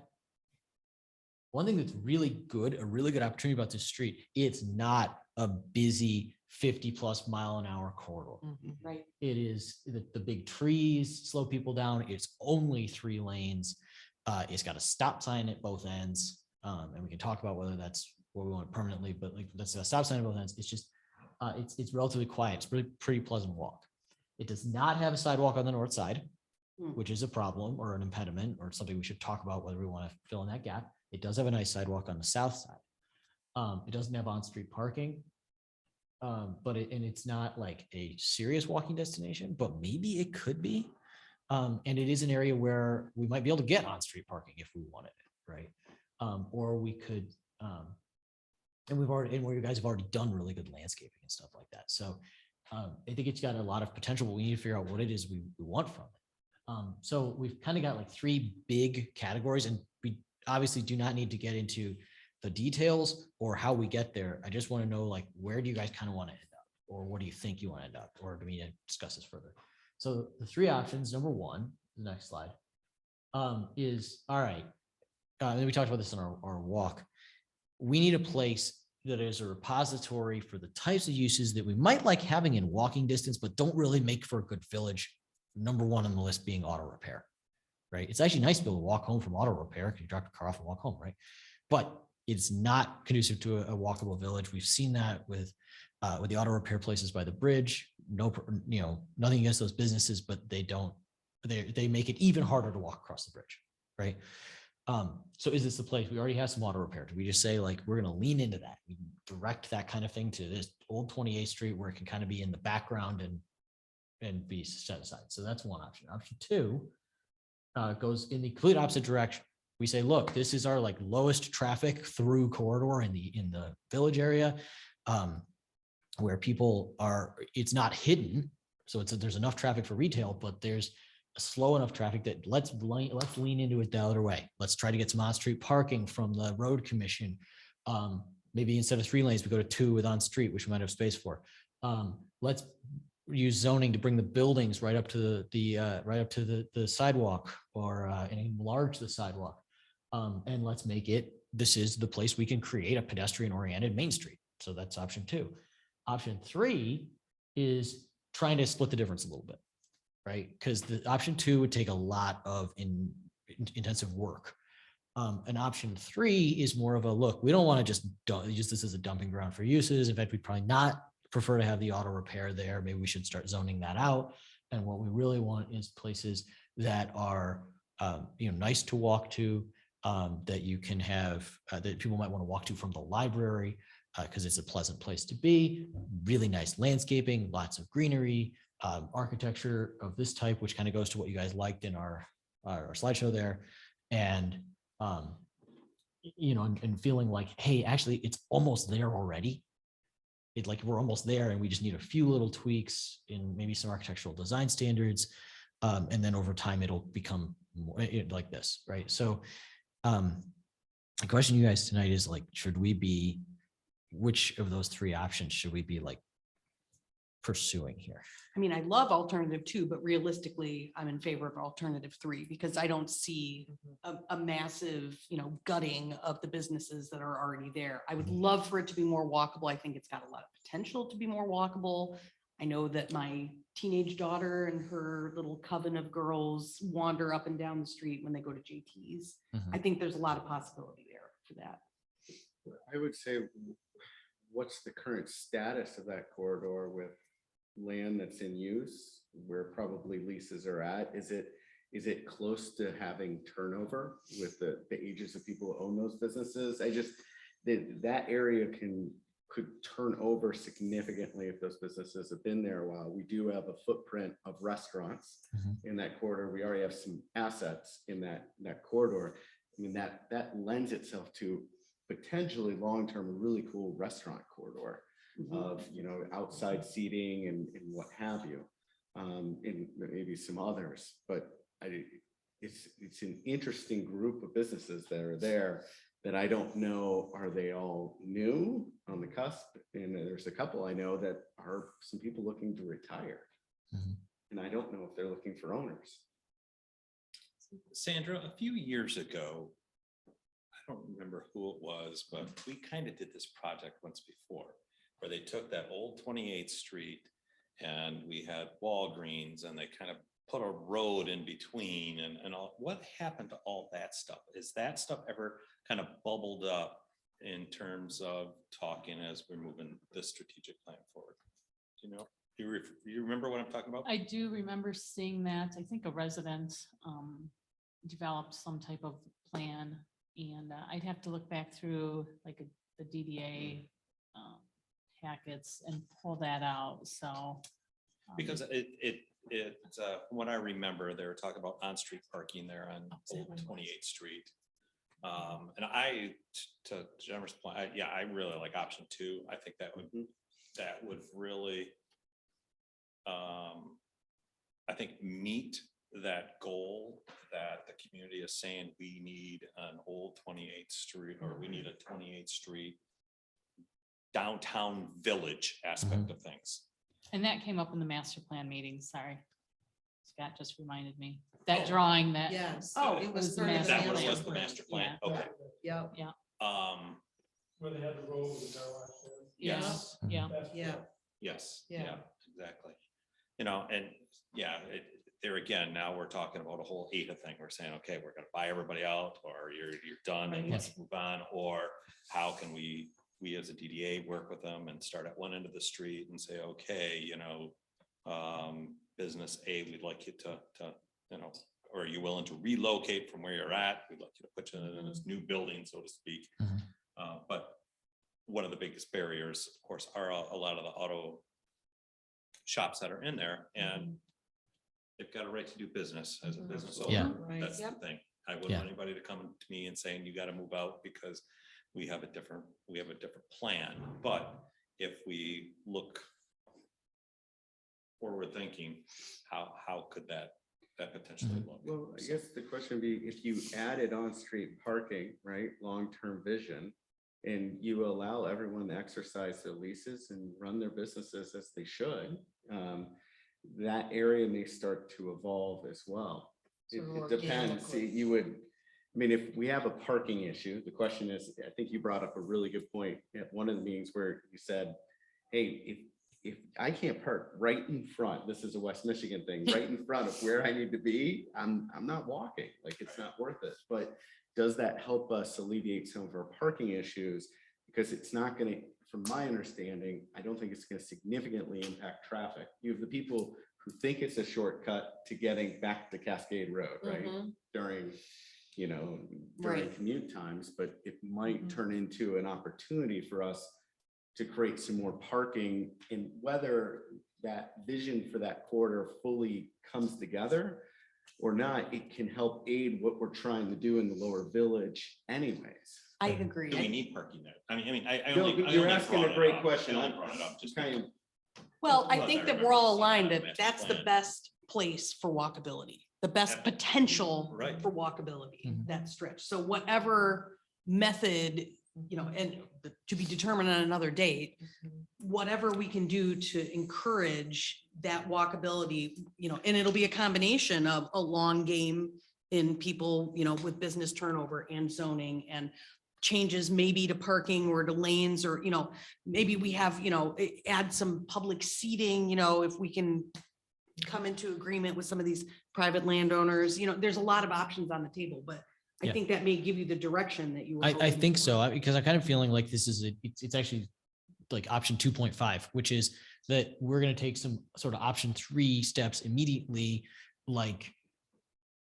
One thing that's really good, a really good opportunity about this street, it's not a busy 50+ mile an hour corridor. Right. It is the big trees slow people down. It's only 3 lanes. It's got a stop sign at both ends. And we can talk about whether that's what we want permanently, but like that's a stop sign at both ends. It's just, it's relatively quiet. It's pretty pleasant walk. It does not have a sidewalk on the north side, which is a problem or an impediment or something we should talk about whether we want to fill in that gap. It does have a nice sidewalk on the south side. It doesn't have on-street parking. But it's not like a serious walking destination, but maybe it could be. And it is an area where we might be able to get on-street parking if we wanted it, right? Or we could, and where you guys have already done really good landscaping and stuff like that. So I think it's got a lot of potential, but we need to figure out what it is we want from it. So we've kind of got like 3 big categories, and we obviously do not need to get into the details or how we get there. I just want to know, like, where do you guys kind of want to end up, or what do you think you want to end up, or do we need to discuss this further? So the 3 options, number 1, the next slide, is all right. And we talked about this in our walk. We need a place that is a repository for the types of uses that we might like having in walking distance, but don't really make for a good village. Number 1 on the list being auto repair, right? It's actually nice to be able to walk home from auto repair because you drop your car off and walk home, right? But it's not conducive to a walkable village. We've seen that with the auto repair places by the bridge. Nothing against those businesses, but they make it even harder to walk across the bridge, right? So is this the place? We already have some auto repair. Do we just say, like, we're going to lean into that? We direct that kind of thing to this old 28th Street where it can kind of be in the background and be set aside. So that's one option. Option 2 goes in the complete opposite direction. We say, look, this is our like lowest traffic through corridor in the village area, where people are, it's not hidden. So there's enough traffic for retail, but there's a slow enough traffic that let's lean into it the other way. Let's try to get some on-street parking from the road commission. Maybe instead of 3 lanes, we go to 2 with on-street, which we might have space for. Let's use zoning to bring the buildings right up to the sidewalk, or and enlarge the sidewalk. And let's make it this is the place we can create a pedestrian oriented Main Street. So that's option 2. Option 3 is trying to split the difference a little bit, right? Because the option 2 would take a lot of intensive work. And option 3 is more of a look, we don't want to just use this as a dumping ground for uses. In fact, we'd probably not prefer to have the auto repair there. Maybe we should start zoning that out. And what we really want is places that are, nice to walk to, that you can have, that people might want to walk to from the library, because it's a pleasant place to be. Really nice landscaping, lots of greenery, architecture of this type, which kind of goes to what you guys liked in our slideshow there. And and feeling like, hey, actually, it's almost there already. Like we're almost there, and we just need a few little tweaks in maybe some architectural design standards, and then over time it'll become more like this, right? So, the question you guys tonight is like, which of those 3 options should we be like pursuing here? I mean, I love alternative 2, but realistically, I'm in favor of alternative 3 because I don't see a massive, gutting of the businesses that are already there. I would love for it to be more walkable. I think it's got a lot of potential to be more walkable. I know that my teenage daughter and her little coven of girls wander up and down the street when they go to JT's. I think there's a lot of possibility there for that. I would say, what's the current status of that corridor with land that's in use, where probably leases are at? Is it close to having turnover with the ages of people who own those businesses? That area could turn over significantly if those businesses have been there a while. We do have a footprint of restaurants in that corridor. We already have some assets in that corridor. I mean, that lends itself to potentially long-term, a really cool restaurant corridor of, outside seating and what have you, and maybe some others. But it's an interesting group of businesses that are there that I don't know, are they all new on the cusp? And there's a couple I know that are some people looking to retire. And I don't know if they're looking for owners. Sandra, a few years ago, I don't remember who it was, but we kind of did this project once before, where they took that old 28th Street and we had Walgreens and they kind of put a road in between and all. What happened to all that stuff? Is that stuff ever kind of bubbled up in terms of talking as we're moving this strategic plan forward? You remember what I'm talking about? I do remember seeing that. I think a resident developed some type of plan, and I'd have to look back through like the DDA packets and pull that out. So because from what I remember, they were talking about on-street parking there on Old 28th Street. And to Jennifer's point, I really like option 2. I think that would really, I think, meet that goal that the community is saying we need an old 28th Street, or we need a 28th Street downtown village aspect of things. And that came up in the master plan meeting. Sorry. Scott just reminded me. That drawing that. Yes. Oh, it was the part of master That plan. was the master plan. Okay. Yeah. Where they had the road with the car wash there. Yes. Yeah. Yes. Yeah. Yeah, exactly. There again, now we're talking about a whole ADA thing. We're saying, okay, we're gonna buy everybody out, or you're done and let's move on. Or how can we as a DDA work with them and start at one end of the street and say, okay, business A, we'd like you to or are you willing to relocate from where you're at? We'd like you to put you in this new building, so to speak. But one of the biggest barriers, of course, are a lot of the auto shops that are in there, and they've got a right to do business as a business owner. Yeah. Right. That's the thing. I wouldn't want anybody to come to me and saying, you got to move out because we have a different plan. But if we look forward thinking, how could that potentially look? Well, I guess the question would be, if you added on-street parking, right, long-term vision, and you allow everyone to exercise their leases and run their businesses as they should, that area may start to evolve as well. It depends. See, I mean, if we have a parking issue, the question is, I think you brought up a really good point at one of the meetings where you said, hey, if I can't park right in front, this is a West Michigan thing, right in front of where I need to be, I'm not walking, like, it's not worth it. But does that help us alleviate some of our parking issues? Because it's not gonna, from my understanding, I don't think it's gonna significantly impact traffic. You have the people who think it's a shortcut to getting back to Cascade Road, right? Mhm. During Right. commute times, but it might turn into an opportunity for us to create some more parking, and whether that vision for that corridor fully comes together or not, it can help aid what we're trying to do in the lower village anyways. I agree. Do we need parking there? I No, only. but I you're only asking brought a it great up. question. I only brought it up just Kind of- because- Well, I Plus, think I that remember we're all seeing aligned that that master that's the plan. best place for walkability, the best potential Right. for walkability, Mhm. that stretch. So whatever method, and to be determined on another date, whatever we can do to encourage that walkability, and it'll be a combination of a long game in people, with business turnover and zoning and changes maybe to parking or to lanes, or, maybe we have, add some public seating, if we can come into agreement with some of these private landowners, there's a lot of options on the table, but I Yeah. think that may give you the direction that you were. I hoping think for. so, because I'm kind of feeling like this is, it's actually like option 2.5, which is that we're going to take some sort of option 3 steps immediately, like,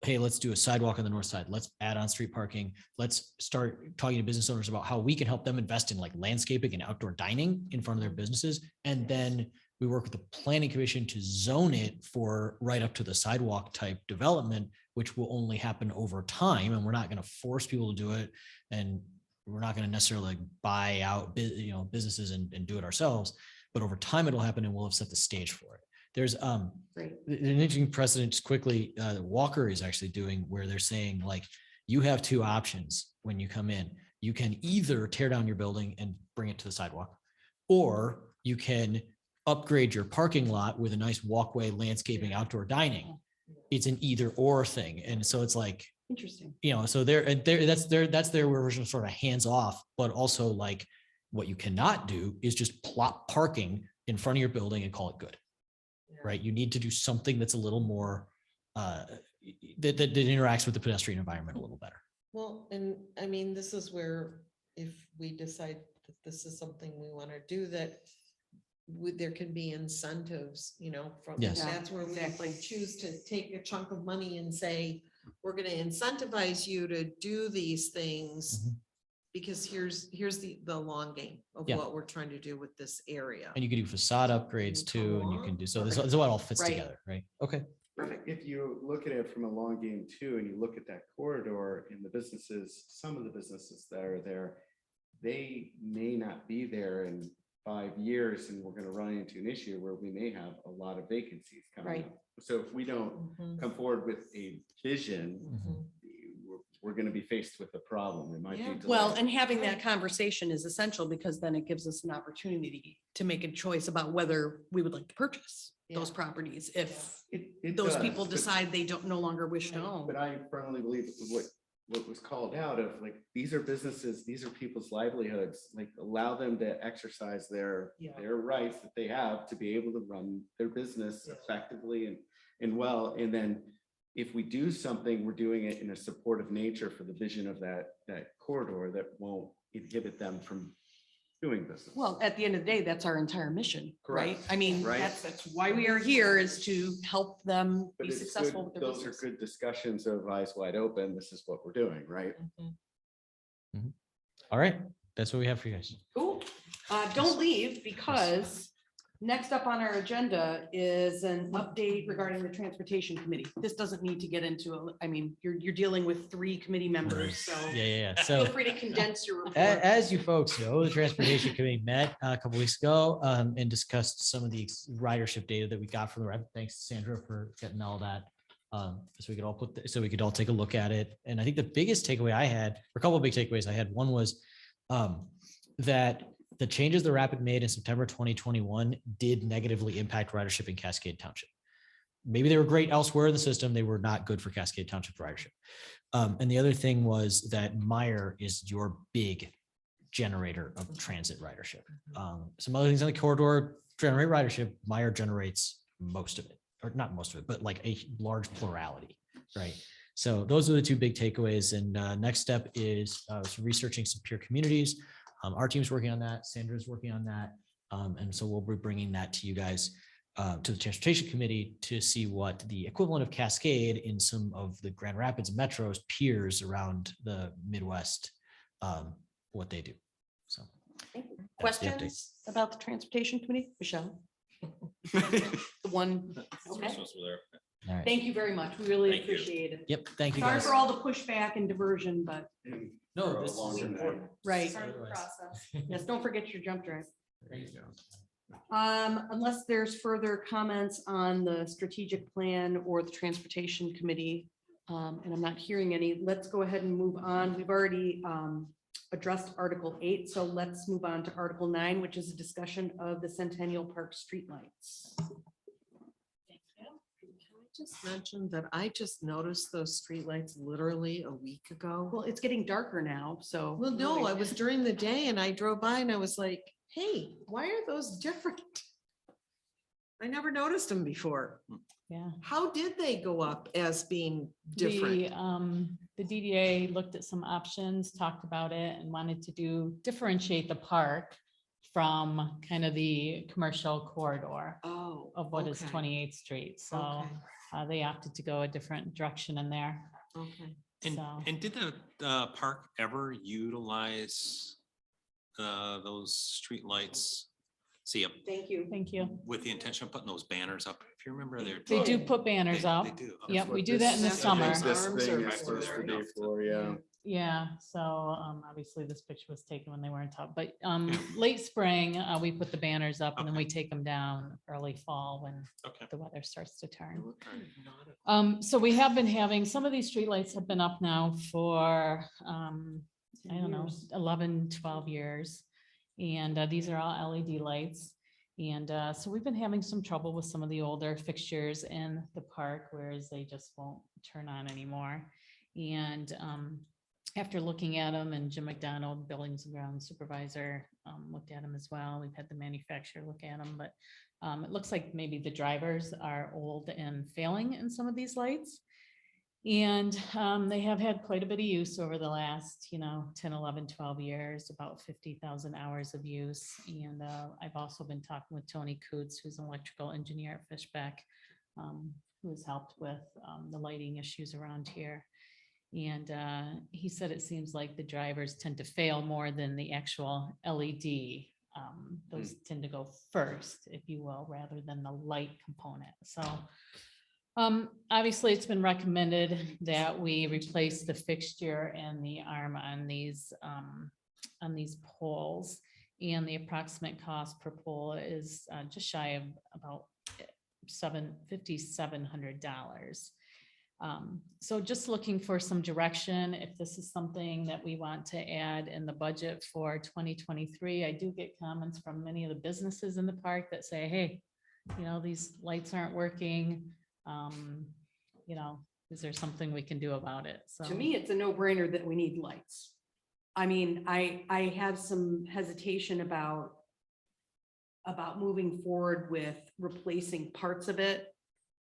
hey, let's do a sidewalk on the north side. Let's add on street parking. Let's start talking to business owners about how we can help them invest in like landscaping and outdoor dining in front of their businesses. And then we work with the planning commission to zone it for right up to the sidewalk type development, which will only happen over time. And we're not going to force people to do it. And we're not going to necessarily buy out, businesses and do it ourselves. But over time, it'll happen and we'll have set the stage for it. There's Great. an interesting precedent just quickly, Walker is actually doing, where they're saying like, you have 2 options when you come in. You can either tear down your building and bring it to the sidewalk, or you can upgrade your parking lot with a nice walkway, landscaping, outdoor dining. It's an either or thing. And so it's like, Interesting. so that's their version of sort of hands off, but also like what you cannot do is just plop parking in front of your building and call it good. Right? You need to do something that's a little more, that interacts with the pedestrian environment a little better. Well, and I mean, this is where if we decide that this is something we want to do, that there can be incentives, from, Yes. that's where we Exactly. choose to take a chunk of money and say, we're going to incentivize you to do these things. Mhm. Because here's the long game of Yeah. what we're trying to do with this area. And you can do facade upgrades too, and you can do, so this is what all fits Right. together, right? Okay. If you look at it from a long game too, and you look at that corridor and the businesses, some of the businesses that are there, they may not be there in 5 years, and we're gonna run into an issue where we may have a lot of vacancies coming Right. up. So if we don't Mhm. come forward with a vision, Mhm. we're gonna be faced with a problem. It might Yeah. be. Well, delayed. and having that conversation is essential, because then it gives us an opportunity to make a choice about whether we would like to purchase those Yeah. properties if It those does, people but- decide they don't no longer wish to own. But I firmly believe what was called out of, like, these are businesses, these are people's livelihoods, like, allow them to exercise their rights that they have to be able to run their business effectively and well. And then if we do something, we're doing it in a supportive nature for the vision of that corridor that won't inhibit them from doing business. Well, at the end of the day, that's our entire mission, right? Correct. I mean, Right. that's why we are here, is to help them But be it's successful good, with their those are business. good discussions of eyes wide open. This is what we're doing, right? All right. That's what we have for you guys. Cool. Don't leave, because next up on our agenda is an update regarding the Transportation Committee. This doesn't need to get into, you're dealing with 3 committee members, so Yeah. feel So free to condense your report. as you folks know, the Transportation Committee met a couple weeks ago and discussed some of the ridership data that we got from the rep. Thanks, Sandra, for getting all that. So we could all take a look at it. And I think the biggest takeaway I had, or a couple of big takeaways I had, one was that the changes the Rapid made in September 2021 did negatively impact ridership in Cascade Township. maybe they were great elsewhere in the system. They were not good for Cascade Township ridership. And the other thing was that Meyer is your big generator of transit ridership. Some other things on the corridor generate ridership. Meyer generates most of it, or not most of it, but like a large plurality, right? So those are the two big takeaways. And next step is researching some peer communities. Our team's working on that. Sandra's working on that. And so we'll be bringing that to you guys, to the Transportation Committee, to see what the equivalent of Cascade in some of the Grand Rapids metros peers around the Midwest, what they do. So that's the update. Questions about the Transportation Committee? Michelle? The one, okay. All right. Thank you very much. We really Thank you. appreciate it. Yep. Thank you Sorry guys. for all the pushback and diversion, but No, this is Longer than- important. right. Start the process. Yes, don't forget your jump drive. There you go. Unless there's further comments on the strategic plan or the Transportation Committee, and I'm not hearing any, let's go ahead and move on. We've already addressed Article 8, so let's move on to Article 9, which is a discussion of the Centennial Park streetlights. Just mentioned that I just noticed those streetlights literally a week ago. Well, it's getting darker now, so. Well, no, I was during the day and I drove by and I was like, hey, why are those different? I never noticed them before. Yeah. How did they go up as being different? The DDA looked at some options, talked about it, and wanted to differentiate the park from kind of the commercial corridor Oh. of what is okay, 28th Street. So Okay. they opted to go a different direction in there. Okay. And, So- and did the park ever utilize those streetlights? See, Thank you. Thank you. with the intention of putting those banners up, if you remember there. They do put banners They up. do. Yep, we What do that in the this- summer. This Arms thing are is supposed to be enough for, yeah. Yeah, so obviously this picture was taken when they were in top, but late spring, we put the banners up and then we take them down early fall when Okay. the weather starts to turn. What kind of nautical- So we have been having, some of these streetlights have been up now for, I don't know, 11, 12 years. And these are all LED lights. And so we've been having some trouble with some of the older fixtures in the park, whereas they just won't turn on anymore. And after looking at them, and Jim McDonald, Buildings and Grounds Supervisor, looked at them as well. We've had the manufacturer look at them, but it looks like maybe the drivers are old and failing in some of these lights. And they have had quite a bit of use over the last, 10, 11, 12 years, about 50,000 hours of use. And I've also been talking with Tony Coots, who's an electrical engineer at Fishbeck, who has helped with the lighting issues around here. And he said it seems like the drivers tend to fail more than the actual LED. Those tend to go first, if you will, rather than the light component. So obviously, it's been recommended that we replace the fixture and the arm on these poles. And the approximate cost per pole is just shy of about $5,700. So just looking for some direction, if this is something that we want to add in the budget for 2023. I do get comments from many of the businesses in the park that say, hey, these lights aren't working. Is there something we can do about it? So To me, it's a no-brainer that we need lights. I mean, I have some hesitation about moving forward with replacing parts of it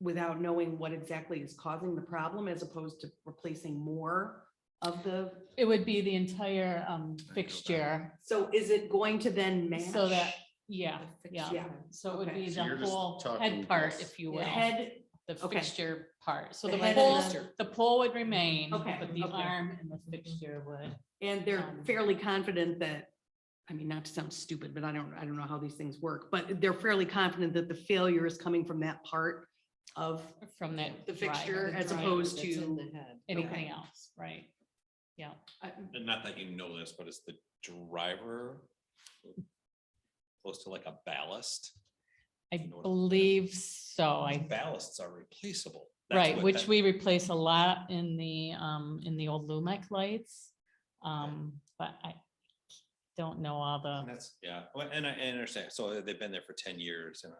without knowing what exactly is causing the problem, as opposed to replacing more of the. it would be the entire fixture. So is it going to then match? So that, yeah. Yeah. So it would Okay. be So the you're just whole talking head part, just- if you The will. head, The okay. fixture part. So The the head pole, and the pole would remain, Okay, but the okay. arm and the fixture would. and they're fairly confident that, I mean, not to sound stupid, but I don't know how these things work, but they're fairly confident that the failure is coming from that part of From that. the fixture driver, as driver, opposed That's in to. the head. anything okay. else, right? Yeah, And not that you know this, but is the driver close to like a ballast? I You know what- believe so. Ballasts are replaceable. That's Right, what which that- we replace a lot in the old Lumec lights. But I don't know all And the, that's, yeah, well, and I understand. So they've been there for 10 years and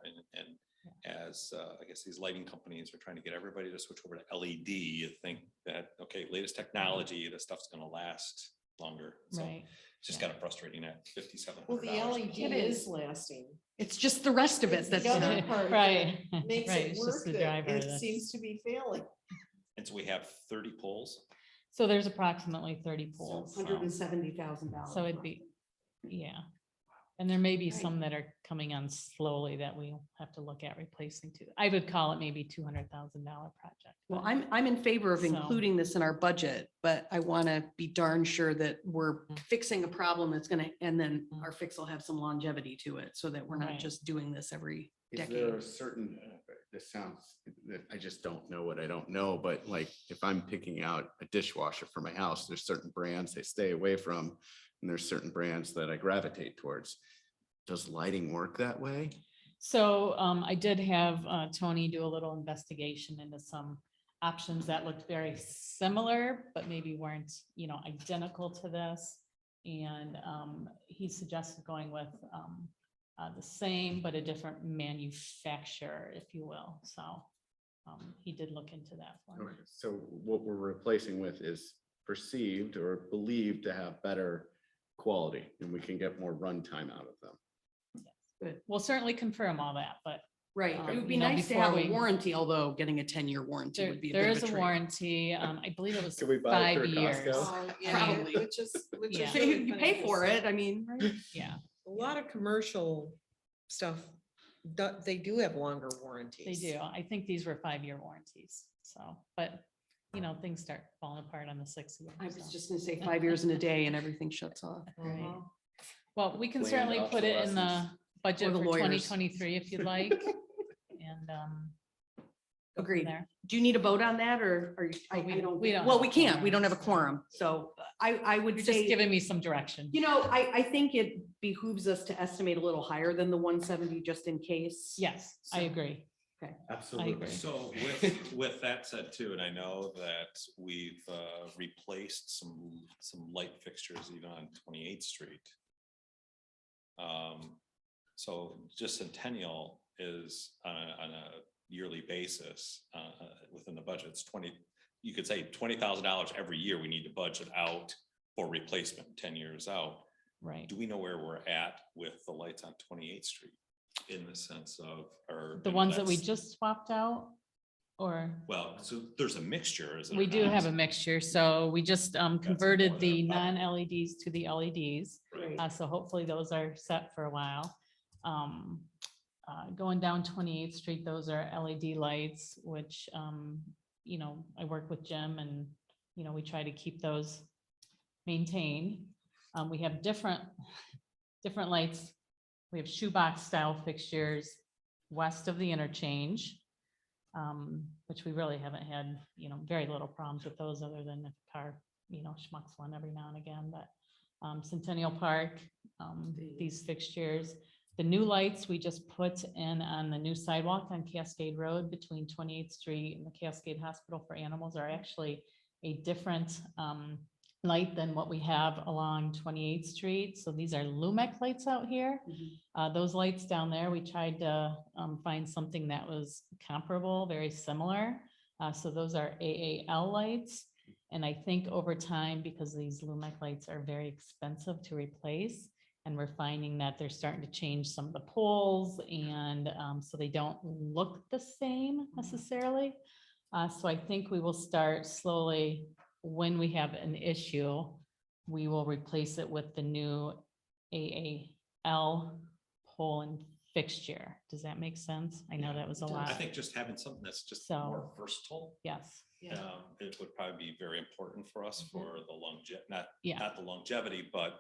as, I guess these lighting companies are trying to get everybody to switch over to LED, you think that, okay, latest technology, this stuff's gonna last longer. So Right. it's just Yeah. kind of frustrating at $5,700. Well, the LED It is is. lasting. It's just the rest of it It's the that's. other part Right, that Makes right, it it's just work the that driver it that's- seems to be failing. And so we have 30 poles. So there's approximately 30 pools. so- $170,000. So it'd be, yeah. And there may be some that are coming on slowly that we'll have to look at replacing too. I would call it maybe $200,000 project. Well, but- I'm in favor of So- including this in our budget, but I want to be darn sure that we're Mm. fixing a problem that's gonna, and then Mm. our fix will have some longevity to it, so that we're not Right. just doing this every Is there decade. a certain, this sounds, I just don't know what I don't know, but like, if I'm picking out a dishwasher for my house, there's certain brands I stay away from. And there's certain brands that I gravitate towards. Does lighting work that way? So I did have Tony do a little investigation into some options that looked very similar, but maybe weren't, identical to this. And he suggested going with the same, but a different manufacturer, if you will. So he did look into that for me. Okay, so what we're replacing with is perceived or believed to have better quality, and we can get more runtime out of them. We'll certainly confirm all that, but Right, Um, it would be you know, nice to before have a we- warranty, although getting a 10-year warranty there would be a there bit is of a a treat. warranty. I believe it was Can we buy it 5 through years. Costco? Probably. Which is Yeah. really You pay for beneficial. it, I mean, right? Yeah, A lot of commercial stuff, they do have longer warranties. they do. I think these were 5-year warranties. So, but things start falling apart on the 6th year. I was so. just gonna say 5 years in a day and everything shuts off. Right. Well, we can Planned certainly put it in the obsolescence. budget Or the for lawyers. 2023 if you'd like. And go from Agreed. there. Do you need a vote on that, or are you? Oh, we don't have Well, a we can't, we quorum, don't have a so- quorum, so I would You're just say, giving me some direction. I think it behooves us to estimate a little higher than the 170, just in case. Yes, I So- agree. Absolutely. agree. So with that said too, and I know that we've replaced some light fixtures even on 28th Street. So just Centennial is on a yearly basis within the budget. It's you could say $20,000 every year we need to budget out for replacement 10 years out. Right. Do we know where we're at with the lights on 28th Street in the sense of, or? The ones that we just swapped out or Well, so there's a mixture, is it? we or do not? have a mixture. So we just converted more than the a buck. non-LEDs to the LEDs. Right. So hopefully those are set for a while. Going down 28th Street, those are LED lights, which, I work with Jim and, we try to keep those maintained. We have different lights. We have shoebox style fixtures west of the interchange, which we really haven't had, very little problems with those other than if a car, schmucks one every now and again, but Centennial Park, these fixtures. The new lights we just put in on the new sidewalk on Cascade Road between 28th Street and the Cascade Hospital for Animals are actually a different light than what we have along 28th Street. So these are Lumec lights out here. Those lights down there, we tried to find something that was comparable, very similar. So those are AAL lights. And I think over time, because these Lumec lights are very expensive to replace, and we're finding that they're starting to change some of the poles and so they don't look the same necessarily. So I think we will start slowly, when we have an issue, we will replace it with the new AAL pole and fixture. Does that make sense? I know that was a lot. I think just having something that's just So- more versatile. Yes, It would probably be very important for us for the Yeah. not the longevity, but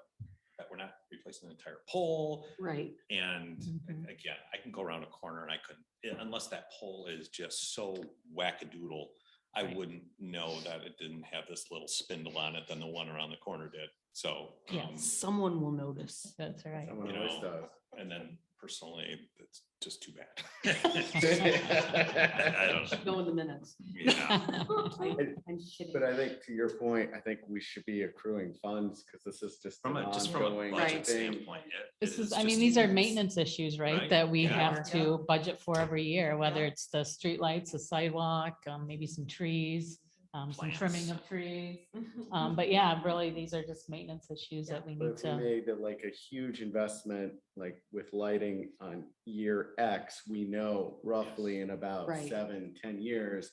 that we're not replacing an entire pole. Right. And Mhm. again, I can go around a corner and I couldn't, unless that pole is just so wackadoodle, I Right. wouldn't know that it didn't have this little spindle on it than the one around the corner did. So, Yes. Someone will notice. that's all right. Someone You always know, does. and then personally, it's just too bad. I don't know. Go in the minutes. Yeah. I'm kidding. But I think to your point, I think we should be accruing funds because this is just an Just from a ongoing budget thing. standpoint. This it is, I just- mean, these are maintenance issues, right? Right, That we yeah. have to budget for every year, whether it's the streetlights, the sidewalk, maybe some trees, some trimming Plants. of trees. But yeah, really, these are just maintenance issues that we But need if we to. made like a huge investment, like with lighting on year X, we know roughly in about Right. 7-10 years,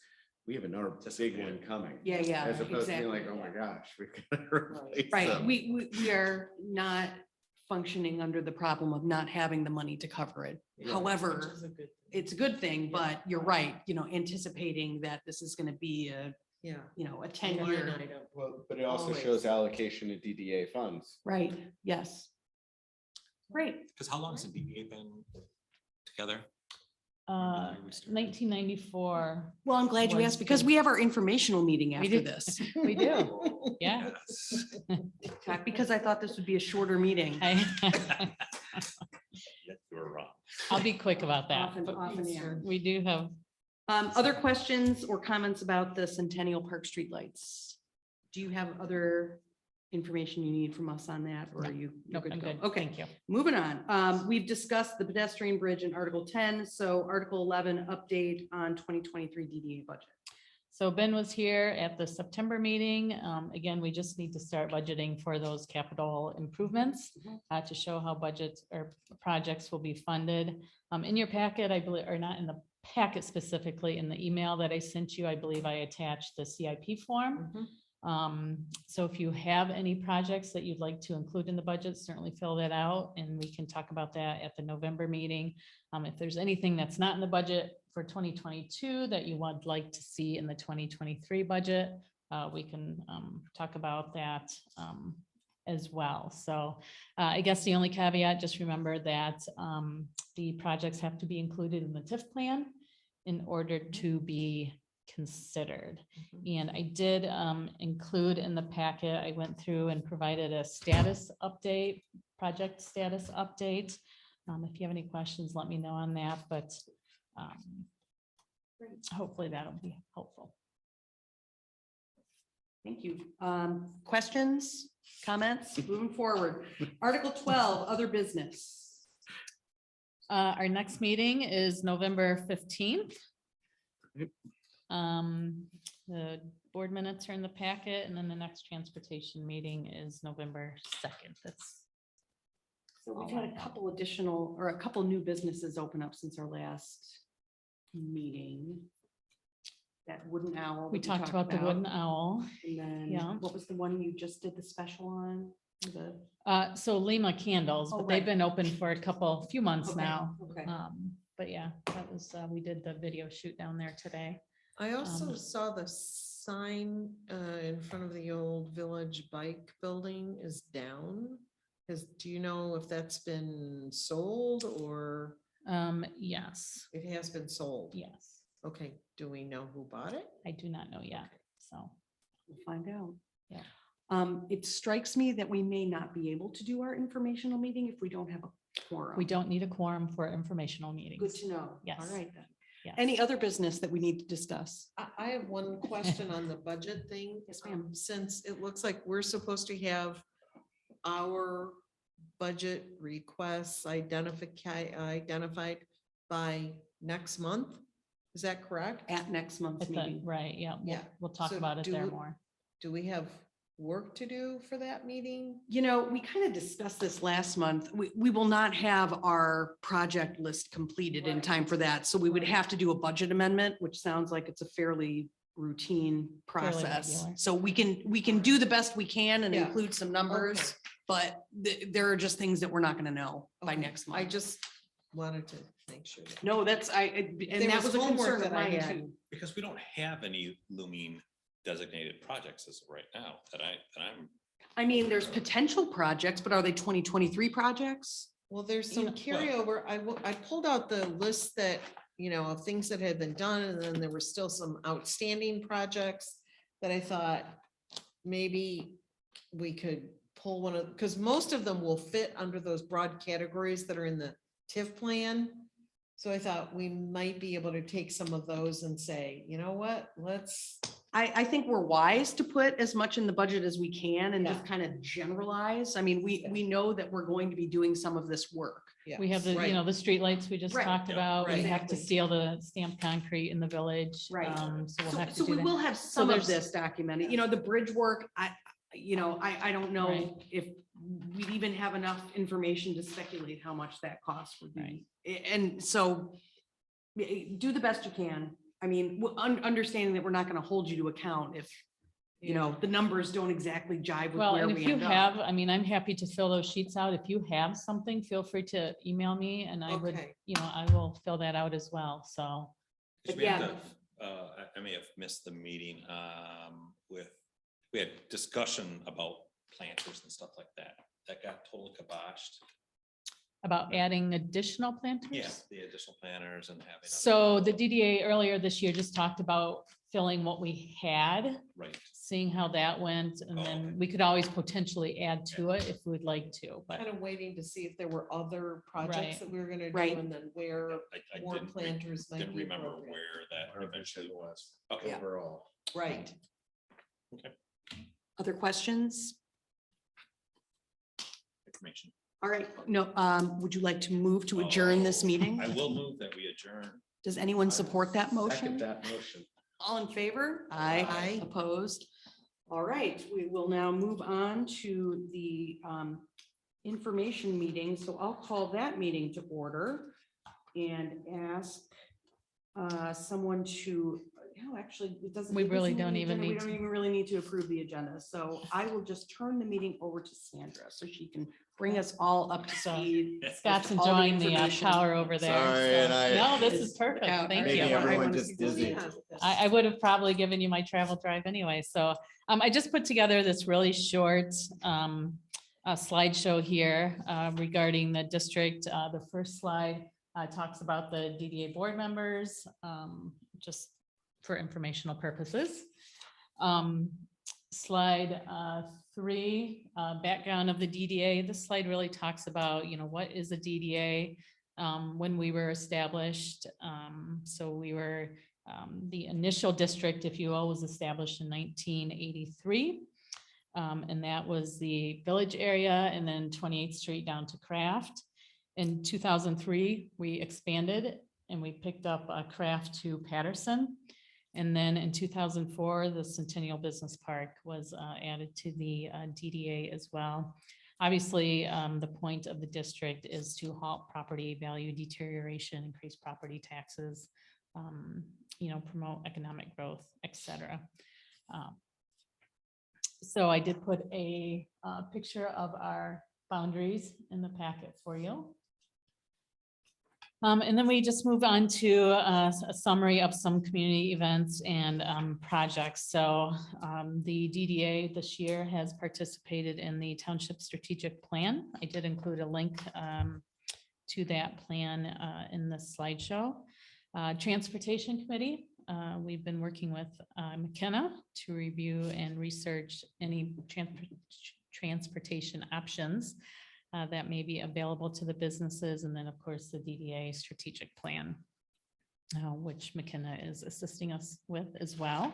we have another big one coming. Yeah, yeah, As opposed to being exactly. like, oh my gosh, we gotta replace Right, them. we are not functioning under the problem of not having the money to cover it. Yeah. However, it's a good thing, but you're right, anticipating that this is gonna be a, Yeah. a 10-year. Well, but it also Always. shows allocation of DDA funds. Right, yes. Great. Because how long has the DDA been together? 1994, Well, I'm glad you Was asked because the- we have our informational meeting We after do. this. we do, yeah. Yes. Because I thought this would be a shorter meeting. Yet you were wrong. I'll be quick about that. Often- but often am. We do have, Other questions or comments about the Centennial Park streetlights? Do you have other information you need from us on that, or are you? you're nope, I'm to go? good. Okay, Thank you. moving on. We've discussed the pedestrian bridge in Article 10, so Article 11, update on 2023 DDA budget. So Ben was here at the September meeting. Again, we just need to start budgeting for those capital improvements to show how budgets or projects will be funded. In your packet, I believe, or not in the packet specifically, in the email that I sent you, I believe I attached the CIP form. So if you have any projects that you'd like to include in the budget, certainly fill that out and we can talk about that at the November meeting. If there's anything that's not in the budget for 2022 that you would like to see in the 2023 budget, we can talk about that as well. So I guess the only caveat, just remember that the projects have to be included in the TIF plan in order to be considered. And I did include in the packet, I went through and provided a status update, project status update. If you have any questions, let me know on that, but hopefully that'll be helpful. Thank you. Questions, comments, moving forward. Article 12, other business. Our next meeting is November 15th. The board minutes are in the packet, and then the next transportation meeting is November 2nd. That's So we've had a couple additional, or a couple new businesses open up since our last meeting. That wooden owl. we that talked about the wooden owl. And then, yeah. what was the one you just did the special on? The- So Lima Candles, Oh, but they've right. been open for few months Okay, now. Okay. But yeah, that was, we did the video shoot down there today. I also Um, saw the sign in front of the old village bike building is down. Do you know if that's been sold or Yes, it has been sold? yes. Okay, do we know who bought it? I do not know yet, so. We'll find out. Yeah. It strikes me that we may not be able to do our informational meeting if we don't have a quorum. We don't need a quorum for informational meetings. Good to know. Yes. All right then. Yes. Any other business that we need to discuss? I have one question on the budget thing. Yes, ma'am. Since it looks like we're supposed to have our budget requests identified by next month. Is that correct? At next month's At the- meeting. Right, yeah, Yeah. we'll talk So about it do there we- more. Do we have work to do for that meeting? We kind of discussed this last month. We will not have our project list completed in time for that. So we would have to do a budget amendment, which sounds like it's a fairly routine process. regular. So we can do the best we can and Yeah. include some numbers, Okay. but there are just things that we're not going to know by Okay. next I month. just wanted to make sure. that- No, that's, and There that was a homework concern of that I mine had. too. Because we don't have any looming designated projects as of right now that I'm, I mean, there's potential projects, but are they 2023 projects? Well, there's You some know- carryover. I pulled out the list that, of things that had been done, and then there were still some outstanding projects that I thought maybe we could pull one of, because most of them will fit under those broad categories that are in the TIF plan. So I thought we might be able to take some of those and say, you know what, let's, I think we're wise to put as much in the budget as we can and just Yeah. kind of generalize. I mean, we know that we're going to be doing some of this work. yeah. We have the, right. you know, the streetlights we just Right, talked yeah, about. We right. have to Exactly. seal the stamped concrete in the village. Right. So we'll So, have to so do we that. will have some of there's- this documented, you know, the bridge work, I don't know Right. if we'd even have enough information to speculate how much that cost would Right. be. And so do the best you can. I mean, understanding that we're not going to hold you to account if, you know, the numbers don't exactly jive with Well, where and we if you end have, up. I mean, I'm happy to fill those sheets out. If you have something, feel free to email me and I would, Okay. you know, I will fill that out as well. So. Because But we have yeah. to, I may have missed the meeting we had discussion about planters and stuff like that. That got totally kiboshed. About adding additional planters? Yeah, the additional planters and having. other- So the DDA earlier this year just talked about filling what we had, Right. seeing how that went, and Oh, then okay. we could always potentially add to it if we'd like to, but. Kind of waiting to see if there were other projects Right. that we were gonna do Right. and then where I more planters might didn't be remember appropriate. where that Our eventually vision was. was Okay. overall. Right. Other questions? Information. All right, no, would you like to move to adjourn this Oh, meeting? I will move that we adjourn. Does anyone support that Second motion? that motion. All in favor? Aye. Opposed? All right, we will now move on to the information meeting. So I'll call that meeting to order and ask someone to, no, actually, it doesn't. We it really isn't in don't the even agenda. We need don't to. even really need to approve the agenda. So I will just turn the meeting over to Sandra so she can bring us all up to So, speed. Scott's All the enjoying the information. tower over there. Sorry, so- and I- No, this is perfect. Yeah, Thank Making you. everyone wanna just see this. dizzy. I would have probably given you my travel drive anyway. So I just put together this really short slideshow here regarding the district. The first slide talks about the DDA board members, just for informational purposes. Slide 3, background of the DDA. This slide really talks about, you know, what is a DDA? When we were established. So we were, the initial district, if you will, was established in 1983. And that was the village area and then 28th Street down to Craft. In 2003, we expanded and we picked up Craft to Patterson. And then in 2004, the Centennial Business Park was added to the DDA as well. Obviously, the point of the district is to halt property value deterioration, increase property taxes, you know, promote economic growth, et cetera. So I did put a picture of our boundaries in the packet for you. And then we just move on to a summary of some community events and projects. So the DDA this year has participated in the Township Strategic Plan. I did include a link to that plan in the slideshow. Transportation Committee, we've been working with McKenna to review and research any transportation options that may be available to the businesses. And then, of course, the DDA strategic plan, which McKenna is assisting us with as well.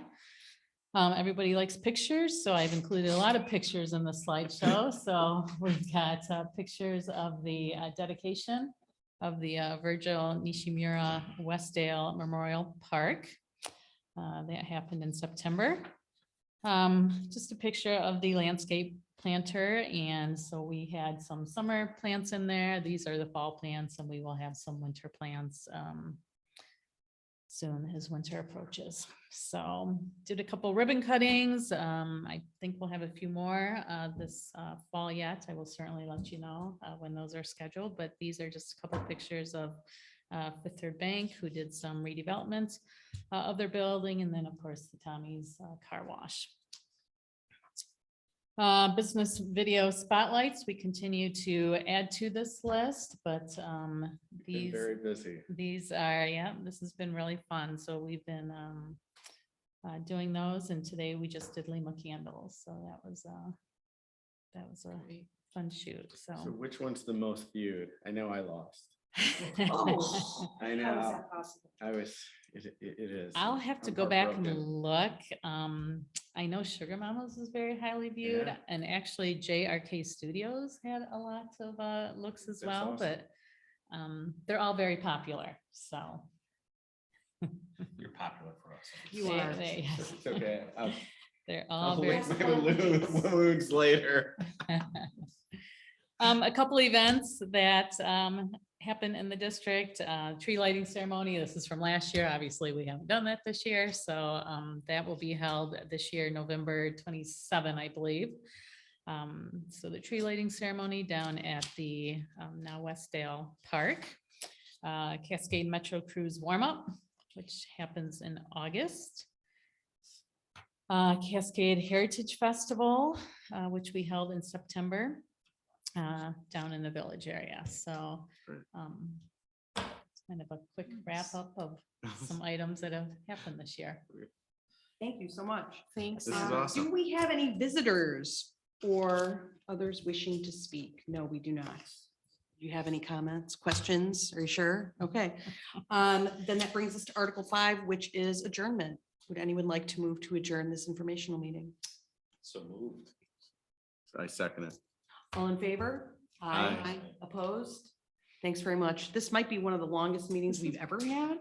Everybody likes pictures, so I've included a lot of pictures in the slideshow. So we've got pictures of the dedication of the Virgil Nishimura Westdale Memorial Park. That happened in September. Just a picture of the landscape planter. And so we had some summer plants in there. These are the fall plants, and we will have some winter plants soon as winter approaches. So did a couple ribbon cuttings. I think we'll have a few more this fall yet. I will certainly let you know when those are scheduled, but these are just a couple pictures of Fifth Third Bank, who did some redevelopment of their building, and then of course the Tommy's car wash. Business video spotlights, we continue to add to this list, but Been these very busy. are, yeah, this has been really fun. So we've been doing those, and today we just did Lima candles. So that was a fun shoot. So So which one's the most viewed? I know I lost. Oh. I How is know, that possible? it is. I'll have to I'm go back and heartbroken. look. I know Sugar Mamas is very highly viewed, Yeah. and actually JRK Studios had a lot of looks as That's well, awesome. but they're all very popular, so. You're popular for us. You they- are. they- It's okay. They're I'll all very. lick my wounds later. A couple events that happen in the district, tree lighting ceremony. This is from last year. Obviously, we haven't done that this year. So that will be held this year, November 27, I believe. So the tree lighting ceremony down at the now Westdale Park. Cascade Metro Cruise warm up, which happens in August. Cascade Heritage Festival, which we held in September down in the village area. So Great. it's kind of a quick wrap up of some items that have happened this year. Thank you so much. Thanks. This is Do awesome. we have any visitors or others wishing to speak? No, we do not. Do you have any comments, questions? Are you sure? Okay. Then that brings us to Article 5, which is adjournment. Would anyone like to move to adjourn this informational meeting? So moved. I second it. All in favor? Aye. Opposed? Thanks very much. This might be one of the longest meetings we've ever had.